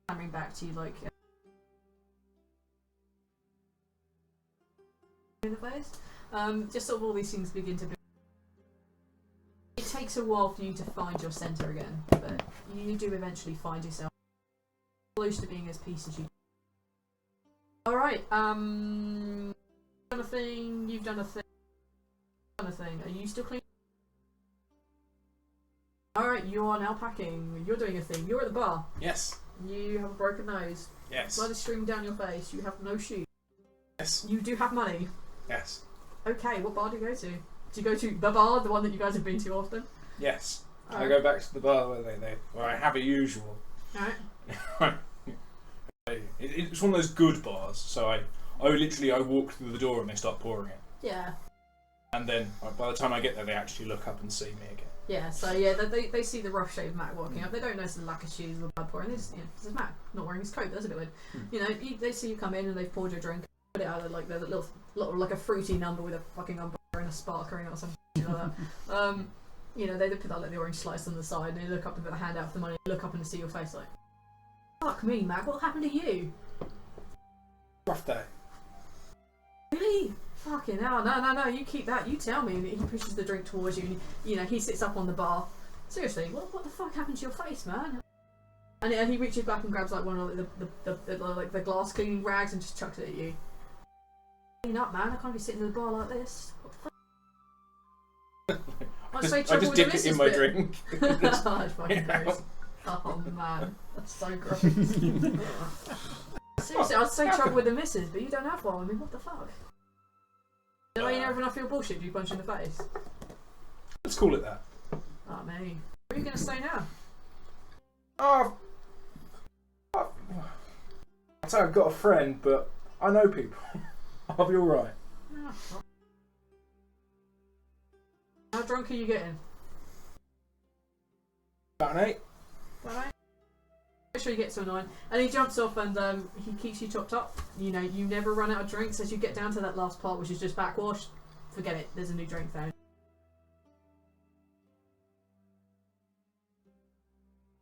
coming back to you, like in the place. Just sort of all these things begin to be. It takes a while for you to find your centre again, but you do eventually find yourself close to being as peace as you. All right. Done a thing. You've done a thing. Done a thing. Are you still clean? All right. You are now packing. You're doing a thing. You're at the bar. Yes. You have a broken nose. Yes. Blood is streaming down your face. You have no shoes. Yes. You do have money. Yes. Okay. What bar do you go to? Do you go to the bar, the one that you guys have been to often? Yes. I Alright. go back to the bar where I have a usual. Alright. It's one of those good bars, so I walk through the door and they start pouring it. Yeah. And then by the time I get there, they actually look up and see me again. Yeah, so yeah, they see the rough shaved Mac walking up. They don't notice the lack of shoes or blood pouring. This is Mac not wearing his coat. That's a bit weird. You know, they see you come in and they've poured your drink, put it out of like the little like a fruity number with a fucking umbrella and a sparkling or something like that. You know, they put that like the orange slice on the side and they look up and put the hand out for the money. They look up and see your face like, fuck me, Mac. What happened to you? Rough day. Really? Fucking hell, no, you keep that, you tell me. And he pushes the drink towards you and, you know, he sits up on the bar. Seriously, what the fuck happened to your face, man? And he reaches back and grabs like one of the glass cleaning rags and just chucks it at you. Clean up, man, I can't be sitting in the bar like this. What the fuck? I just dip it in my drink. That's fucking gross. Oh man, that's so gross. Seriously, I'd say trouble with the missus, but you don't have one. I mean, what the fuck? The way you never enough feel bullshit, do you punch in the face? Let's call it that. Oh, me. Where are you going to stay now? I'd say I've got a friend, but I know people. I'll be alright. Oh, fuck. How drunk are you getting? About an 8. Alright. Make sure you get to a 9. And he jumps off and he keeps you topped up. You know, you never run out of drinks. As you get down to that last part, which is just backwash, forget it. There's a new drink found.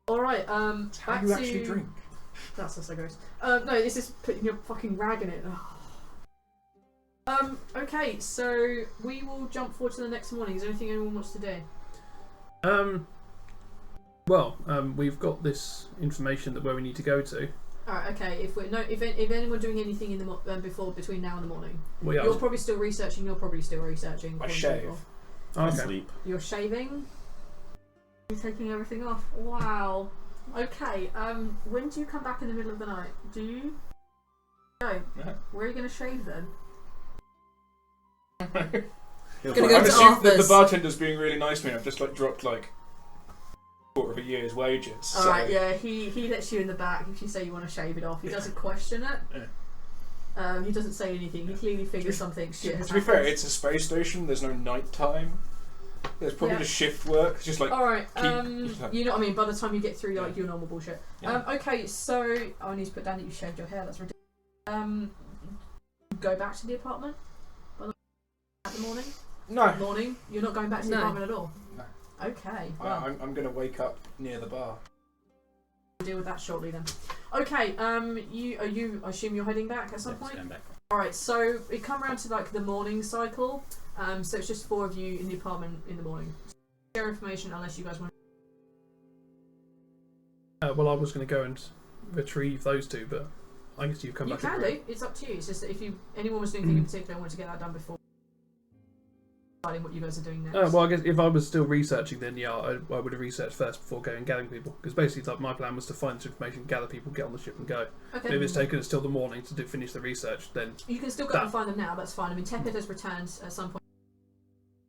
Alright, How back do you to... actually drink? That's so gross. No, this is putting your fucking rag in it. Okay, so we will jump forward to the next morning. Is there anything anyone wants to do? Well, we've got this information that where we need to go to. Alright, okay. If anyone doing anything in the between now and the morning, We are. you're probably still researching. You're probably still researching. I shave. Okay. Sleep. You're shaving. You're taking everything off. Wow. Okay. When do you come back in the middle of the night? Do you? No. Yeah. Where are you going to shave then? He'll Gonna find go I'm to it. assuming that the Arthur's. bartender's being really nice to me. I've just like dropped like a quarter of a year's wages. Alright, yeah, he lets you in the back if you say you want to shave it off. He doesn't question it. He doesn't say anything. He clearly figures something shit has To be fair, happened. it's a space station. There's no night time. There's probably Yeah. just shift work. It's just like Alright, keep- you know what I mean, by the time you get through like Yeah. your normal bullshit. Yeah. Okay, so I need to put down that you shaved your hair, that's ridiculous. Go back to the apartment at the morning? no. Morning? You're not going back to the No. apartment at all? No. Okay, well, I'm going to wake up near the bar. we'll deal with that shortly then. Okay, I assume you're heading back at some point? Going back. Alright, so we come around to like the morning cycle. So it's just 4 of you in the apartment in the morning. Share information unless you guys want. Well, I was going to go and retrieve those two, but I guess you've come You back. can do. It's up to you. It's just that if anyone was doing anything in particular, I wanted to get that done before deciding what you guys are doing next. Well, I guess if I was still researching, then yeah, I would have researched first before going and gathering people. Because basically, like, my plan was to find this information, gather people, get on the ship, and go. Okay. But if it's taken us till the morning to finish the research, then You can still go and find them now. That's fine. I mean, Tepid has returned at some point.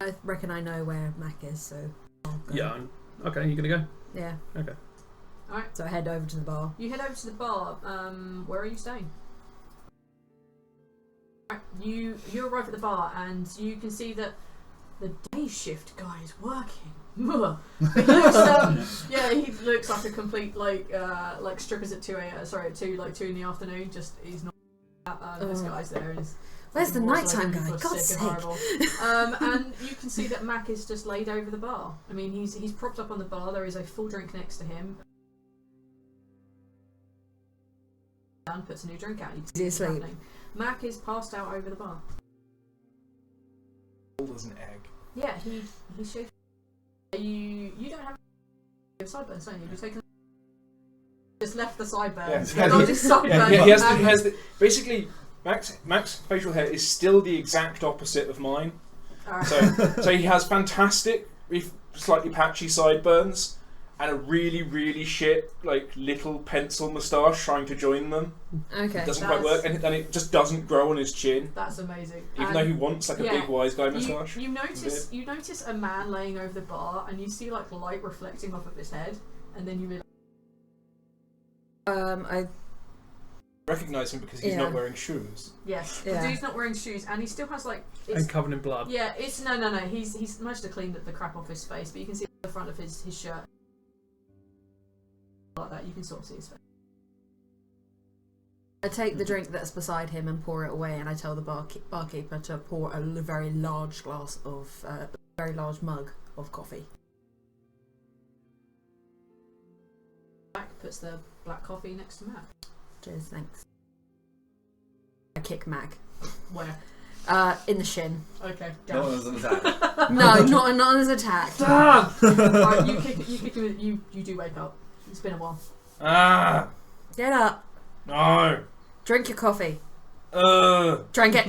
I reckon I know where Mac is, so I'll go. yeah. Okay, you gonna go? Yeah. Okay. So I head over to the bar. You head over to the bar. Where are you staying? Right, you arrive at the bar and you can see that the day shift guy is working. But he looks, yeah, he looks like a complete like strippers at 2 a.m. Sorry, at 2 in the afternoon. Just he's not. This guy's there. And he's Where's the more nighttime so guy? people are God's sick sake. and horrible. And you can see that Mac is just laid over the bar. I mean, he's propped up on the bar. There is a full drink next to him. And puts a new drink out. You can see Is he what's asleep? happening. Mac is passed out over the bar. Cold as an egg. Yeah, he's shaved. You don't have sideburns, don't you? You've taken just left the sideburns. Yeah. Not his sideburns. Yeah, he has the basically Mac's facial hair is still the exact opposite of mine. Alright. So he has fantastic, slightly patchy sideburns and a really, really shit like little pencil moustache trying to join them. Okay. It doesn't quite work, and it just doesn't grow on his chin, That's amazing. even And though he wants like a yeah, big wise guy moustache. You notice a man laying over the bar, and you see like light reflecting off of his head, and then you realise. I Recognize him because he's Yeah. not wearing shoes. Yes, Yeah. the dude's not wearing shoes, and he still has like. And covered in blood. Yeah, it's no. He's managed to clean the crap off his face, but you can see the front of his shirt. Like that, you can sort of see his face. take the drink that's beside him and pour it away, and I tell the barkeeper to pour a very large glass of, very large mug of coffee. Mac puts the black coffee next to Mac. Cheers, thanks. I kick Mac. Where? In the shin. Okay, No go. one was an attack. No, not as attack. Right, you kick him. You do wake up. It's been a while. Ah, Get up. no. Drink your coffee. Don't Drink it.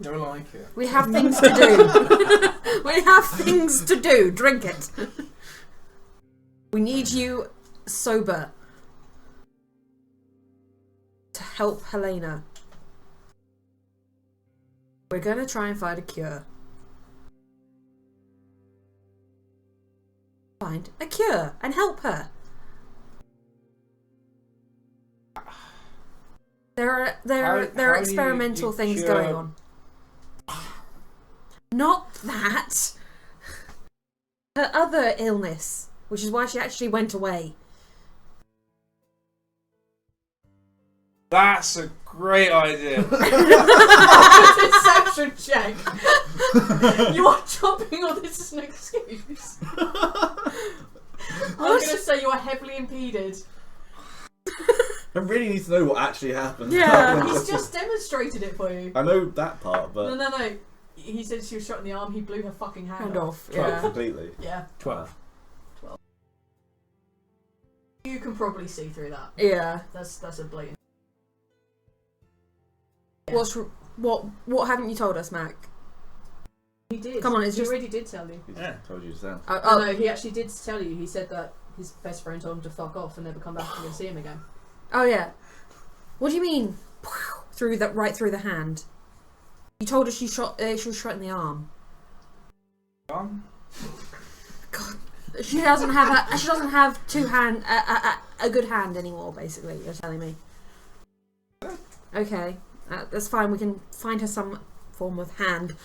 like it. We have things to do. We have things to do. Drink it. We need you sober to help Helena. We're going to try and find a cure. Find a cure and help her. There are How do experimental you things cure- going on. Not that. Her other illness, which is why she actually went away. That's a great idea. Deception check. You are chopping all this as an excuse. I'm going to say you are heavily impeded. I really need to know what actually happened. Yeah. He's just demonstrated it for you. I know that part, but No. He said she was shot in the arm. He blew her fucking hand off. Yeah. completely. Yeah. 12. You can probably see through that. Yeah. That's a blatant. What haven't you told us, Mac? He did. Come on, it's he just- already did tell you. Yeah. Told you just then. Oh no, he actually did tell you. He said that his best friend told him to fuck off and never come back and see him again. Oh yeah. What do you mean? Right through the hand. You told us she was shot in the arm. Arm? God, she doesn't have a good hand anymore. Basically, you're telling me. Okay, that's fine. We can find her some form of hand.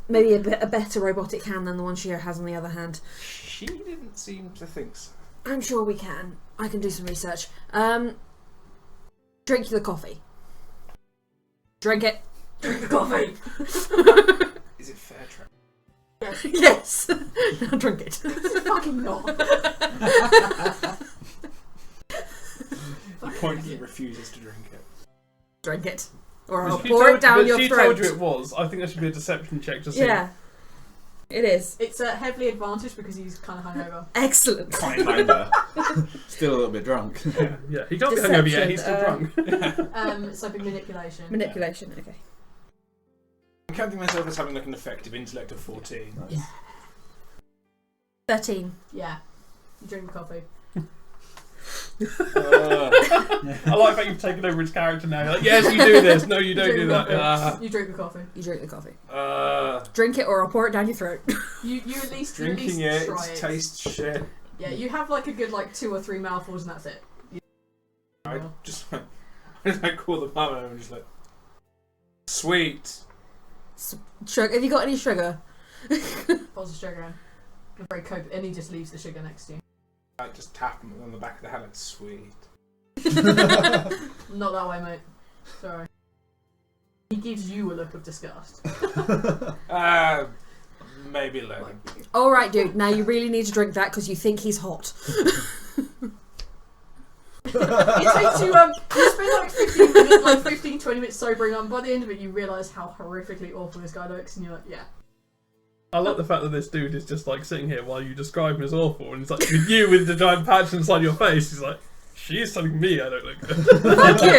Maybe a better robotic hand than the one she has on the other hand. She didn't seem to think so. I'm sure we can. I can do some research. Drink the coffee. Drink it. Drink the coffee. Is it fair trade? Yes. Now drink it. It's fucking not. He pointedly refuses to drink it. Drink it. Or I'll She pour told- it down but your she throat. told you it was. I think there should be a deception check to see. Yeah. It is. It's heavily advantaged because he's kind of hungover. Excellent. Kinda. Still a little bit drunk. Yeah. He can't be hungover yet. He's still Deception, drunk. So it'd be manipulation. Manipulation, okay. I'm counting myself as having like an effective intellect of 14. Nice. 13. Yeah. You drink the coffee. I like that you've taken over his character now. You're like, yes, you do this. No, you don't Drink do the that. coffee. You drink the coffee. You drink the coffee. Uh, Drink it or I'll pour it down your throat. You at least drinking you at it, least try it it. tastes shit. Yeah, you have like a good 2 or 3 mouthfuls and that's it. I just I call the mama and I'm just like, sweet. Sugar. Have you got any sugar? Pours the sugar in. You're very and he just leaves the sugar next to you. I just tap him on the back of the head like, sweet. Not that way, mate. Sorry. He gives you a look of disgust. Maybe later. Alright, dude. Now you really need to drink that because you think he's hot. It takes you, you spend 15 minutes, 15, 20 minutes sobering up, and by the end of it you realise how horrifically awful this guy looks, and you're like, yeah. I like the fact that this dude is just sitting here while you describe him as awful, and it's with you with the giant patch inside your face. He's like, she is telling me I don't look good. Thank you.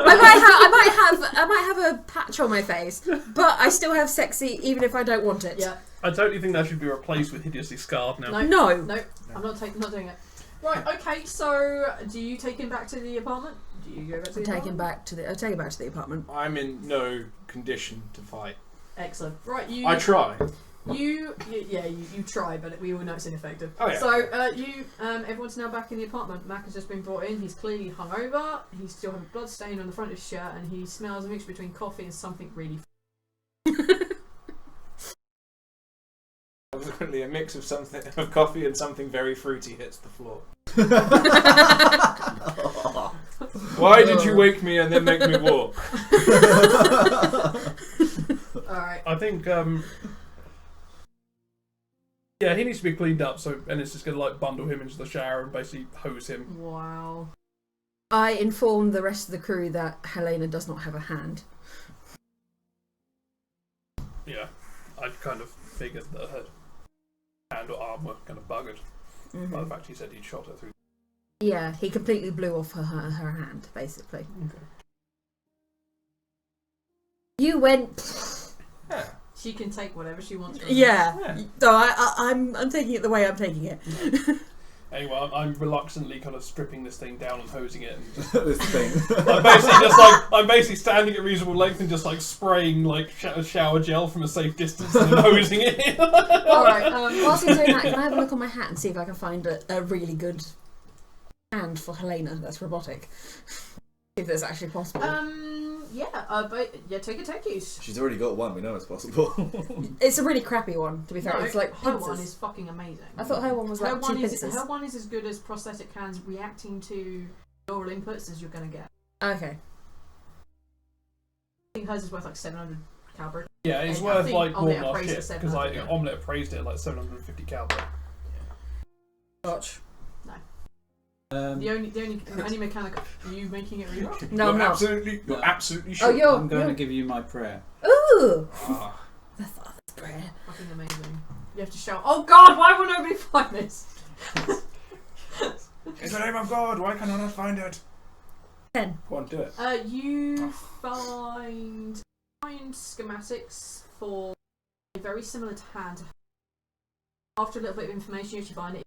I might have a patch on my face, but I still have sexy even if I don't want it. Yeah. I totally think that should be replaced with hideously scarred now. No. No. I'm not doing it. Right, okay, so do you take him back to the apartment? Do you go back to the I'll take apartment? him back to the apartment. I'm in no condition to fight. Excellent. Right, you... I try. You try, but we all know it's ineffective. Oh, yeah. So, everyone's now back in the apartment. Mac has just been brought in. He's clearly hungover. He still has a blood stain on the front of his shirt, and he smells a mix between coffee and something really... Subsequently, a mix of coffee and something very fruity hits the floor. Why did you wake me and then make me walk? Alright. I think, yeah, he needs to be cleaned up, so Ennis is going to bundle him into the shower and basically hose him. Wow. I informed the rest of the crew that Helena does not have a hand. Yeah, I kind of figured that her hand or arm were kind of buggered by the fact he said he'd shot her through. Yeah, he completely blew off her hand, basically. Okay. You went... Yeah. She can take whatever she wants. Yeah. So I'm taking it the way I'm taking it. Anyway, I'm reluctantly kind of stripping this thing down and hosing it. And just, This thing. I'm basically standing at reasonable length and just spraying shower gel from a safe distance and then hosing it. Alright, Whilst he's doing that, can I have a look on my hat and see if I can find a really good hand for Helena that's robotic? If that's actually possible. Take use. She's already got one, we know it's possible. It's a really crappy one, to be fair. No, It's like her pincers. one is fucking amazing. I thought her one was like two pincers. Her one is as good as prosthetic hands reacting to neural inputs as you're going to get. Okay. I think hers is worth 700 caliber. Yeah, it's I worth think more Omelette than our appraised shit at because 700, yeah. Omelette appraised it at 750 caliber. Gotch. The only mechanic. Are you making it reroll? No, I'm not. You're absolutely sure. Oh, you're... I'm going to give you my prayer. Ooh! Ah. The Father's prayer. Fucking amazing. You have to shout, "Oh God, why won't nobody find this?" In the name of God, why can I not find it? 10. Go on, do it. You find schematics for a very similar to hand. After a little bit of information, you actually find it.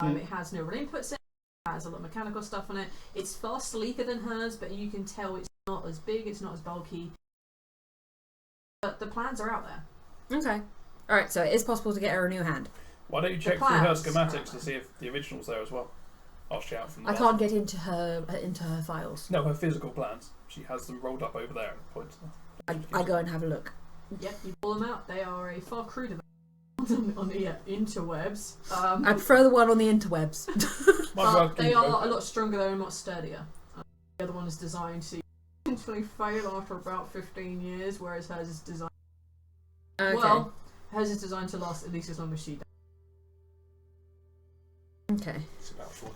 It has neural inputs in it, it has a lot of mechanical stuff on it. It's far sleeker than hers, but you can tell it's not as big, it's not as bulky. But the plans are out there. Okay. Alright, so it is possible to get her a new hand. Why don't you check through her plans. schematics to see if the original's there as well? I'll shout from the I last can't one. get into her files. No, her physical plans. She has them rolled up over there and points them. I go and have a look. Yep, you pull them out. They are a far cruder on the interwebs. I prefer the one on the interwebs. But they are a lot stronger though and much sturdier. The other one is designed to eventually fail after about 15 years, whereas hers is designed. Okay. Well, hers is designed to last at least as long as she does. Okay. It's about 4.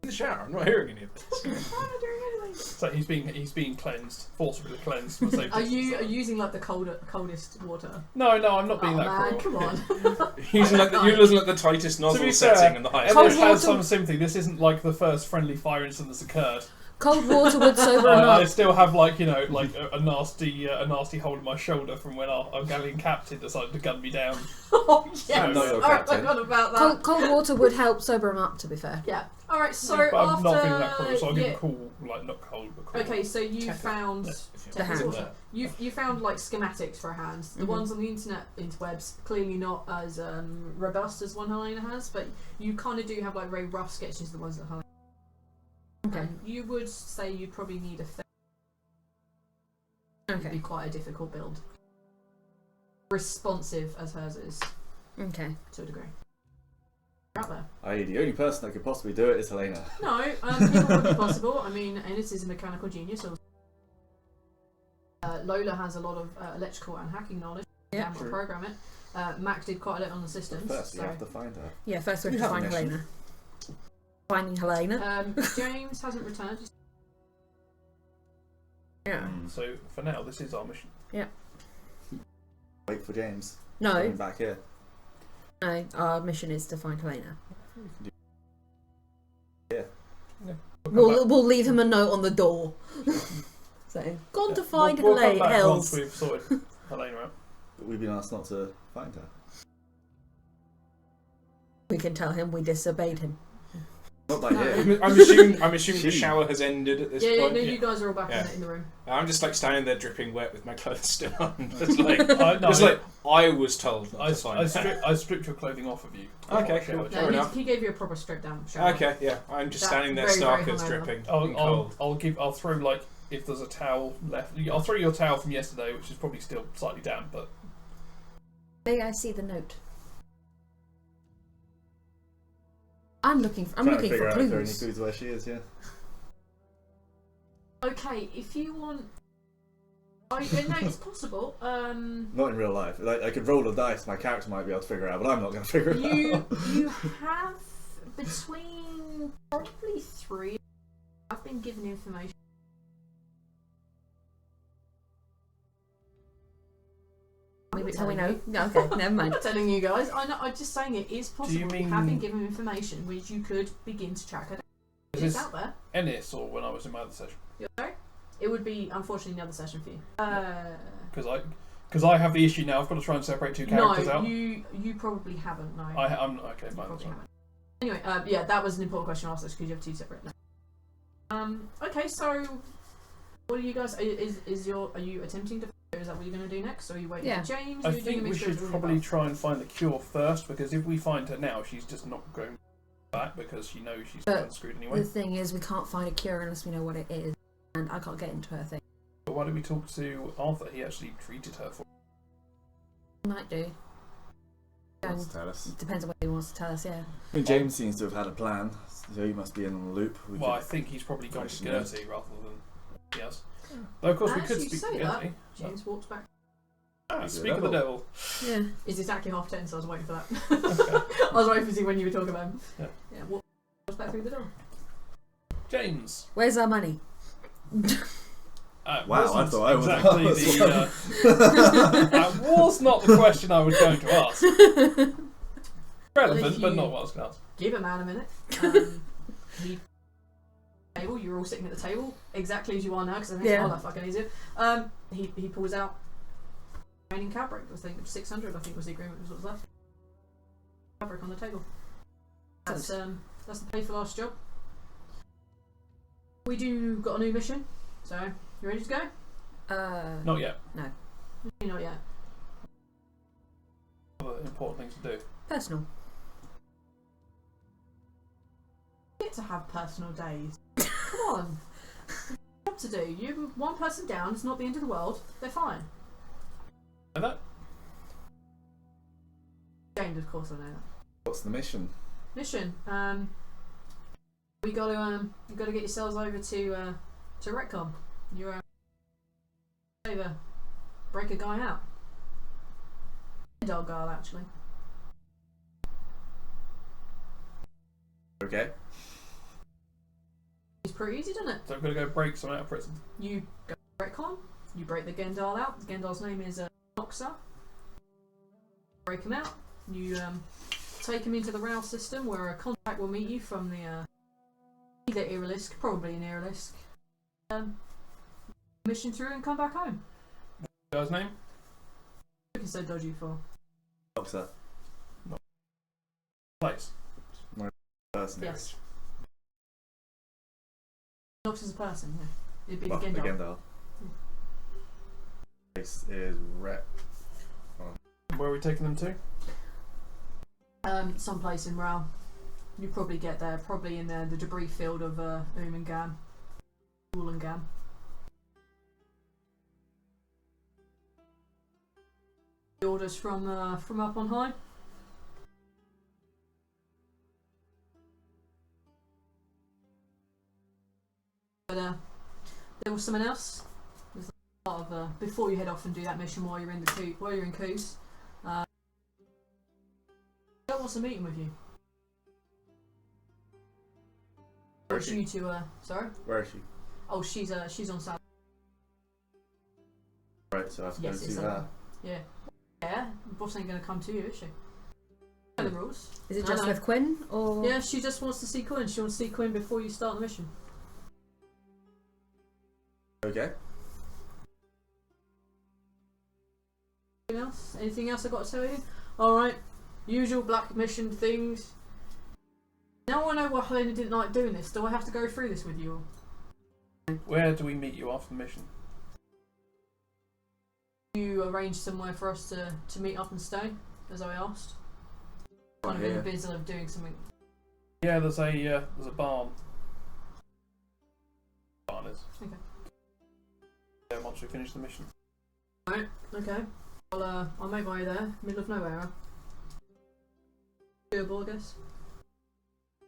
In the shower, I'm not hearing any of this. I'm not doing anything. So he's being cleansed, forcibly cleansed. For safety Are you reasons. using like the coldest water? No, I'm not being Oh, that man, cruel. come on. You're using like the tightest nozzle be setting fair, and the highest. Cold Everyone water- has some sympathy. This isn't like the first friendly fire incident that's occurred. Cold water would sober him I up. still have like a nasty hole in my shoulder from when our galleon captain decided to gun me down. Oh, yes. I know you're I captain. forgot about that. Cold water would help sober him up, to be fair. Yeah. Alright, so But I'm after. not feeling that cruel, so I'll give yeah. him cool, like not cold, but cool. Okay, so you found The hand. you found like schematics for hands. The Mhm. ones on the interwebs clearly not as robust as one Helena has, but you kind of do have like very rough sketches of the ones that Helena. Okay. You would say you'd probably need a fair. It'd be Okay. quite a difficult build. Responsive as hers is Okay. to a degree. Out there. I.e., the only person that could possibly do it is Helena. No, it would be possible. I mean, Ennis is a mechanical genius. So Lola has a lot of electrical and hacking knowledge. Yeah. Can program it. Mac did quite a lot on the systems. First, you so. have to find her. Yeah, first we You have to have find a mission. Helena. Finding Helena. James hasn't returned. Yeah. So for now, this is our mission. Wait for James. No, Coming back here. no, our mission is to find Helena. We'll leave him a note on the door. So, gone to find we'll come back Helena. once we've sorted Helena out. But we've been asked not to find her. We can tell him we disobeyed him. Not by No. here. I'm assuming the She- shower has ended at this Yeah, point. no, you guys are all back Yeah. in the room. I'm just like standing there dripping wet with my clothes still on. Just like, No, just like I was told not I to find her. stripped your clothing off of you. Okay, Before I cool. showered. Fair enough. He gave you a proper strip down shower. Okay, yeah. I'm just That standing there very, very starkers hungover. dripping in I'll cold. I'll throw like if there's a towel left. I'll throw your towel from yesterday, which is probably still slightly damp, but May I see the note? I'm looking for Trying to figure clues. out if there are any clues where she is, yeah. Okay, if you want. Oh, yeah, no, it's possible. Not in real life. Like, I could roll the dice, my character might be able to figure it out, but I'm not going to figure it out. You have between probably 3. I've been given information. Maybe it's how we know. No, okay, never I'm mind. not telling you guys. I'm just saying it is possible. you mean- have been given information which you could begin to track it. is It's this out there. Ennis or when I was in my other session? You're sorry? It would be unfortunately another session for you. Because I have the issue now. I've got to try and separate two characters no, out. you probably haven't. No, I'm okay. you Fine. probably That's fine. haven't. Anyway, yeah, that was an important question asked because you have 2 separate. Okay, so what are you guys? Are you attempting to? Is that what you're going to do next, or are you waiting Yeah. for James? I Are you doing think a we mixture should of all probably above? try and find the cure first, because if we find her now, she's just not going back because she knows she's But been screwed anyway. The thing is, we can't find a cure unless we know what it is, and I can't get into her thing. But why don't we talk to Arthur? He actually treated her for. Might do. Wants to tell us. Depends on what he wants to tell us. Yeah. I mean, James seems to have had a plan, so he must be in on the loop. We Well, I could- think he's probably gone to question him. Gertie rather than yes. Though of course we As could you speak to say that, Gertie. James walks back. Speak of the devil. Yeah. It's exactly 10:30, so I was waiting for that. Okay. I was waiting to see when you were talking about him. Yeah. Walks back through the door. James. Where's our money? Wow, I wasn't thought I was exactly asked. that was not the question I was going to ask. Relevant, If but you- not what I was going to ask. Give a man a minute. He table. You're all sitting at the table exactly as you are now because I think Yeah. it's all that fucking easier. He pulls out remaining fabric. I think 600. I think was the agreement was what was left. Fabric on the table. That's That's the pay for last job. We do got a new mission, so you ready to go? Not yet. Not yet. Other important things to do. Personal. You get to have personal days. Come on. What to do? You one person down. It's not the end of the world. They're fine. Know that? James, of course, I know that. What's the mission? Mission. We got to you got to get yourselves over to Retcom. You're over. Break a guy out. Dog girl, actually. Okay. It's pretty easy, doesn't it? So I'm going to go break someone out of prison. You go to Retcon. You break the Gendal out. The Gendal's name is Noxa. Break him out. You take him into the rail system where a contact will meet you from the either Iralisk, probably an Iralisk. Mission through and come back home. Guy's name? What is so dodgy for? Officer. Place. Person. Yes. Noxa's a person, yeah. It'd be Well, the the Gendal. Gendal. Place is Rep. Where are we taking them to? Someplace in Rail. You probably get there, probably in the debris field of Umangam. Ulangam. The orders from up on high. But there was someone else. There's a lot of before you head off and do that mission while you're in Coos. That wants a meeting with you. Where is she? You two, sorry? Where is she? Oh, she's on South. Right, so I have to go Yes, and it's see on- her. Yeah. Yeah, the boss ain't going to come to you, is she? Know the rules. Is it I just know. with Quinn or? Yeah, she just wants to see Quinn. She wants to see Quinn before you start the mission. Okay. Anything else? Anything else I got to tell you? Alright. Usual black mission things. Now I know why Helena didn't like doing this. Do I have to go through this with you? Where do we meet you after the mission? You arrange somewhere for us to meet up and stay, as I asked. Kind of in the Here. business of doing something. Yeah, there's a barn. Barn is. Okay. Yeah, once we finish the mission. Alright, okay. I'll make my way there, middle of nowhere. Doable, I guess.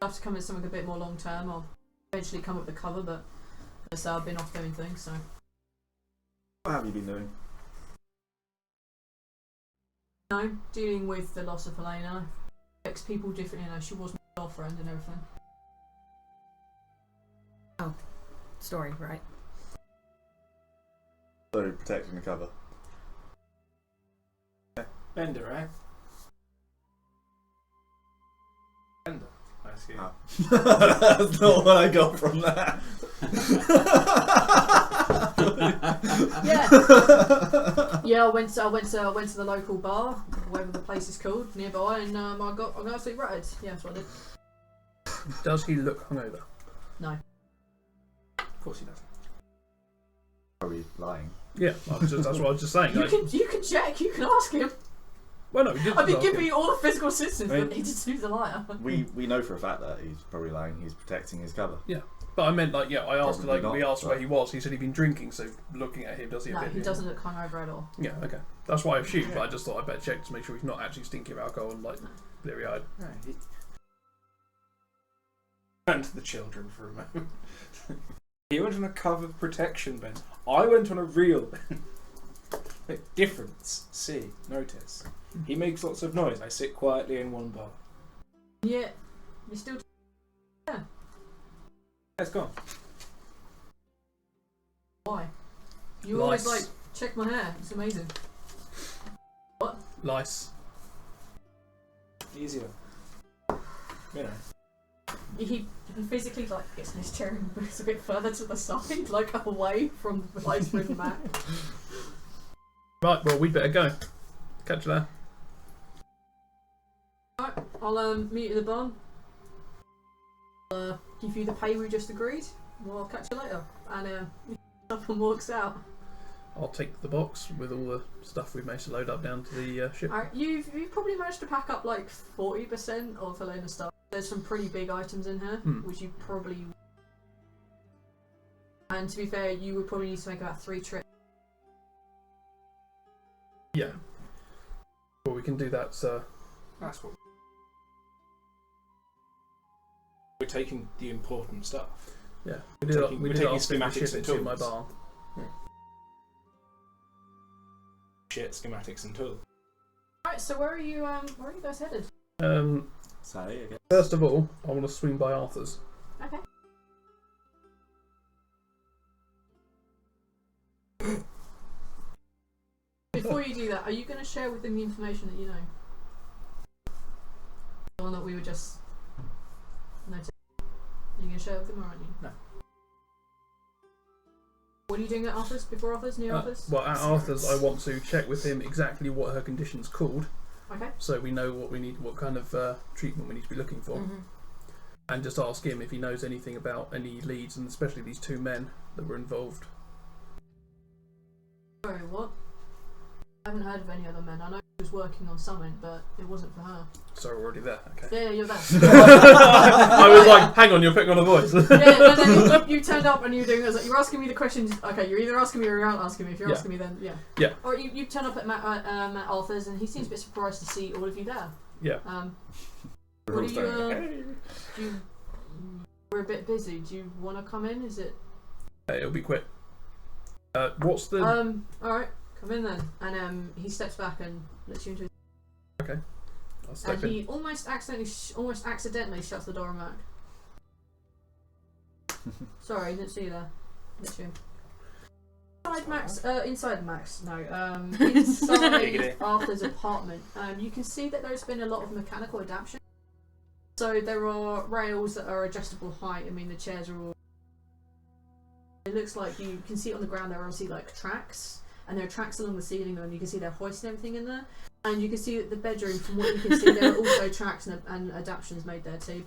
I'll have to come with something a bit more long term. I'll eventually come up with a cover, but as I say, I've been off doing things, so. What have you been doing? No, dealing with the loss of Helena. Affects people differently, you know, she was my girlfriend and everything. Story, right? So protecting the cover. Bender, eh? Bender. I see. Ah. That's not what I got from that. Yeah, I went to the local bar, whatever the place is called, nearby, and I got absolutely ratted. Yeah, that's what I did. Does he look hungover? No. Of course he does. Probably lying. Yeah, that's what I was just saying. You can check, you can ask him. Well, no, he didn't. I've been ask giving him. you all the physical assistance, I mean- but he just who's a liar. We know for a fact that he's probably lying. He's protecting his cover. But I meant, like, yeah, I asked, Probably like, we not, asked where he was. He said he'd been drinking, so looking at him, does he No, appear? he doesn't look hungover at all. Yeah, okay. That's why I assumed, but I just thought I'd better check to make sure he's not actually stinking of alcohol and, like, bleary eyed. Right. Turn to the children for a moment. He went on a cover protection bench. I went on a real bench. Like, difference. See. Notice. He makes lots of noise. I sit quietly in one bar. Yeah, you're still. Let's go. Why? You Lice. always like check my hair. It's amazing. What? Lice. Easier. You know. He physically like gets in his chair and moves a bit further to the side, like away from the place with the Mac. Right, well, we'd better go. Catch you there. Alright, I'll meet you at the barn. give you the pay we just agreed. Well, I'll catch you later. And he up and walks out. I'll take the box with all the stuff we've managed to load up down to the ship. Alright, you've probably managed to pack up like 40% of Helena's stuff. There's some pretty big items in here, which you probably... And to be fair, you would probably need to make about 3 trips. Yeah. Well, we can do that, sir. That's what we're taking the important stuff. Yeah. We're We taking did ask them to schematics ship and it to my tools. barn. Shit, schematics and tools. Alright, so where are you guys headed? Sally, I guess. First of all, I want to swing by Arthur's. Okay. Before you do that, are you going to share with them the information that you know? The one that we were just noting. Are you going to share with them or aren't you? No. What are you doing at Arthur's? Before Arthur's? Near Arthur's? Well, at Arthur's, I want to check with him exactly what her condition's called, Okay. so we know what we need, what kind of treatment we need to be looking for, and just ask him if he knows anything about any leads, and especially these 2 men that were involved. Sorry, what? I haven't heard of any other men. I know he was working on something, but it wasn't for her. So we're already there. Okay. Yeah, you're there. I was like, hang on, you're picking on a voice. Yeah, and then you turned up and you were doing this. Like, you're asking me the questions. Okay, you're either asking me or you're not asking me. If you're asking me, then yeah. Yeah. Or you turn up at Matt Arthur's and he seems a bit surprised to see all of you there. Yeah. What do you? We're a bit busy. Do you want to come in? Is it? It'll be quick. What's the? All right, come in then. And he steps back and lets you into his. Okay. I'll step And in. he almost accidentally shuts the door on Mac. Sorry, didn't see you there. Literally. Inside Max, inside Arthur's apartment, you can see that there's been a lot of mechanical adaptation. So there are rails that are adjustable height. I mean, the chairs are all... It looks like you can see on the ground there are obviously like tracks, and there are tracks along the ceiling, and you can see they're hoisting everything in there. And you can see that the bedroom, from what you can see, there are also tracks and adaptations made there too.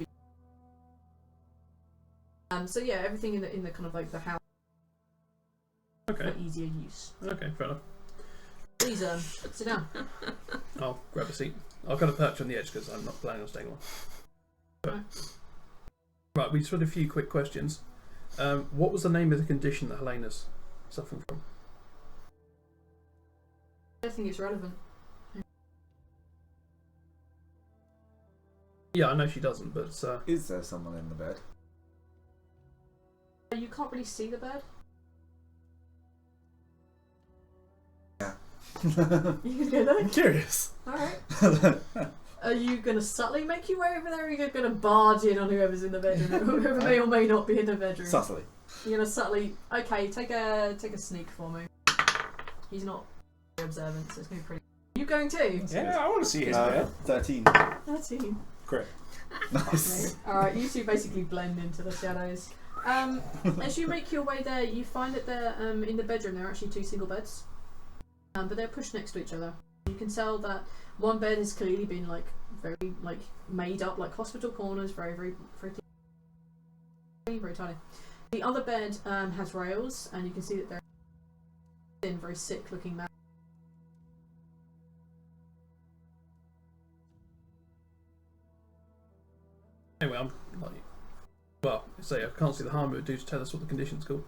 So yeah, everything in the kind of like the house. Okay. For easier use. Okay, fair enough. Please, sit down. I'll grab a seat. I'll kind of perch on the edge because I'm not planning on staying long. Right, we just had a few quick questions. What was the name of the condition that Helena's suffering from? I don't think it's relevant. Yeah, I know she doesn't, but Is there someone in the bed? You can't really see the bed. You can go there. I'm curious. Alright. Are you going to subtly make your way over there, or are you going to barge in on whoever's in the bedroom? Whoever may or may not be in the bedroom. Subtly. You're going to subtly... Okay, take a sneak for me. He's not very observant, so it's going to be pretty... You going too? Yeah, I want to see his bed. 13. 13. Great. Nice. Alright, you two basically blend into the shadows. As you make your way there, you find that they're in the bedroom. There are actually 2 single beds, but they're pushed next to each other. You can tell that one bed has clearly been very made up, like hospital corners, very tiny. The other bed has rails, and you can see that they're thin, very sick-looking man. anyway, I'm like, well, say I can't see the harm it would do to tell us what the condition's called.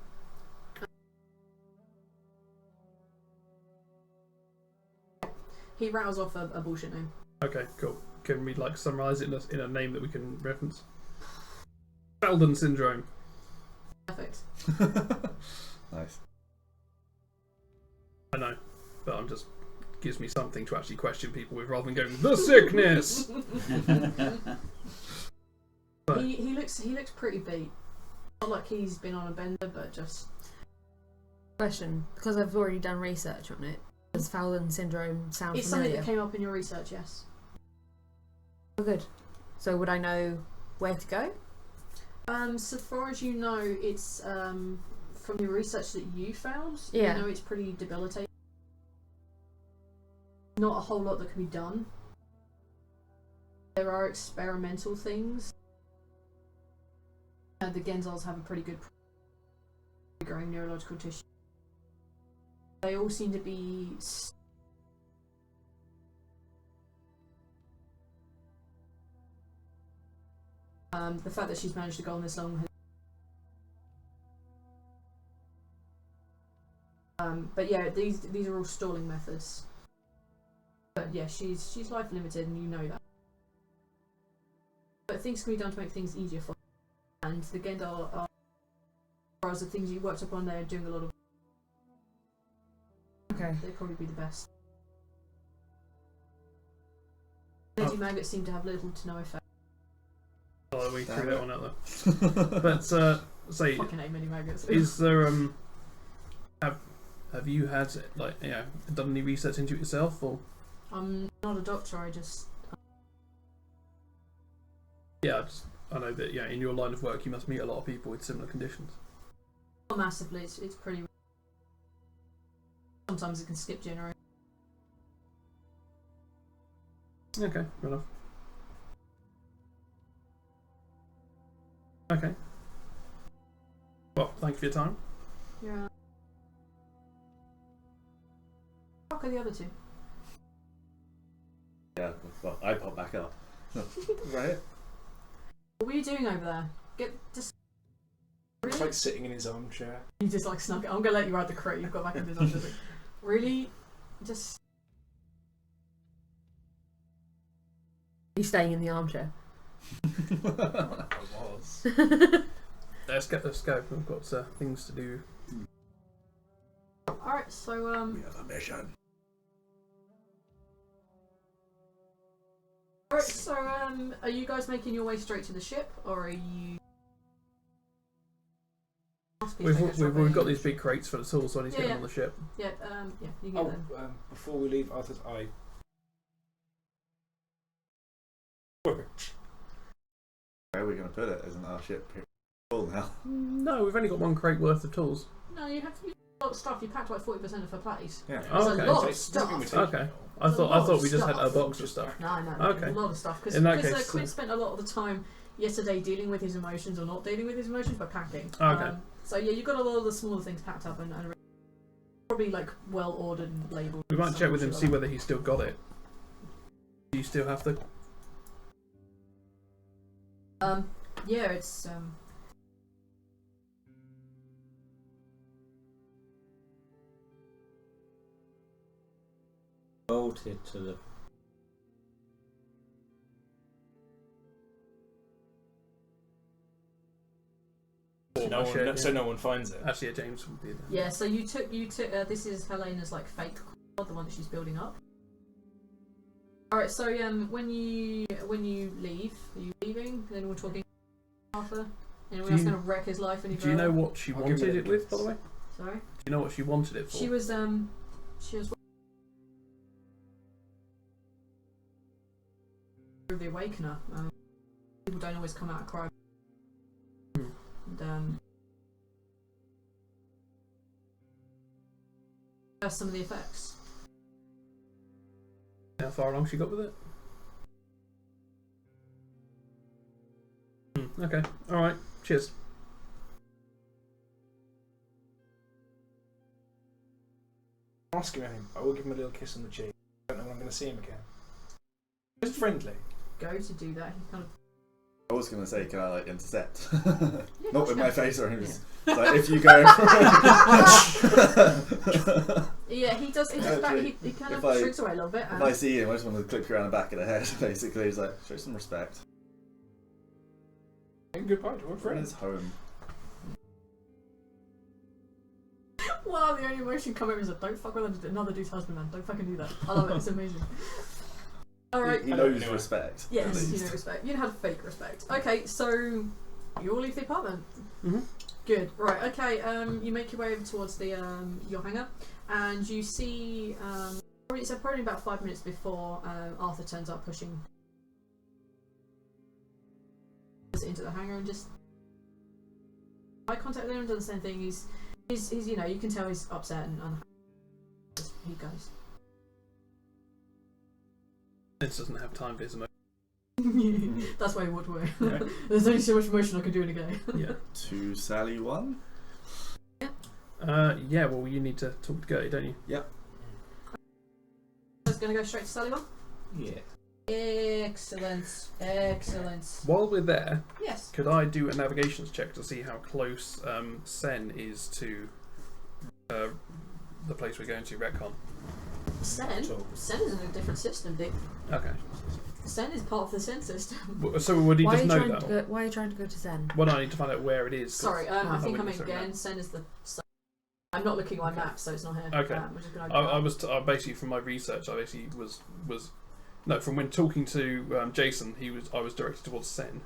He rattles off a bullshit name. Okay, cool. Can we like summarise it in a name that we can reference? Feldon syndrome. Perfect. Nice. I know, but I'm just gives me something to actually question people with rather than going the sickness. He looks pretty beat. Not like he's been on a bender, but just... Question, because I've already done research on it. Does Feldon syndrome sound It's familiar? something that came up in your research, yes. Oh, good. So would I know where to go? So far as you know, it's from your research that you found. Yeah. You know it's pretty debilitating. Not a whole lot that can be done. There are experimental things. The Genzals have a pretty good growing neurological tissue. They all seem to be the fact that she's managed to go on this long but yeah, these are all stalling methods. But yeah, she's life limited, and you know that. But things can be done to make things easier for her. And the Gendal are, as the things you worked upon, they're doing a lot of. Okay. They'd probably be the best. Lady maggots seem to have little to no effect. Oh, we threw that one out there. But say, Fucking hate many maggots. is there have you had done any research into it yourself, or? I'm not a doctor. I just. Yeah, I know that. Yeah, in your line of work, you must meet a lot of people with similar conditions. Not massively. It's pretty. Sometimes it can skip generations. Okay, fair enough. Okay. Well, thank you for your time. Yeah. Fuck are the other two? Yeah, well, I pop back up. Right? What were you doing over there? Just. It's Really? like sitting in his armchair. You just like snuck it. I'm gonna let you ride the crate. You've got back into this. Really? Just. He's staying in the armchair. I was. Let's go. We've got things to do. Alright, so We have a mission. Alright, so are you guys making your way straight to the ship, or are you? We've got these big crates for the tools, so I need to get them Yeah. on the ship. Yeah, yeah, you can Oh, get them. before we leave, Arthur's eye. Where are we going to put it? Isn't our ship full now? No, we've only got one crate worth of tools. No, you have a lot of stuff. You packed like 40% of her place. Yeah. There's Okay. a lot Take- of stuff. Okay. I There's a lot thought of we just had a stuff. box of stuff. No, Okay. there's a lot of stuff. Because In that case, Quinn spent a lot of the time yesterday dealing with his emotions or not dealing with his emotions by packing. Okay. So yeah, you've got a lot of the smaller things packed up and probably like well ordered and labelled. We might and check with him, shit see like whether he's still got it. Do you still have the? that. Yeah, it's Bolted to the. So no one finds it. Actually, yeah, James would be there. yeah. So you took this is Helena's like fake quad, the one that she's building up. All right. So when you leave, are you leaving? Then we're talking Arthur. Anyone else you- going to wreck his life? Any Do you know what she I'll give wanted it a it with, guess. by the way? Sorry. Do you know what she wanted it for? She was the Awakener. People don't always come out and cry. And that's some of the effects. How far along she got with it? Okay. All right. Cheers. Ask him anything. I will give him a little kiss on the cheek. I don't know when I'm going to see him again. Just friendly. Go to do that. He kind of I was going to say, can I like intercept? yeah, Not with my sure. face or anything. Yeah. Like if you go. Yeah, he does. He does back, he kind If of I- shrinks away a little bit. If I see him, I just want to click you around the back of the head. Basically, he's like, show some respect. And goodbye to our We're in friends. his home. Wow, the only emotion coming is like, don't fuck with another dude's husband, man. Don't fucking do that. I love it. It's amazing. All right. He Hello, knows anyway. respect. Yes, at you least. know respect. You had fake respect. Okay, so you all leave the apartment. Mhm. Good. Right. Okay. You make your way over towards the your hangar, and you see probably about 5 minutes before Arthur turns up, pushing into the hangar and just eye contact with him. Does the same thing. He's you know you can tell he's upset and unhappy. He goes. Vince doesn't have time for his emotions. That's why it would work. Yeah. There's only so much motion I can do in a go. Yeah. To Sally 1. Yeah. Well, you need to talk to Gertie, don't you? I was going to go straight to Sally 1. Yeah. Excellent. Excellent. While we're there, Yes. could I do a navigations check to see how close Sen is to the place we're going to, Retcon? Sen is in a different system, Dick. Okay. Sen is part of the Sen system. So would he Why are just you know trying that? to go, why are you trying to go to Zen? Well, I need to find out where it is. 'cause Sorry, I think I wouldn't meant necessarily again. know. Sen is the. I'm not looking at my map, so it's not here. Okay. We're just gonna I was basically from my research. I basically was no, from when talking to Jason, I was directed towards Sen.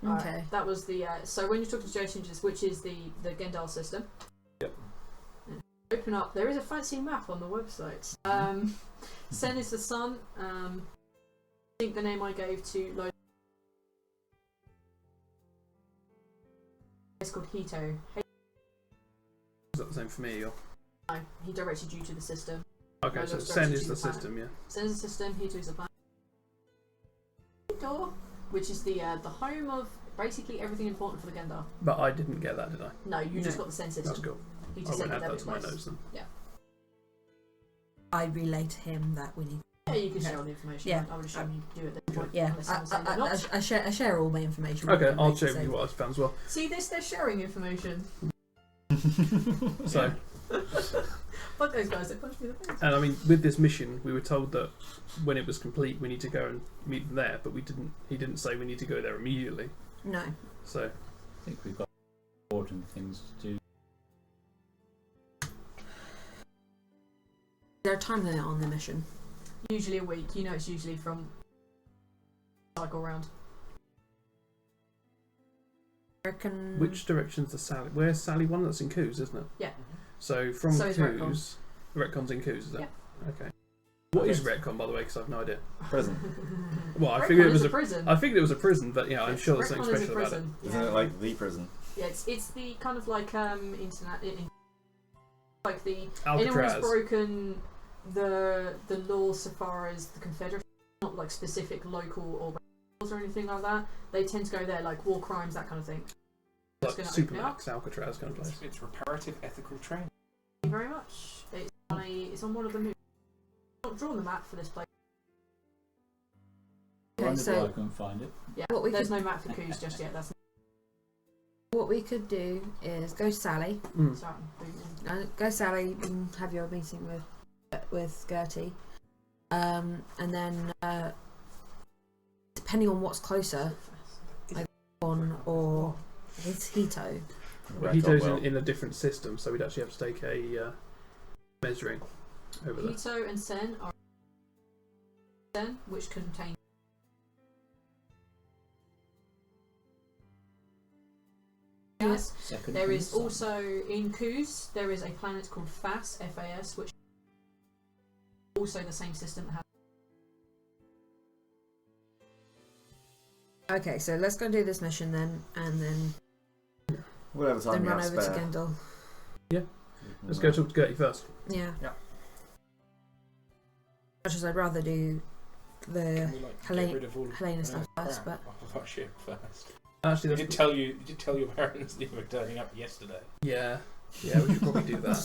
Alright, Okay. that was the. So when you're talking to Jason, which is the Gendal system. Yep. Open up. There is a fancy map on the website. Sen is the sun. I think the name I gave to Lo is called Hito. Is that the same for me? Or? No, he directed you to the system. Okay, No, so that's Sen directed is to the the planet. system, yeah. Sen is the system. Hito is the planet. Hito, which is the home of basically everything important for the Gendar. But I didn't get that, did I? No, you just No. got the Sen That's system. cool. He I just would said add that to my place. notes then. I relay to him that we need. Yeah, you can share all the information. Yeah. I would assume you do at this point. Yeah, unless someone says they're not. I share all my information. Okay, with him, I'll show basically. you what I found as well. See this? They're sharing information. So, Fuck those guys, they punched me in the face. and I mean, with this mission, we were told that when it was complete, we need to go and meet them there, but he didn't say we need to go there immediately. No. So, I think we've got important things to do. Is there a time limit on the mission? Usually a week. You know it's usually from cycle round. I reckon. which direction's the Sally? Where's Sally 1? That's in Coos, isn't it? Yeah. So from So is Coos, Retcon's in Coos, is it? Yeah. Okay. What is Retcon, by the way? Because I've no idea. Prison. Well, I Retcon figured it is was a prison. I figured it was a prison, but yeah, I'm Yes, sure there's something Retcon is a special about it. prison. Isn't it like the prison? Yeah, it's the kind of like like the anyone who's Alcatraz. broken the law so far as the Confederate, not like specific local or laws or anything like that. They tend to go there, like war crimes, that kind of thing. Like Just gonna open it up. Supermax, Alcatraz kind of place. It's reparative ethical training. Thank you very much. It's on one of the movies. I've not drawn the map for this place. Okay, Wondered so- why I couldn't find it. Yeah, What we there's could- no map for Coos just yet. That's What we could do is go to Sally. Mm. sorry. Go Sally and have your meeting with Gertie. And then depending on what's closer, on or it's Hito. Well, Hito's in a different system, so we'd actually have to take a measuring over there. Hito and Sen are Sen, which contain. Yes. Second There from is the sun. also in Coos. There is a planet called FAS, FAS, which is also the same system that has. Okay, so let's go and do this mission then, and then Whatever time you run have over spare. to Gendal. Let's go talk to Gertie first. Yeah. Yeah. Much as I'd rather do the Can we, like, Helena- get rid of all of Helena stuff first, crap off our ship first? Actually, You that's did tell your parents that you were turning up yesterday. yeah, we should probably do that.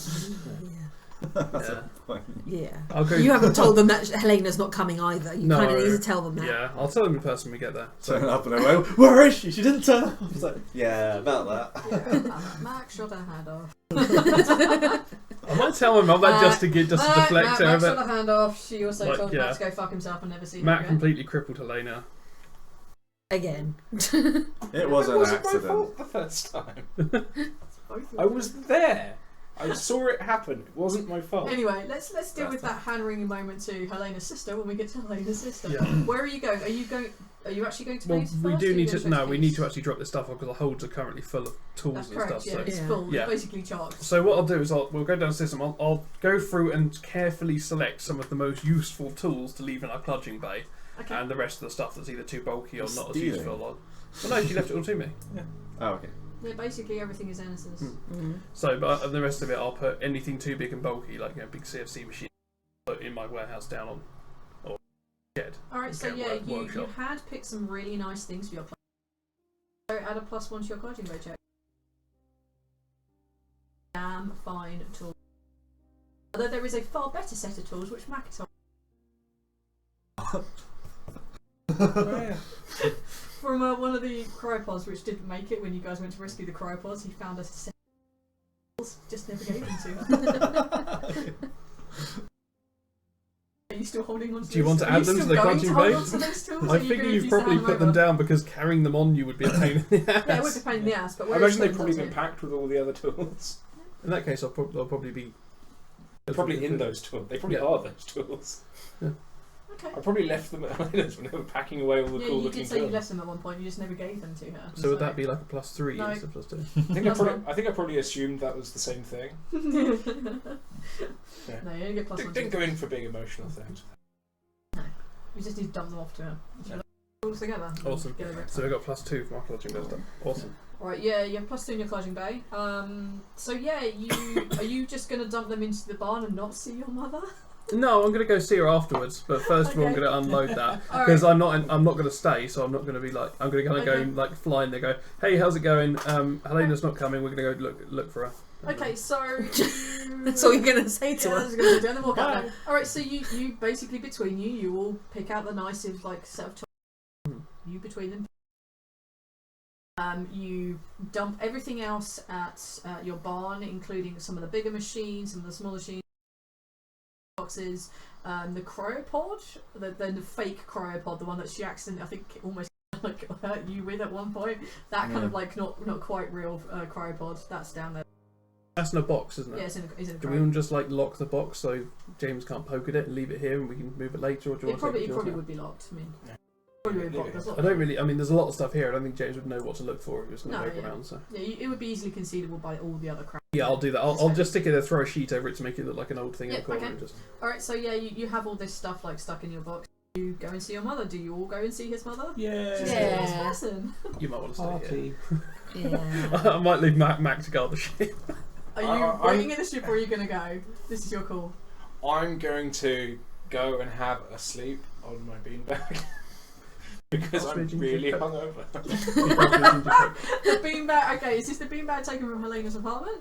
That's Yeah. a point. Yeah. I'll go. You haven't told them that Helena's not coming either. You No. kind of need to tell them that. Yeah, I'll tell them in person when we get there. Turn So, up and I went, where is she? She didn't turn up. I was like, yeah, about that. Mac shot her hand off. I might tell my mum that just to deflect her Mac a shot bit. her hand off. She also Like, told yeah. Mac to go fuck himself and never see her Matt again. completely crippled Helena. Again. It was an wasn't my accident. fault the first time. Both of I them. was there. I saw it happen. It wasn't my fault. Anyway, let's deal with that hand-wringing moment to Helena's sister when we get to Helena's sister. Yeah. Where are you going? Are you actually going to Well, base we first, do or are you need going to. straight No, we need to base? actually drop this stuff off because the holds are currently full of tools That's and correct. stuff. Yeah, So, it's Yeah. full. Yeah. It's basically charged. so what I'll do is we'll go down the system. I'll go through and carefully select some of the most useful tools to leave in our cludging bay, Okay. and the rest of the stuff that's either too bulky or not as Stealing. useful. Well, no, she left it all to me. Oh, okay. Yeah, basically everything is Ennis's. Mm. So, but the rest of it, I'll put anything too big and bulky, like big CFC machine, put in my warehouse down on, or shed. Alright, so Okay, yeah, you workshop. had picked some really nice things for your class. So add a +1 to your codging row check. Damn fine tool. Although there is a far better set of tools which Mac is on. From one of the cryopods which didn't make it when you guys went to rescue the cryopods, he found a set of tools, just never gave them to her. Are you still holding on to Do you want to add them to the codging bay? I figure you've probably put them down because carrying them on you would be a pain in the ass. Yeah, it would be a pain in the ass, but I imagine they've probably been packed with all the other tools. In that case, they'll probably be... They're probably in those tools. They probably are those tools. Yeah. Okay. I probably left them at Helena's when they were packing away all the cool you looking did say you tools. left them at one point, you just never gave them to her. So would that be like a +3 No. instead of +2? I think I probably assumed that was the same thing. No, you only get +1. Didn't go in for big emotional things. You just need to dump them off to her. All together. Awesome. Get over it. So we got +2 for my codging bay stuff. Awesome. Alright, yeah, you have +2 in your codging bay. So yeah, are you just going to dump them into the barn and not see your mother? No, I'm going to go see her afterwards. But first of all, I'm Okay. going to unload that Alright. because I'm not going to stay. So I'm not going to be like I'm going to kind of Okay. go like flying there. Go, hey, how's it going? Helena's not coming. We're going to go look for her. Okay, so you... That's all you're going to say to Yeah, I her. was going to do, and then walk out Bye. there. Alright, so you basically between you all pick out the nicest like set of tools. You between them. You dump everything else at your barn, including some of the bigger machines, some of the smaller machines, boxes, the cryopod, the fake cryopod, the one that she accidentally, I think, almost like hurt you with at one point. That kind of like not quite real cryopod. That's down there. That's in a box, isn't it? Yeah, it's in a Do we cryo. want to just like lock the box so James can't poke at it and leave it here and we can move it later, or do you It want to probably, take it it probably yours would be locked. I mean, Yeah. probably would be Yeah, locked. There's now? lots I don't really. I mean, there's a lot of stuff here. I don't think James would know what to look for if he was going to No, look yeah. around. So Yeah, it would be easily conceivable by all the other crap. yeah, I'll do that. I'll just stick it there, throw a sheet over it to make it look like an old thing in Yeah, the corner. okay. And just... Alright, so yeah, you have all this stuff like stuck in your box. You go and see your mother. Do you all go and see his mother? Yeah. She's Yeah. a nice person. You might want to stay here. Yeah. I might leave Mac to guard the ship. Are you I'm- bringing in the ship or are you going to go? This is your call. I'm going to go and have a sleep on my beanbag because Ask I'm me a ginger really coke. hungover. The beanbag. Okay, is this the beanbag taken from Helena's apartment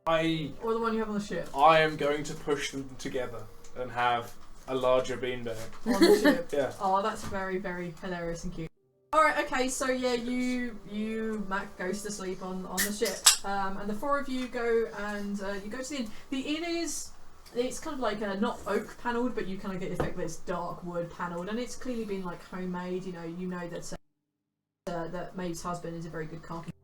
or the one you have on the ship? I am going to push them together and have a larger beanbag. On the ship. Yeah. Oh, that's very, very hilarious and cute. Alright, okay, so yeah, you Mac goes to sleep on the ship. And the four of you go and you go to the inn. The inn it's kind of like not oak panelled, but you kind of get the effect that it's dark wood panelled, and it's clearly been like homemade. You know that Maeve's husband is a very good carpenter.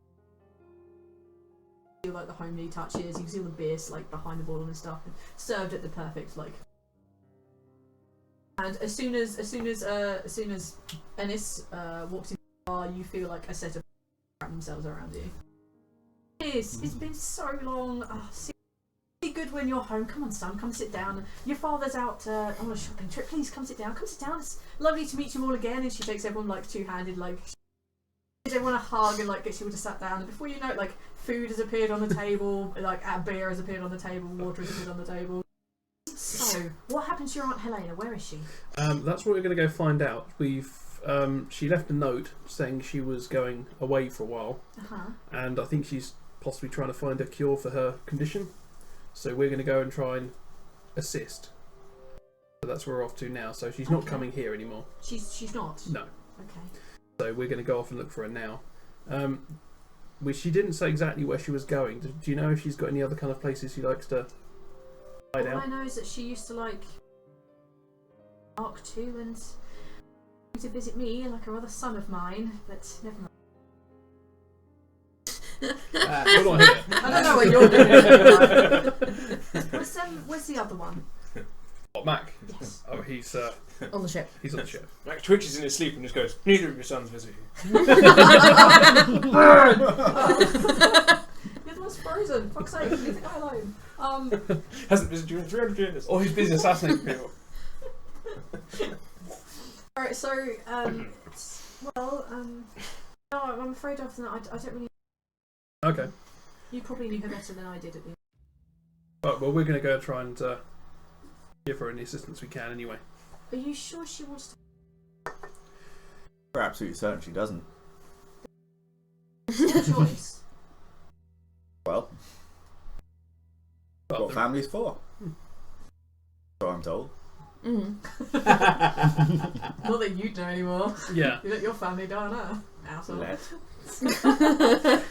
You feel like the homely touches. You can see all the beer like behind the board and stuff, served at the perfect like. And as soon as Ennis walks in the bar, you feel like a set of wrap themselves around you. It's been so long. Oh, be good when you're home. Come on, son, come sit down. Your father's out on a shopping trip. Please come sit down. Come sit down. It's lovely to meet you all again. And she takes everyone like two-handed, like gives everyone a hug and like gets you all to sat down. And before you know it, like food has appeared on the table, like beer has appeared on the table, water has appeared on the table. So, what happened to your Aunt Helena? Where is she? That's what we're going to go find out. She left a note saying she was going away for a while, and I think she's possibly trying to find a cure for her condition. So we're going to go and try and assist. So that's where we're off to now. So she's not coming here anymore. She's not. No. Okay. So we're going to go off and look for her now. She didn't say exactly where she was going. Do you know if she's got any other kind of places she likes to hide All out? I know is that she used to like Mark II and to visit me like a other son of mine, but never mind. Hold on here. I don't know what you're doing. Where's the other one? What, Mac? Yes. Oh, he's On the ship. on the ship. Mac twitches in his sleep and just goes, "Neither of your sons visit you." You're the one's frozen. Fuck's sake, leave the guy alone. Hasn't visited you in 300 years. Or he's busy assassinating people. Alright, so no, I'm afraid of that. I don't really. Okay. You probably knew her better than I did at the end. Right, well, we're going to go try and give her any assistance we can anyway. Are you sure she wants to? We're absolutely certain she doesn't. It's your choice. Well, Well, what family's for? So I'm told. Mm. Not that you know anymore. yeah. You let your family die on Earth. Asshole. Let.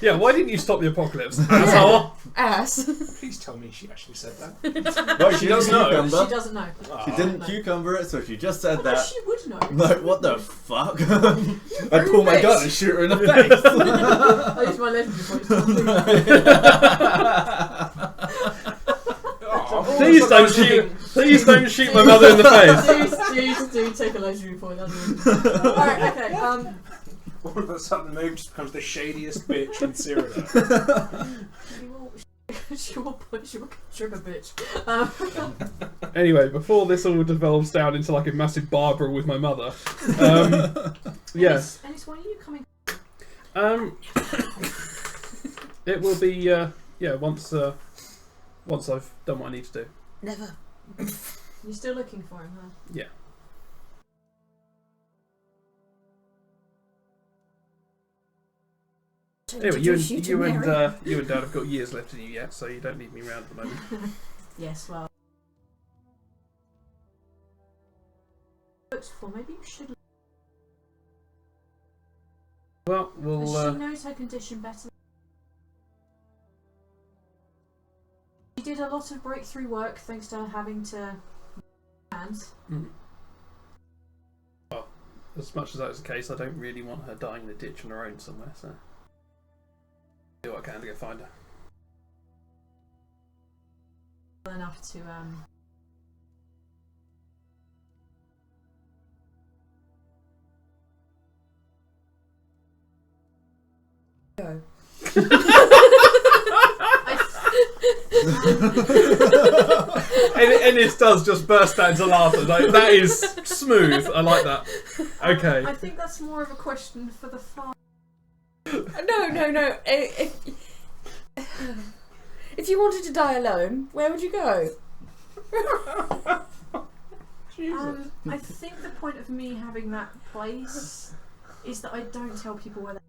Yeah, why didn't you stop the apocalypse? Asshole! Ass. Please tell me she actually said that. No, She does know. cucumber. She doesn't know. She didn't cucumber it, so she just said Well, no, that. she would know. No, what the fuck? I'd pull my Bitch. gun and shoot her in the face. I used my lesbian voice. Please don't shoot my mother in the face. Do take a lesbian point. Alright, okay. All of a sudden, Moog just becomes the shadiest bitch in Cyrano. She will trigger bitch. Anyway, before this all develops down into like a massive bar brawl with my mother, yes, Ennis, when are you coming? it will be once I've done what I need to do. Never. You're still looking for him, huh? Yeah. Anyway, you and Dad have got years left in you yet, so you don't need me around at the moment. Yes, well. Looks for maybe you should. Well, we'll. She knows her condition better. She did a lot of breakthrough work thanks to having to hands. Well, as much as that is the case, I don't really want her dying in a ditch on her own somewhere, so. Do what I can to go find her. Well enough to Go. Ennis does just burst out into laughter. Like, that is smooth. I like that. Okay. I think that's more of a question for the father. No. If you wanted to die alone, where would you go? I think the point of me having that place is that I don't tell people where they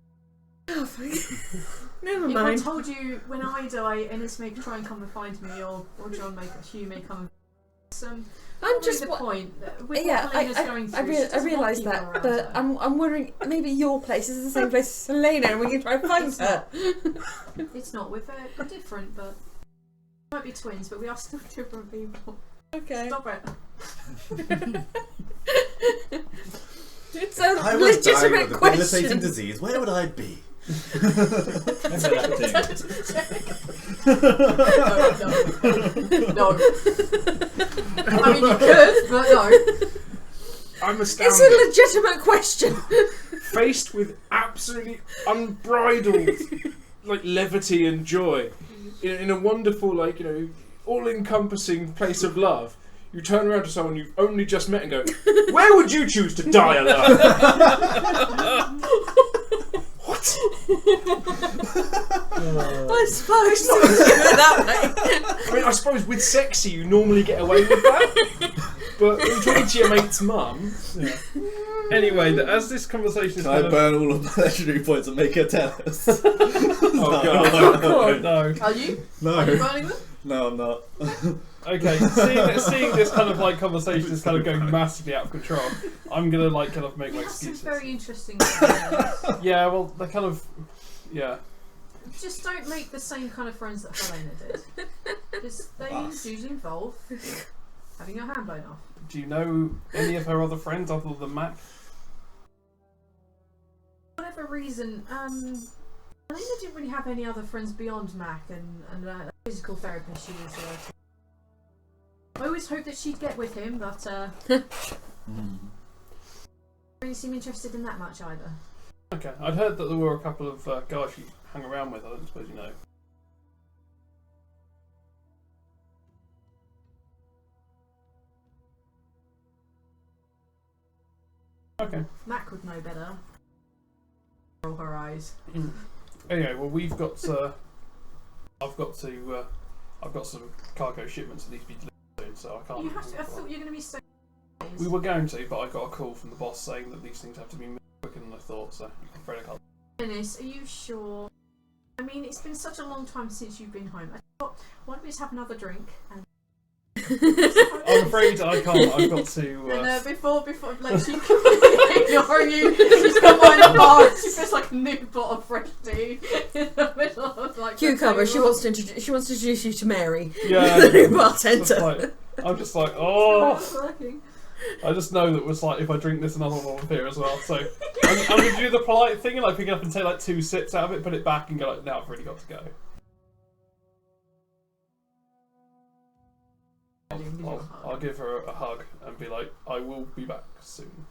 Oh, never If I mind. told you when I die, Ennis may try and come and find me, or John may, Hugh may come and I'm just just the point. With yeah, what Helena's going through, she I doesn't want realise people that, around but her. I'm wondering maybe your place is the same place as Helena, and we can try and find It's her. It's not. We're different, but we might be twins, but we are still different people. Okay. Stop it. It's a I was dying legitimate with a debilitating question. disease. Where would I be? No. I mean, you could, but no. I'm It's astounded. a legitimate question. Faced with absolutely unbridled like levity and joy in a wonderful, like, you know, all-encompassing place of love, you turn around to someone you've only just met and go, where would you choose to die alone? What? I suppose it's that way. I mean, I suppose with sexy you normally get away with that, but in talking to your mate's mum, Yeah. Anyway, as this conversation is Can kind I of... burn all of my legendary points and make her tell us? oh god, No. Are you? No, Are you burning them? no, I'm not. Okay, seeing this kind of like conversation is kind of going massively out of control, I'm gonna like kind of make You my have some excuses. very interesting ideas. Yeah, well, they're kind of... Yeah. Just don't make the same kind of friends that Helena did. Because they usually involve having your hand blown off. Do you know any of her other friends other than Mac? For whatever reason, Helena didn't really have any other friends beyond Mac and physical therapist she was I always hoped that she'd get with him, but didn't really seem interested in that much either. Okay, I'd heard that there were a couple of guys she hung around with, I don't suppose you know. Okay. Mac would know better. Roll her eyes. Anyway, well, we've got. I've got some cargo shipments that need to be delivered soon, so I can't. You have to. I thought you were going to be so. days. We were going to, but I got a call from the boss saying that these things have to be moved quicker than I thought, so I'm afraid I can't. Dennis, are you sure? I mean, it's been such a long time since you've been home. I thought, why don't we just have another drink? And I'm afraid I can't. I've got to. and before, like she's ignoring you. She's got one in the bar. She feels like a new bottle of fresh tea in the middle of like Cucumber. She wants to introduce you to Mary. Yeah, the new it's bartender. like, I'm just like, oh. It's working. I just know that it's like if I drink this, another one will appear as well. So I'm going to do the polite thing and like pick it up and take like 2 sips out of it, put it back, and go like, now I've really got to go. I'll give her a hug and be like, I will be back soon.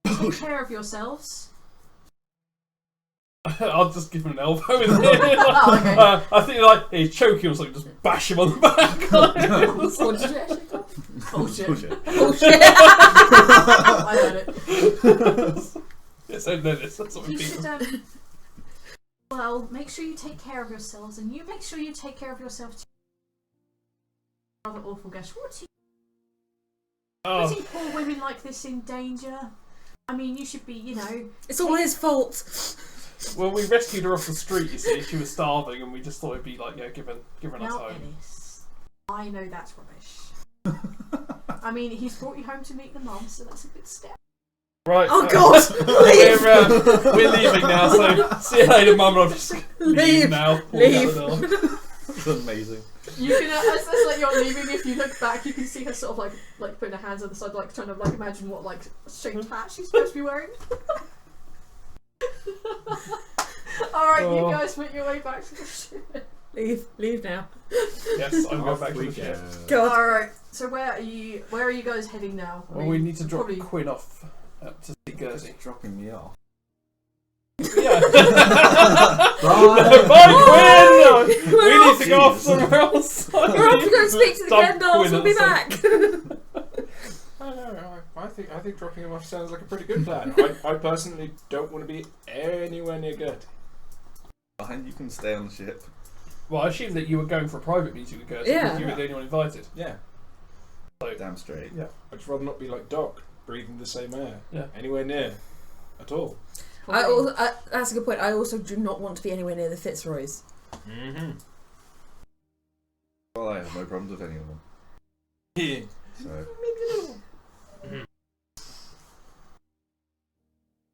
Take care of yourselves. I'll just give him an elbow in there. Okay. I think like he's choking or something, just bash him on the back. What did you actually call? Bullshit. Bullshit. I heard it. Yes, I know this. That's what we You beat. should, well, make sure you take care of yourselves, and you make sure you take care of yourself too. Rather awful guest. What are you putting poor women like this in danger? I mean, you should be, you know. It's all his fault. Well, we rescued her off the street, you see. She was starving, and we just thought it'd be like, yeah, give her a nice Now, home. Ennis, I know that's rubbish. I mean, he's brought you home to meet the mum, so that's a good step. Right. Oh God! Leave. We're leaving now, so see you later, Mum. I'll just leave now. Leave. That's amazing. You can, as like you're leaving, if you look back, you can see her sort of like putting her hands on the side, like trying to like imagine what like shaped hat she's supposed to be wearing. All right, you guys make your way back to the ship. Leave now. Yes, I'm going back to the ship. God. All right. So where are you guys heading now? Well, we need to drop probably- Quinn off to see Gertie. Dropping me off. Yeah. Bye. Bye, Quinn! We need to go off Jesus. somewhere else. We're off to go and speak to the Dump Gendals. Quinn We'll be or back. I think dropping him off sounds like a pretty good plan. I personally don't want to be anywhere near Gertie. Fine, you can stay on the ship. Well, I assume that you were going for a private meeting with Gertie Yeah. because you were the only one invited. Yeah, Damn straight. Yeah. I'd just rather not be like Doc, breathing the same air. Yeah. Anywhere near at all. That's a good point. I also do not want to be anywhere near the Fitzroys. Mm-hmm. Well, I have no problems with any of them. Yeah. So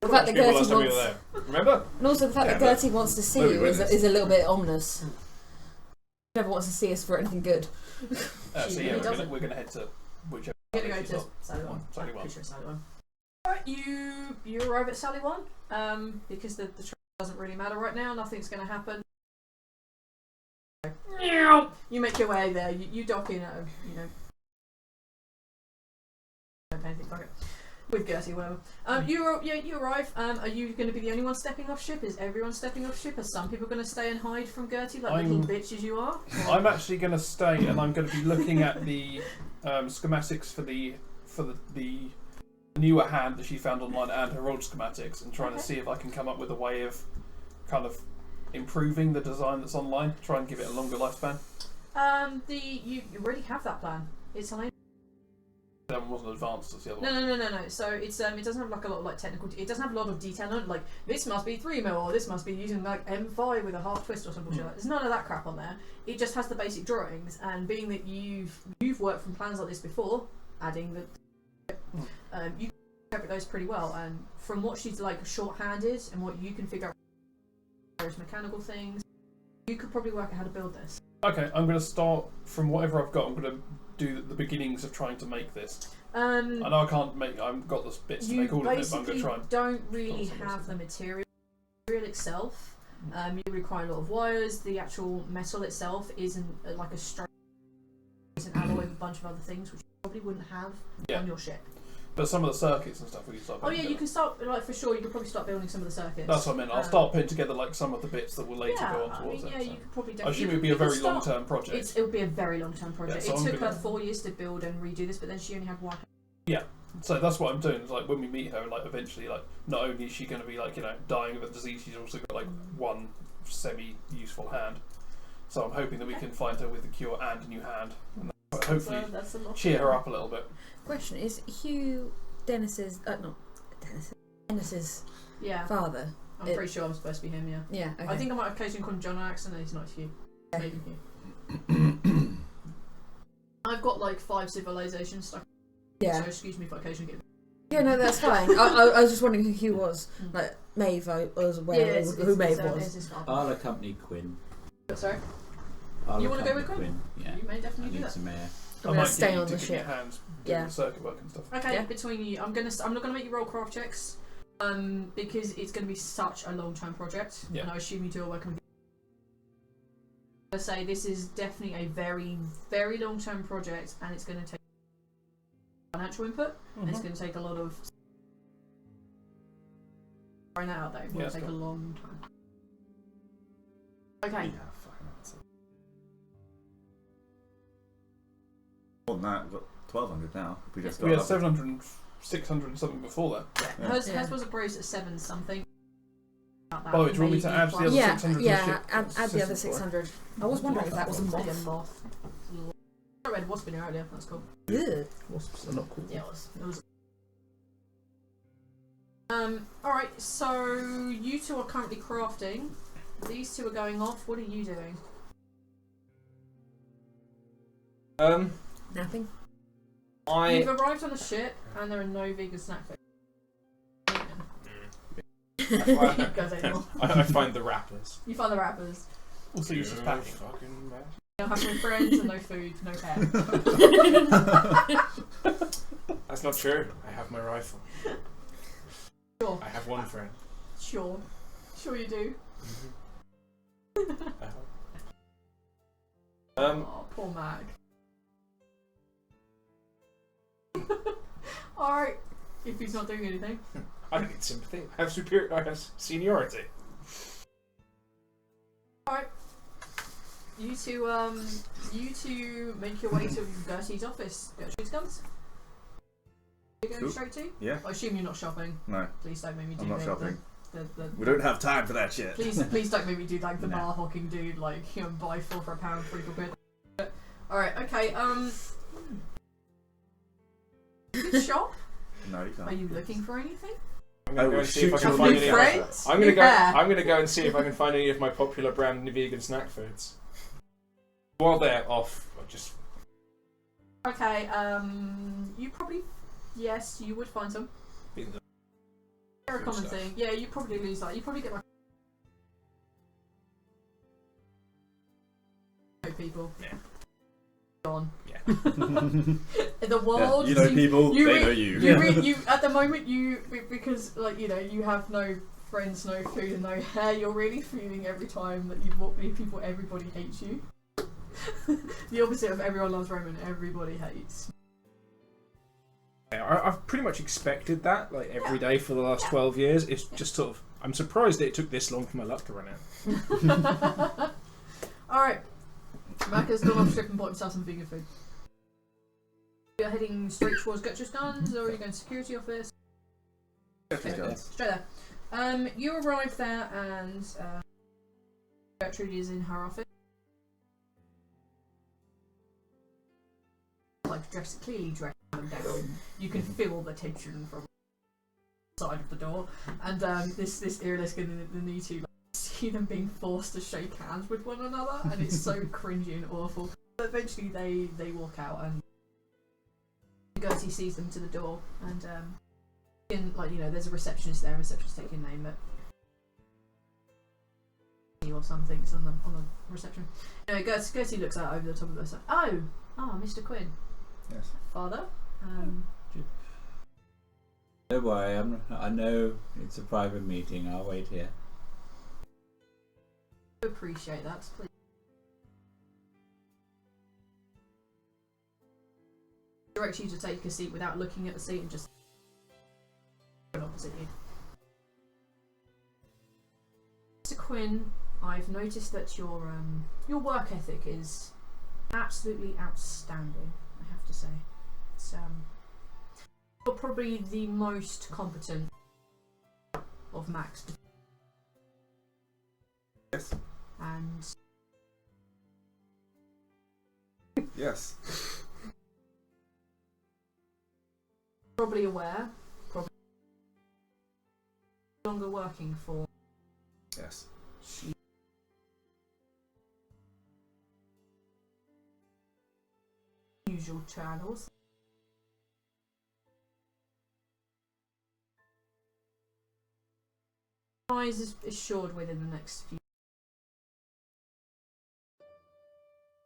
The fact that People Gertie last time we were wants, there. Remember? and also the fact Yeah, that but Gertie wants to see nobody you is witnessed. a little bit ominous. Never wants to see us for anything good. So She yeah, really we're doesn't. going to head to whichever. You're gonna go she's to on. Sally One. Sally One. Pretty sure Sally One. Alright, you arrive at Sally One, because the train doesn't really matter right now. Nothing's gonna happen. You make your way there. You dock in at don't pay anything for it. With Gertie, whatever. You arrive. Are you going to be the only one stepping off ship? Is everyone stepping off ship? Are some people going to stay and hide from Gertie like little bitches you are? I'm actually going to stay, and I'm going to be looking at the schematics for the newer hand that she found online and her old schematics, and trying to see if I can come up with a way of kind of improving the design that's online. Try and give it a longer lifespan. You already have that plan. It's on. That one wasn't advanced as the other one. No. So it's it doesn't have like a lot of like technical. It doesn't have a lot of detail on it. Like this must be 3mm or this must be using like M5 with a half twist or something. Like there's none of that crap on there. It just has the basic drawings. And being that you've worked from plans like this before, adding that you can interpret those pretty well. And from what she's like shorthanded and what you can figure out various mechanical things, you could probably work out how to build this. Okay, I'm going to start from whatever I've got. I'm going to do the beginnings of trying to make this. I know I can't make. I've got the bits to make all of it, but I'm going to try and. Don't really some have of the material itself. You require a lot of wires. The actual metal itself isn't like a straight. It's an alloy with a bunch of other things, which you probably wouldn't have on your ship. But some of the circuits and stuff we can start. Oh yeah, you can start like for sure. You could probably start building some of the circuits. That's what I meant. I'll start putting together like some of the bits that will later yeah, go on towards I mean, it. yeah, you could probably. I assume it would be a very long-term project. It would be a very long-term project. Yeah, so it I'm took her gonna- 4 years to build and redo this, but then she only had one. So that's what I'm doing. Is like when we meet her, like eventually, like not only is she going to be like dying of a disease, she's also got like one semi-useful hand. So I'm hoping that we can find her with the cure and a new hand. And hopefully that's a lot. cheer her up a little bit. Question: is Hugh Dennis's Yeah, father? I'm pretty sure I'm supposed to be him. Yeah. Yeah. Okay. I think I might occasionally call him John on accident, and he's not Hugh. Okay. Maybe Hugh. I've got like 5 civilizations stuck. Yeah. So excuse me if I occasionally get. Yeah, no, that's fine. I was just wondering who Hugh was. Like Maeve, I was aware of who Maeve was. his father. I'll accompany Quinn. Sorry. I'll You wanna go with accompany Yeah. You may I definitely do need that. some air. I'm I gonna might stay get you on to the give me a ship. hand doing Yeah. the circuit work and stuff. Okay, Yeah. between you, I'm not gonna make you roll craft checks, because it's gonna be such a long-term project, Yeah. and I assume you do all work on. I say this is definitely a very, very long-term project, and it's gonna take financial input, and it's gonna take a lot of. Throwing that out there, it will Yeah, take a cool. long time. Okay. Yeah, fucking that's it. More than that, we've got 1,200 now. If we just got We had up. 700 and 600 and something before that. Yeah. Yeah. Hers Yeah. was appraised at 7 something. About that, By the way, do you want me to maybe add the plus- other Yeah, 600 to the yeah. ship Add the other system for it? 600. I was wondering if that was a Maybe a moth. moth. I read wasp in here earlier. That's cool. Ugh. Wasps are not cool. Yeah, it was. Alright, so you two are currently crafting. These two are going off. What are you doing? Napping. You've arrived on the ship and there are no vegan snack food. Goes anymore. I find the wrappers. You find the wrappers. Also uses packing. Fucking mess. You don't have no friends and no food, no hair. That's not true. I have my rifle. Sure. I have one friend. Sure. Sure you do. Oh, poor Mac. Alright. If he's not doing anything. I don't need sympathy. I have seniority. Alright. You two make your way to Gertie's office. Gertrude's guns. You going Cool. straight to? Yeah. I assume you're not shopping. No, Please don't make me do I'm not the, shopping. The We don't have time for that shit. please don't make me do like the No. bar hawking dude, like, you know, buy 4 for £1, 3 for £1. Alright, okay, good shop. No, you Are can't. you looking for anything? I'm I gonna go will and see if I shoot can your find new any. friends. I'm gonna go. Yeah. I'm gonna go and see if I can find any of my popular brand vegan snack foods. While they're off, I'll just Okay, you probably, yes, you would find some. beat the They're a Food common stuff. thing. Yeah, you probably lose that. You probably get like people. Yeah. Gone. Yeah. The world. You know seems- people, you they re- know you. You at the moment because like you know you have no friends, no food, and no hair. You're really feeling every time that you walk near people, everybody hates you. The opposite of everyone loves Roman. Everybody hates. I've pretty much expected that, like every day for the last 12 years. It's just sort of. I'm surprised that it took this long for my luck to run out. All right. Mac has gone off strip and bought himself some vegan food. You're heading straight towards Gertrude's guns, or are you going to security office? Gertrude's guns. Straight there. You arrive there, and Gertrude is in her office. Like clearly dressed down. You can feel the tension from the side of the door, and this Earlisk and the new two. See them being forced to shake hands with one another, and it's so cringy and awful. But eventually they walk out, and Gertie sees them to the door, and like, you know, there's a receptionist there, and receptionist take your name, but or something, it's on the reception. Anyway, Gertie looks out over the top of us. Like, oh, Mr. Quinn. Yes. Father. Don't worry, I know it's a private meeting. I'll wait here. Appreciate that, please. Direct you to take a seat without looking at the seat and just opposite you. Mr. Quinn, I've noticed that your work ethic is absolutely outstanding, I have to say. It's you're probably the most competent of Max. Yes. And Yes. probably aware, probably no longer working for Yes. usual channels. Prize is assured within the next few.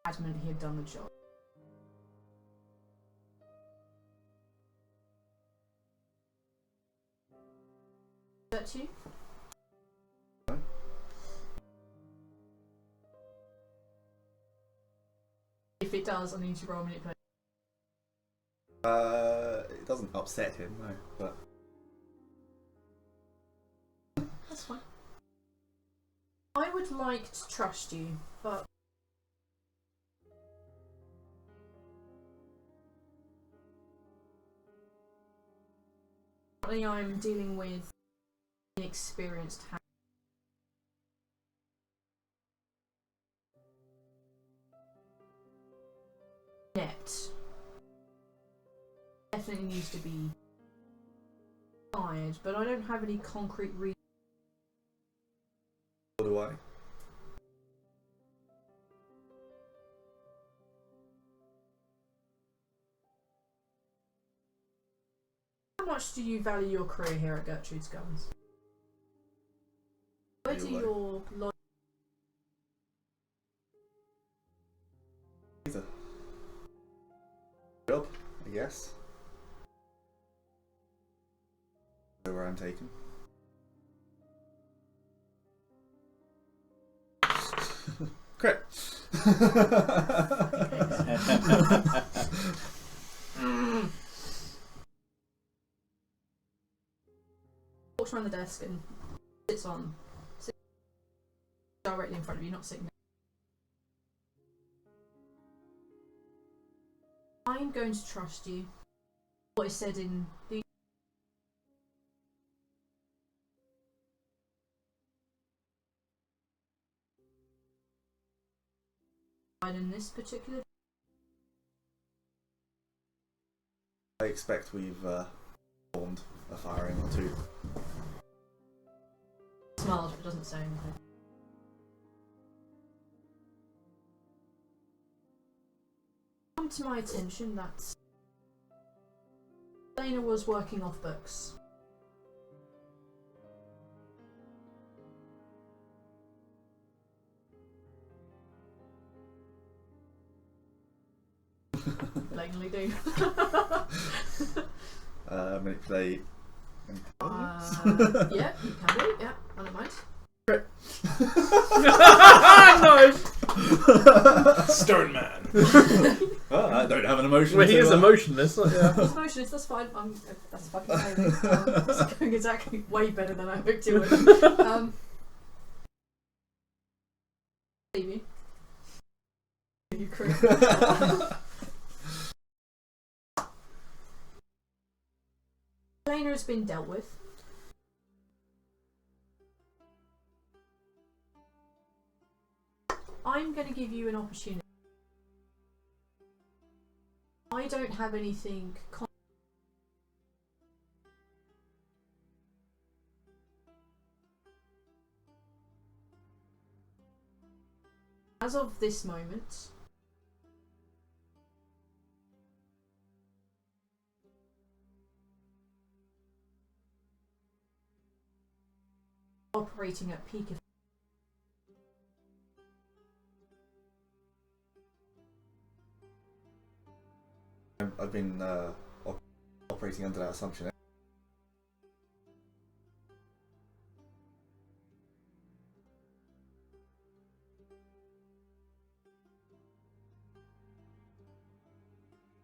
Adamant he had done the job. Is that you? No. If it does, I need to roll manipulation. It doesn't upset him, no, but That's fine. I would like to trust you, but currently I'm dealing with inexperienced hand. Net definitely needs to be fired, but I don't have any concrete reason. what do I? How much do you value your career here at Gertrude's Guns? Where do Your your It's a job, I guess. Where I'm taken. Crit. walks around the desk and sits directly in front of you, not sitting there. I'm going to trust you. What is said in the in this particular. I expect we've formed a firing or two. Smiles, but doesn't say anything. Come to my attention that Dana was working off books. Blatantly do. Manipulate. Yeah, you can do. Yeah, I don't mind. Nice. Stone man. Well, I don't have an emotion. Well, he to, is emotionless. Yeah. It's motionless, that's fine. That's fucking amazing. It's going exactly way better than I hoped it would. Leave you. You crew. Elena has been dealt with. I'm going to give you an opportunity. I don't have anything. As of this moment, operating at peak of I've been operating under that assumption.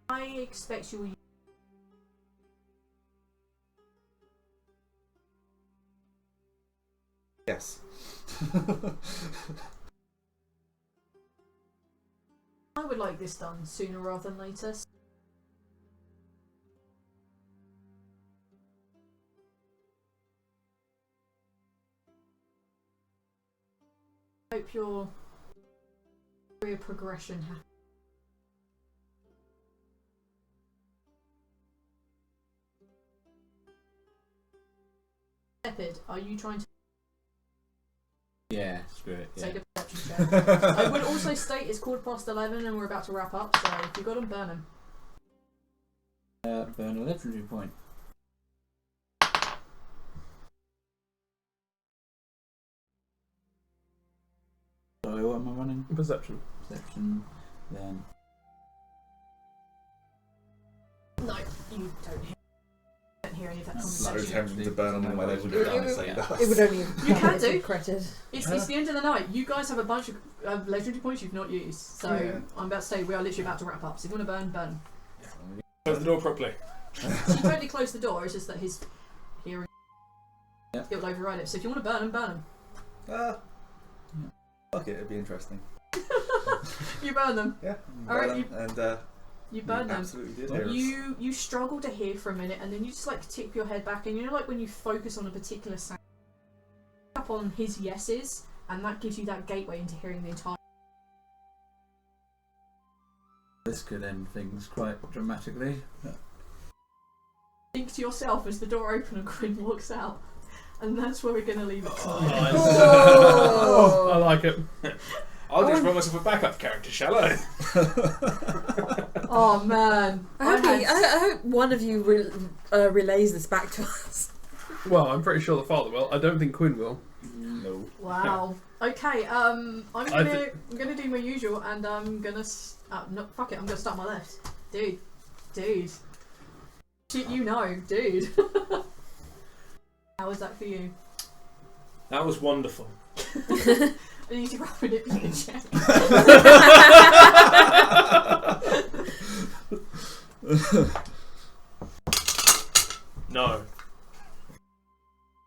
I expect you will. Yes. I would like this done sooner rather than later. Hope your career progression happens. Intrepid, are you trying to Yeah, screw it. Yeah. take a perception check? I would also state it's 11:15 and we're about to wrap up, so if you got them, burn them. Burn a legendary point. Sorry, what am I running? Perception. Perception. Then. No, you don't hear any of that So conversation. tempting to burn them when they wouldn't have done same It would only You can do. credit. It's the end of the night. You guys have a bunch of legendary points you've not used, so Yeah. I'm about to say we are literally about to wrap up. So if you want to burn. Close the door properly. So you totally close the door. It's just that his hearing Yeah. it will override it. So if you want to burn them. Fuck it, it'd be interesting. You burn them. Yeah. Alright, burn them, and You burn them. absolutely did hear us. You struggle to hear for a minute, and then you just like tip your head back, and you know, like when you focus on a particular sound, up on his yeses, and that gives you that gateway into hearing the entire. This could end things quite dramatically. Think to yourself as the door opens and Quinn walks out, and that's where we're gonna leave it tonight. Nice. Oh. I like it. I'll just run myself a backup character, shall I? Oh man, I hope one of you relays this back to us. Well, I'm pretty sure the father will. I don't think Quinn will. No. Wow. Okay. I'm gonna do my usual, and I'm gonna no, fuck it. I'm gonna start my left, dude. Shit, you know, dude. How was that for you? That was wonderful. I need to roll an initiative check. No.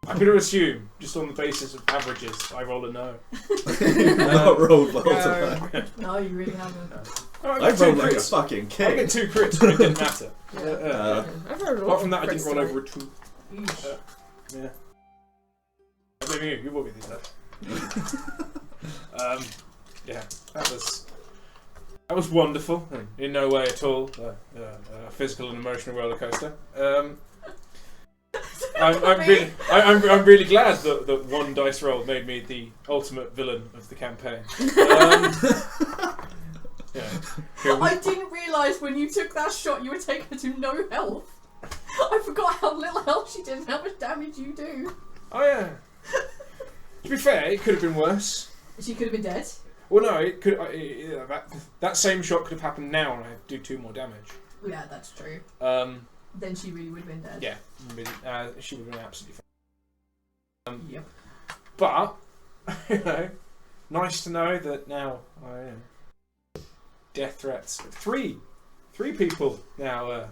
I'm going to assume, just on the basis of averages, I roll a no. I rolled lots of that. No, you really haven't. I rolled like a fucking I king. get 2 crits, but it didn't matter. I've heard a lot Apart from of that, I didn't crits roll tonight. over a 2. Yeesh. Yeah. I blame you. You will be these days. Yeah, that was wonderful. In no way at all a physical and emotional roller coaster. I'm really glad that one dice roll made me the ultimate villain of the campaign. Yeah. I didn't realise when you took that shot you were taking her to no health. I forgot how little health she did and how much damage you do. Oh yeah. To be fair, it could have been worse. She could have been dead. Well, no, it could. That same shot could have happened now, and I do 2 more damage. Yeah, that's true. Then she really would have been dead. Yeah, really, she would have been absolutely fine. Yep. But nice to know that now death threats. 3 people now.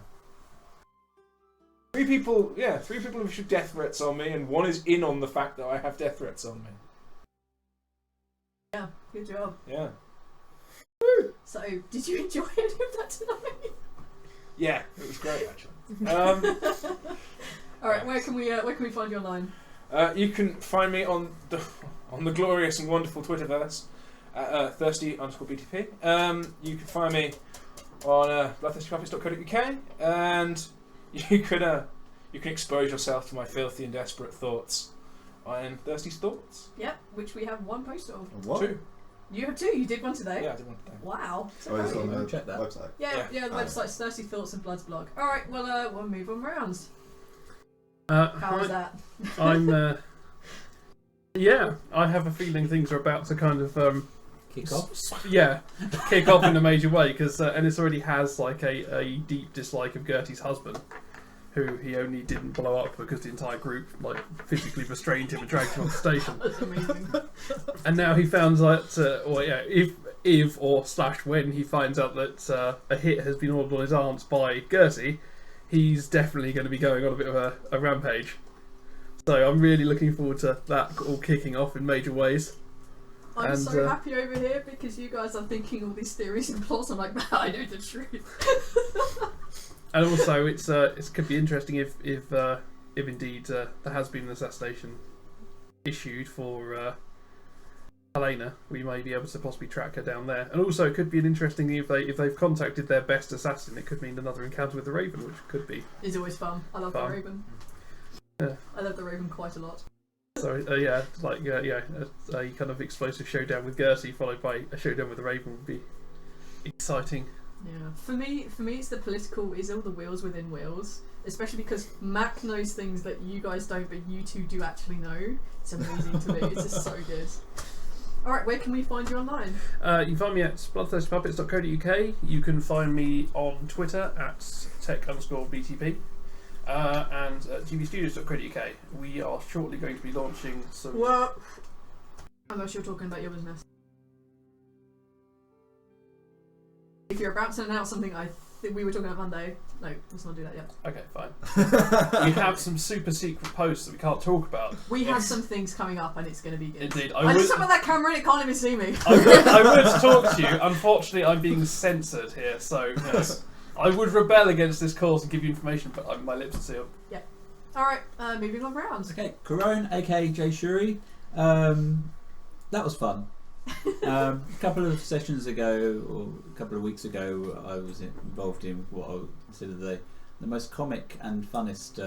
3 people. Yeah, 3 people have issued death threats on me, and 1 is in on the fact that I have death threats on me. Yeah, good job. Yeah. So, did you enjoy any of that tonight? Yeah, it was great actually. Alright, where can we find you online? You can find me on the glorious and wonderful Twitterverse at thirsty_BTP. You can find me on bloodthirstypuppets.co.uk, and you can expose yourself to my filthy and desperate thoughts on Thirsty's Thoughts. Yep, which we have 1 post of. What? 2. You have 2. You did 1 today. Yeah, I did one today. Wow. Oh, it's on the Check that. website. Yeah, Yeah. the website's Thirsty Thoughts and Blood's blog. Alright, well, we'll move on rounds. How How was that? I'm. Yeah, I have a feeling things are about to kind of Kick off. kick off in a major way because Ennis already has like a deep dislike of Gertie's husband, who he only didn't blow up because the entire group like physically restrained him and dragged him off the station. That's amazing. And now he found that, if when he finds out that a hit has been ordered on his arms by Gertie, he's definitely going to be going on a bit of a rampage. So I'm really looking forward to that all kicking off in major ways. I'm And, so happy over here because you guys are thinking all these theories and plots. I'm like, I know the truth. And also, it could be interesting if indeed there has been an assassination issued for Helena. We may be able to possibly track her down there. And also, it could be an interesting thing if they've contacted their best assassin. It could mean another encounter with the Raven, which could be It's always fun. I love Fun. the Raven. Yeah. I love the Raven quite a lot. So a kind of explosive showdown with Gertie followed by a showdown with the Raven would be exciting. Yeah, for me, it's the political, is all the wheels within wheels, especially because Mac knows things that you guys don't, but you two do actually know. It's amazing to me. It's just so good. All right, where can we find you online? You can find me at bloodthirstypuppets.co.uk. You can find me on Twitter at tech_BTP and at gbstudios.co.uk. We are shortly going to be launching some. What? Unless you're talking about your business. If you're about to announce something, I think we were talking about Monday. No, let's not do that yet. Okay, fine. We have some super secret posts that we can't talk about. We have some things coming up, and it's going to be good. Indeed, I just put that camera in; it can't even see me. I would talk to you. Unfortunately, I'm being censored here, so yes, I would rebel against this cause and give you information, but my lips are sealed. Yeah. All right, moving on round. Okay, Corone, aka Jay Shuri. That was fun. A couple of sessions ago, or a couple of weeks ago, I was involved in what I would consider the most comic and funnest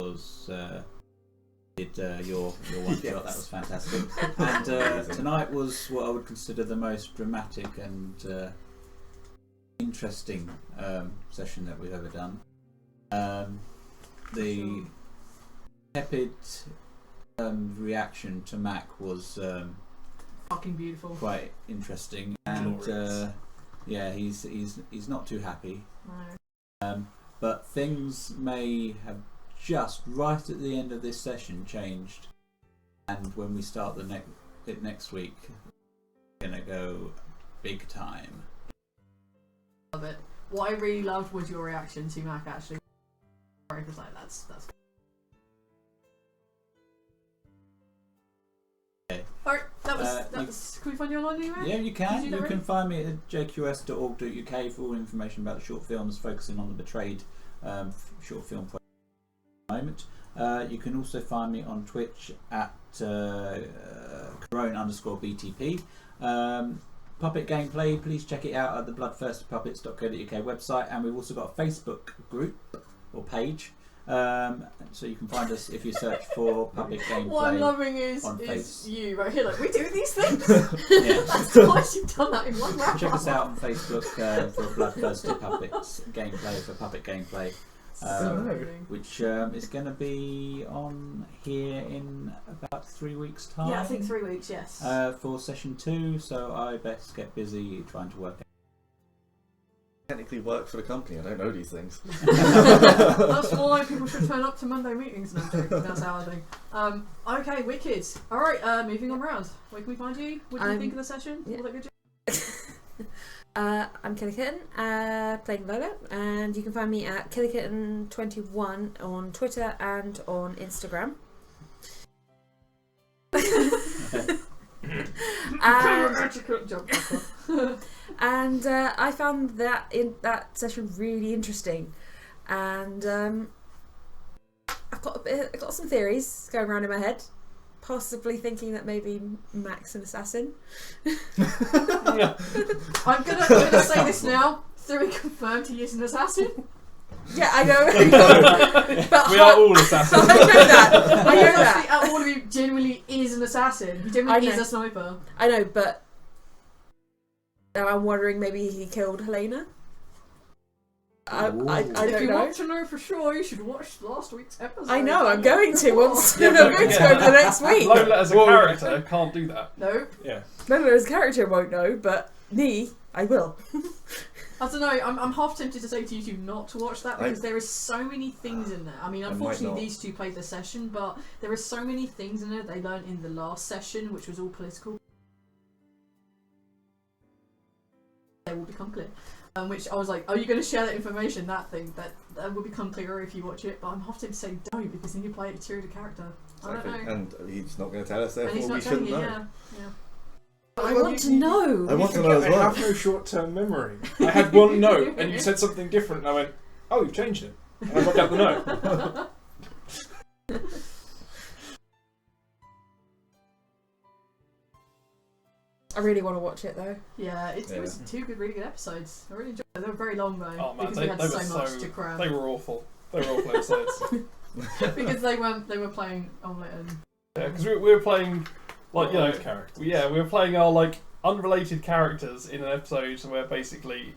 was did your one Yes. shot. That was fantastic. And tonight was what I would consider the most dramatic and interesting session that we've ever done. The tepid reaction to Mac was Fucking beautiful. quite interesting, and yeah, he's not too happy. No. But things may have just right at the end of this session changed, and when we start next week, we're gonna go big time. Love it. What I really loved was your reaction to Mac. Actually, it was like that's. Okay. Alright, that was. Can we find you online anywhere? Yeah, you can. Did you You do can that find me at jqs.org.uk for all information about the short films, focusing on the Betrayed short film project at the moment. You can also find me on Twitch at Corone_BTP. Puppet gameplay, please check it out at the bloodthirstypuppets.co.uk website, and we've also got a Facebook group or page. So you can find us if you search for Puppet Gameplay. What I'm loving is Face. you right here. Like, we do these things. Yeah. That's twice you've done that in one round. Check us out on Facebook for Bloodthirsty Puppets gameplay, for Puppet Gameplay, which is going to be on here in about 3 weeks' time. Yeah, I think 3 weeks. Yes. For session 2, so I best get busy trying to work out. Technically work for the company. I don't know these things. That's why people should turn up to Monday meetings. No, I'm joking. That's how I think. Okay, wicked. All right, moving on round. Where can we find you? What do you think of the session? Yeah. All that good. I'm Killikitten, playing Lola, and you can find me at Killikitten21 on Twitter and on Instagram. And I found that in that session really interesting, and I've got some theories going around in my head, possibly thinking that maybe Mac's an assassin. I'm gonna say this now. Theory confirmed he is an assassin. Yeah, I know. But We are all assassins. I know that. I know that. Out of all of you, genuinely is an assassin. He genuinely is a sniper. I know, but now I'm wondering maybe he killed Helena. I If don't you know. want to know for sure, you should watch last week's episode. I know, I'm going to once. Yeah, I'm but going to go again, the next week. Lola as a character can't do that. No. Yeah. No, his character won't know, but me, I will. I don't know. I'm half tempted to say to you two not to watch that because there is so many things in there. I mean, unfortunately, these two played the session, but there are so many things in there they learned in the last session, which was all political. They will become clear. Which I was like, are you going to share that information? That thing that will become clearer if you watch it. But I'm half tempted to say don't because then you play it to the character. I don't know. And he's not going to tell us, And he's therefore we not telling shouldn't you. know. Yeah. I want to know. I want to know as I well. have no short-term memory. I had one note, and you said something different, and I went, "Oh, you've changed it." And I got out the note. I really want to watch it though. Yeah, it was two really good episodes. I really enjoyed them. They were very long though Oh man, because they we had were so much to cram. They were awful. They were awful episodes. because they were playing Omelette and Yeah, because we were playing, like, you know, characters. yeah, we were playing our, like, unrelated characters in an episode where basically,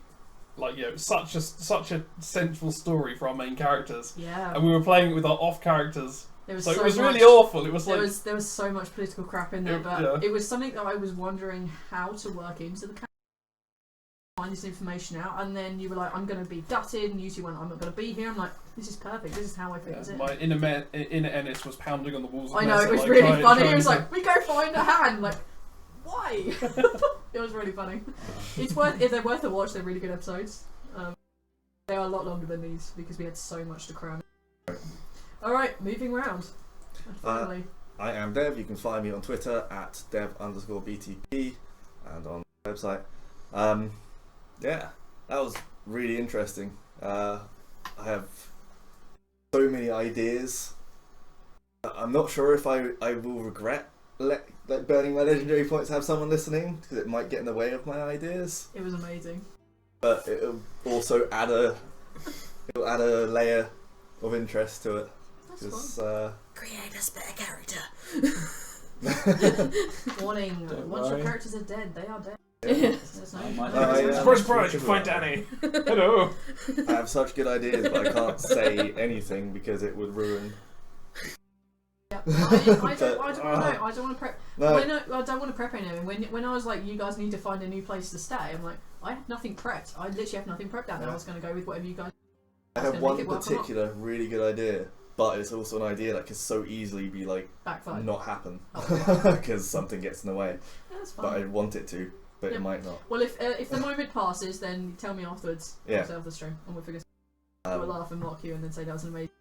like, you know, such a central story for our main characters, yeah. and we were playing it with our off characters. There was So so it was much, really awful. It was there like was so much political crap in there, but Yeah. it was something that I was wondering how to work into the character, find this information out, and then you were like, I'm going to be gutted, and you two went, I'm not going to be here. I'm like, this is perfect. This is how I fix it. my inner Ennis was pounding on the walls. Of I know, Mesa, it was like, really funny. trying It was to- like, we go find a hand. Like, why? It was really funny. It's worth if they're worth a watch. They're really good episodes. They are a lot longer than these because we had so much to cram. All right, moving round. Finally, I am Dev. You can find me on Twitter at dev_BTP and on the website. Yeah, that was really interesting. I have so many ideas. I'm not sure if I will regret like burning my legendary points to have someone listening, because it might get in the way of my ideas. it was amazing. But it'll also add a layer of interest to it. That's fun. Create a spare character. Warning: Don't once your worry. characters are dead, they are dead. Yeah. There's no- I might Surprise, surprise, you find Danny. Hello. I have such good ideas, but I can't say anything because it would ruin. Yeah, I don't want to know. I don't want to prep. No, I don't want to prep anything. When I was like, you guys need to find a new place to stay, I'm like, I have nothing prepped. I literally have nothing prepped down there. I was going to go with whatever you guys. I was have gonna one make it work or not. particular really good idea, but it's also an idea that could so easily be like Backfire. not happen Oh. because something gets in the way. Yeah, that's But fine. I want it to, but Yep. it might not. Well, if the moment passes, then tell me afterwards. Yeah. Off the stream, and we'll figure. We'll laugh and mock you, and then say that was an amazing.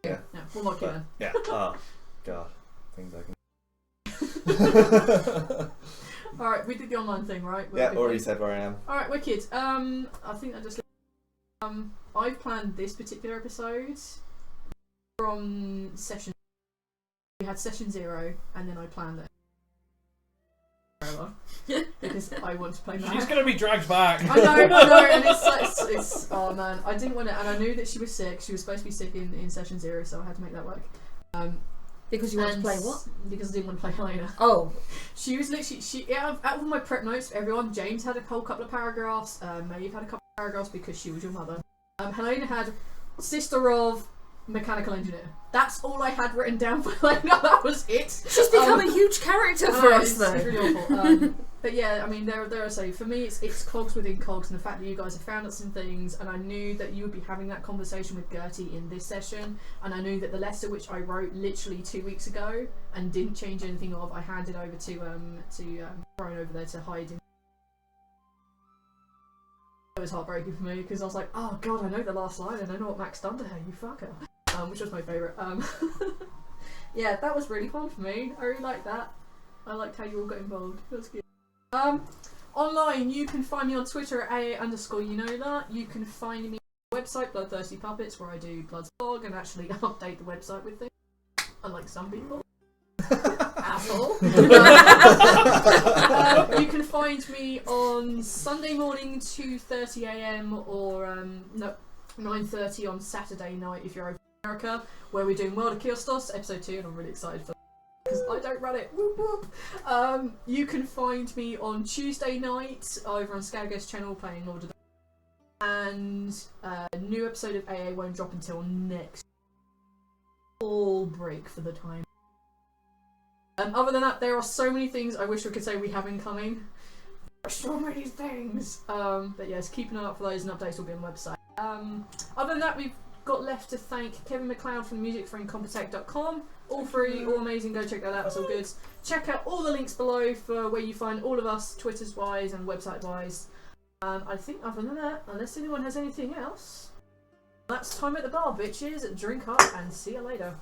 Yeah. Yeah, we'll mock you But, then. yeah. Oh, God. Things I can. All right, we did the online thing, right? We're Yeah, good already place. said where I am. All right, wicked. I think I just. I've planned this particular episode from session. We had session 0, and then I planned it. Because I want to play Mac. She's gonna be dragged back. I know, and it's oh man, I didn't want to, and I knew that she was sick. She was supposed to be sick in session 0, so I had to make that work. Because you want to play what? Because I didn't want to play Helena. Oh. She was literally out of my prep notes for everyone. James had a whole couple of paragraphs. Maeve had a couple of paragraphs because she was your mother. Helena had sister of mechanical engineer. That's all I had written down for Helena. That was it. She's become a huge character for us, it's though. really awful. But yeah, I mean, there are so for me, it's cogs within cogs, and the fact that you guys have found out some things, and I knew that you would be having that conversation with Gertie in this session, and I knew that the letter which I wrote literally 2 weeks ago and didn't change anything of, I handed over to Brian over there to hide in. It was heartbreaking for me because I was like, oh god, I know the last line and I know what Max done to her, you fucker. Which was my favourite. Yeah, that was really fun for me. I really liked that. I liked how you all got involved. That was good. Online, you can find me on Twitter at AA_you-know-that. You can find me on the website, Bloodthirsty Puppets, where I do Blood's blog and actually update the website with things. Unlike some people. Asshole. You can find me on Sunday morning, 2:30 AM or 9:30 on Saturday night if you're over in America, where we're doing World of Kiostos, episode 2, and I'm really excited for that because I don't run it. Whoop whoop. You can find me on Tuesday night over on Scagos channel playing Lord of the and a new episode of AA won't drop until next fall break for the time. Other than that, there are so many things I wish we could say we have incoming. There are so many things. But yes, keep an eye out for those, and updates will be on the website. Other than that, we've got left to thank Kevin MacLeod from music for Incompetech.com. All free, all amazing. Go check that out. It's all good. Check out all the links below for where you find all of us, Twitters wise and website wise. I think other than that, unless anyone has anything else, that's time at the bar, bitches. Drink up and see you later.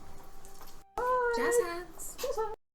Bye. Jazz hands. Jazz hands.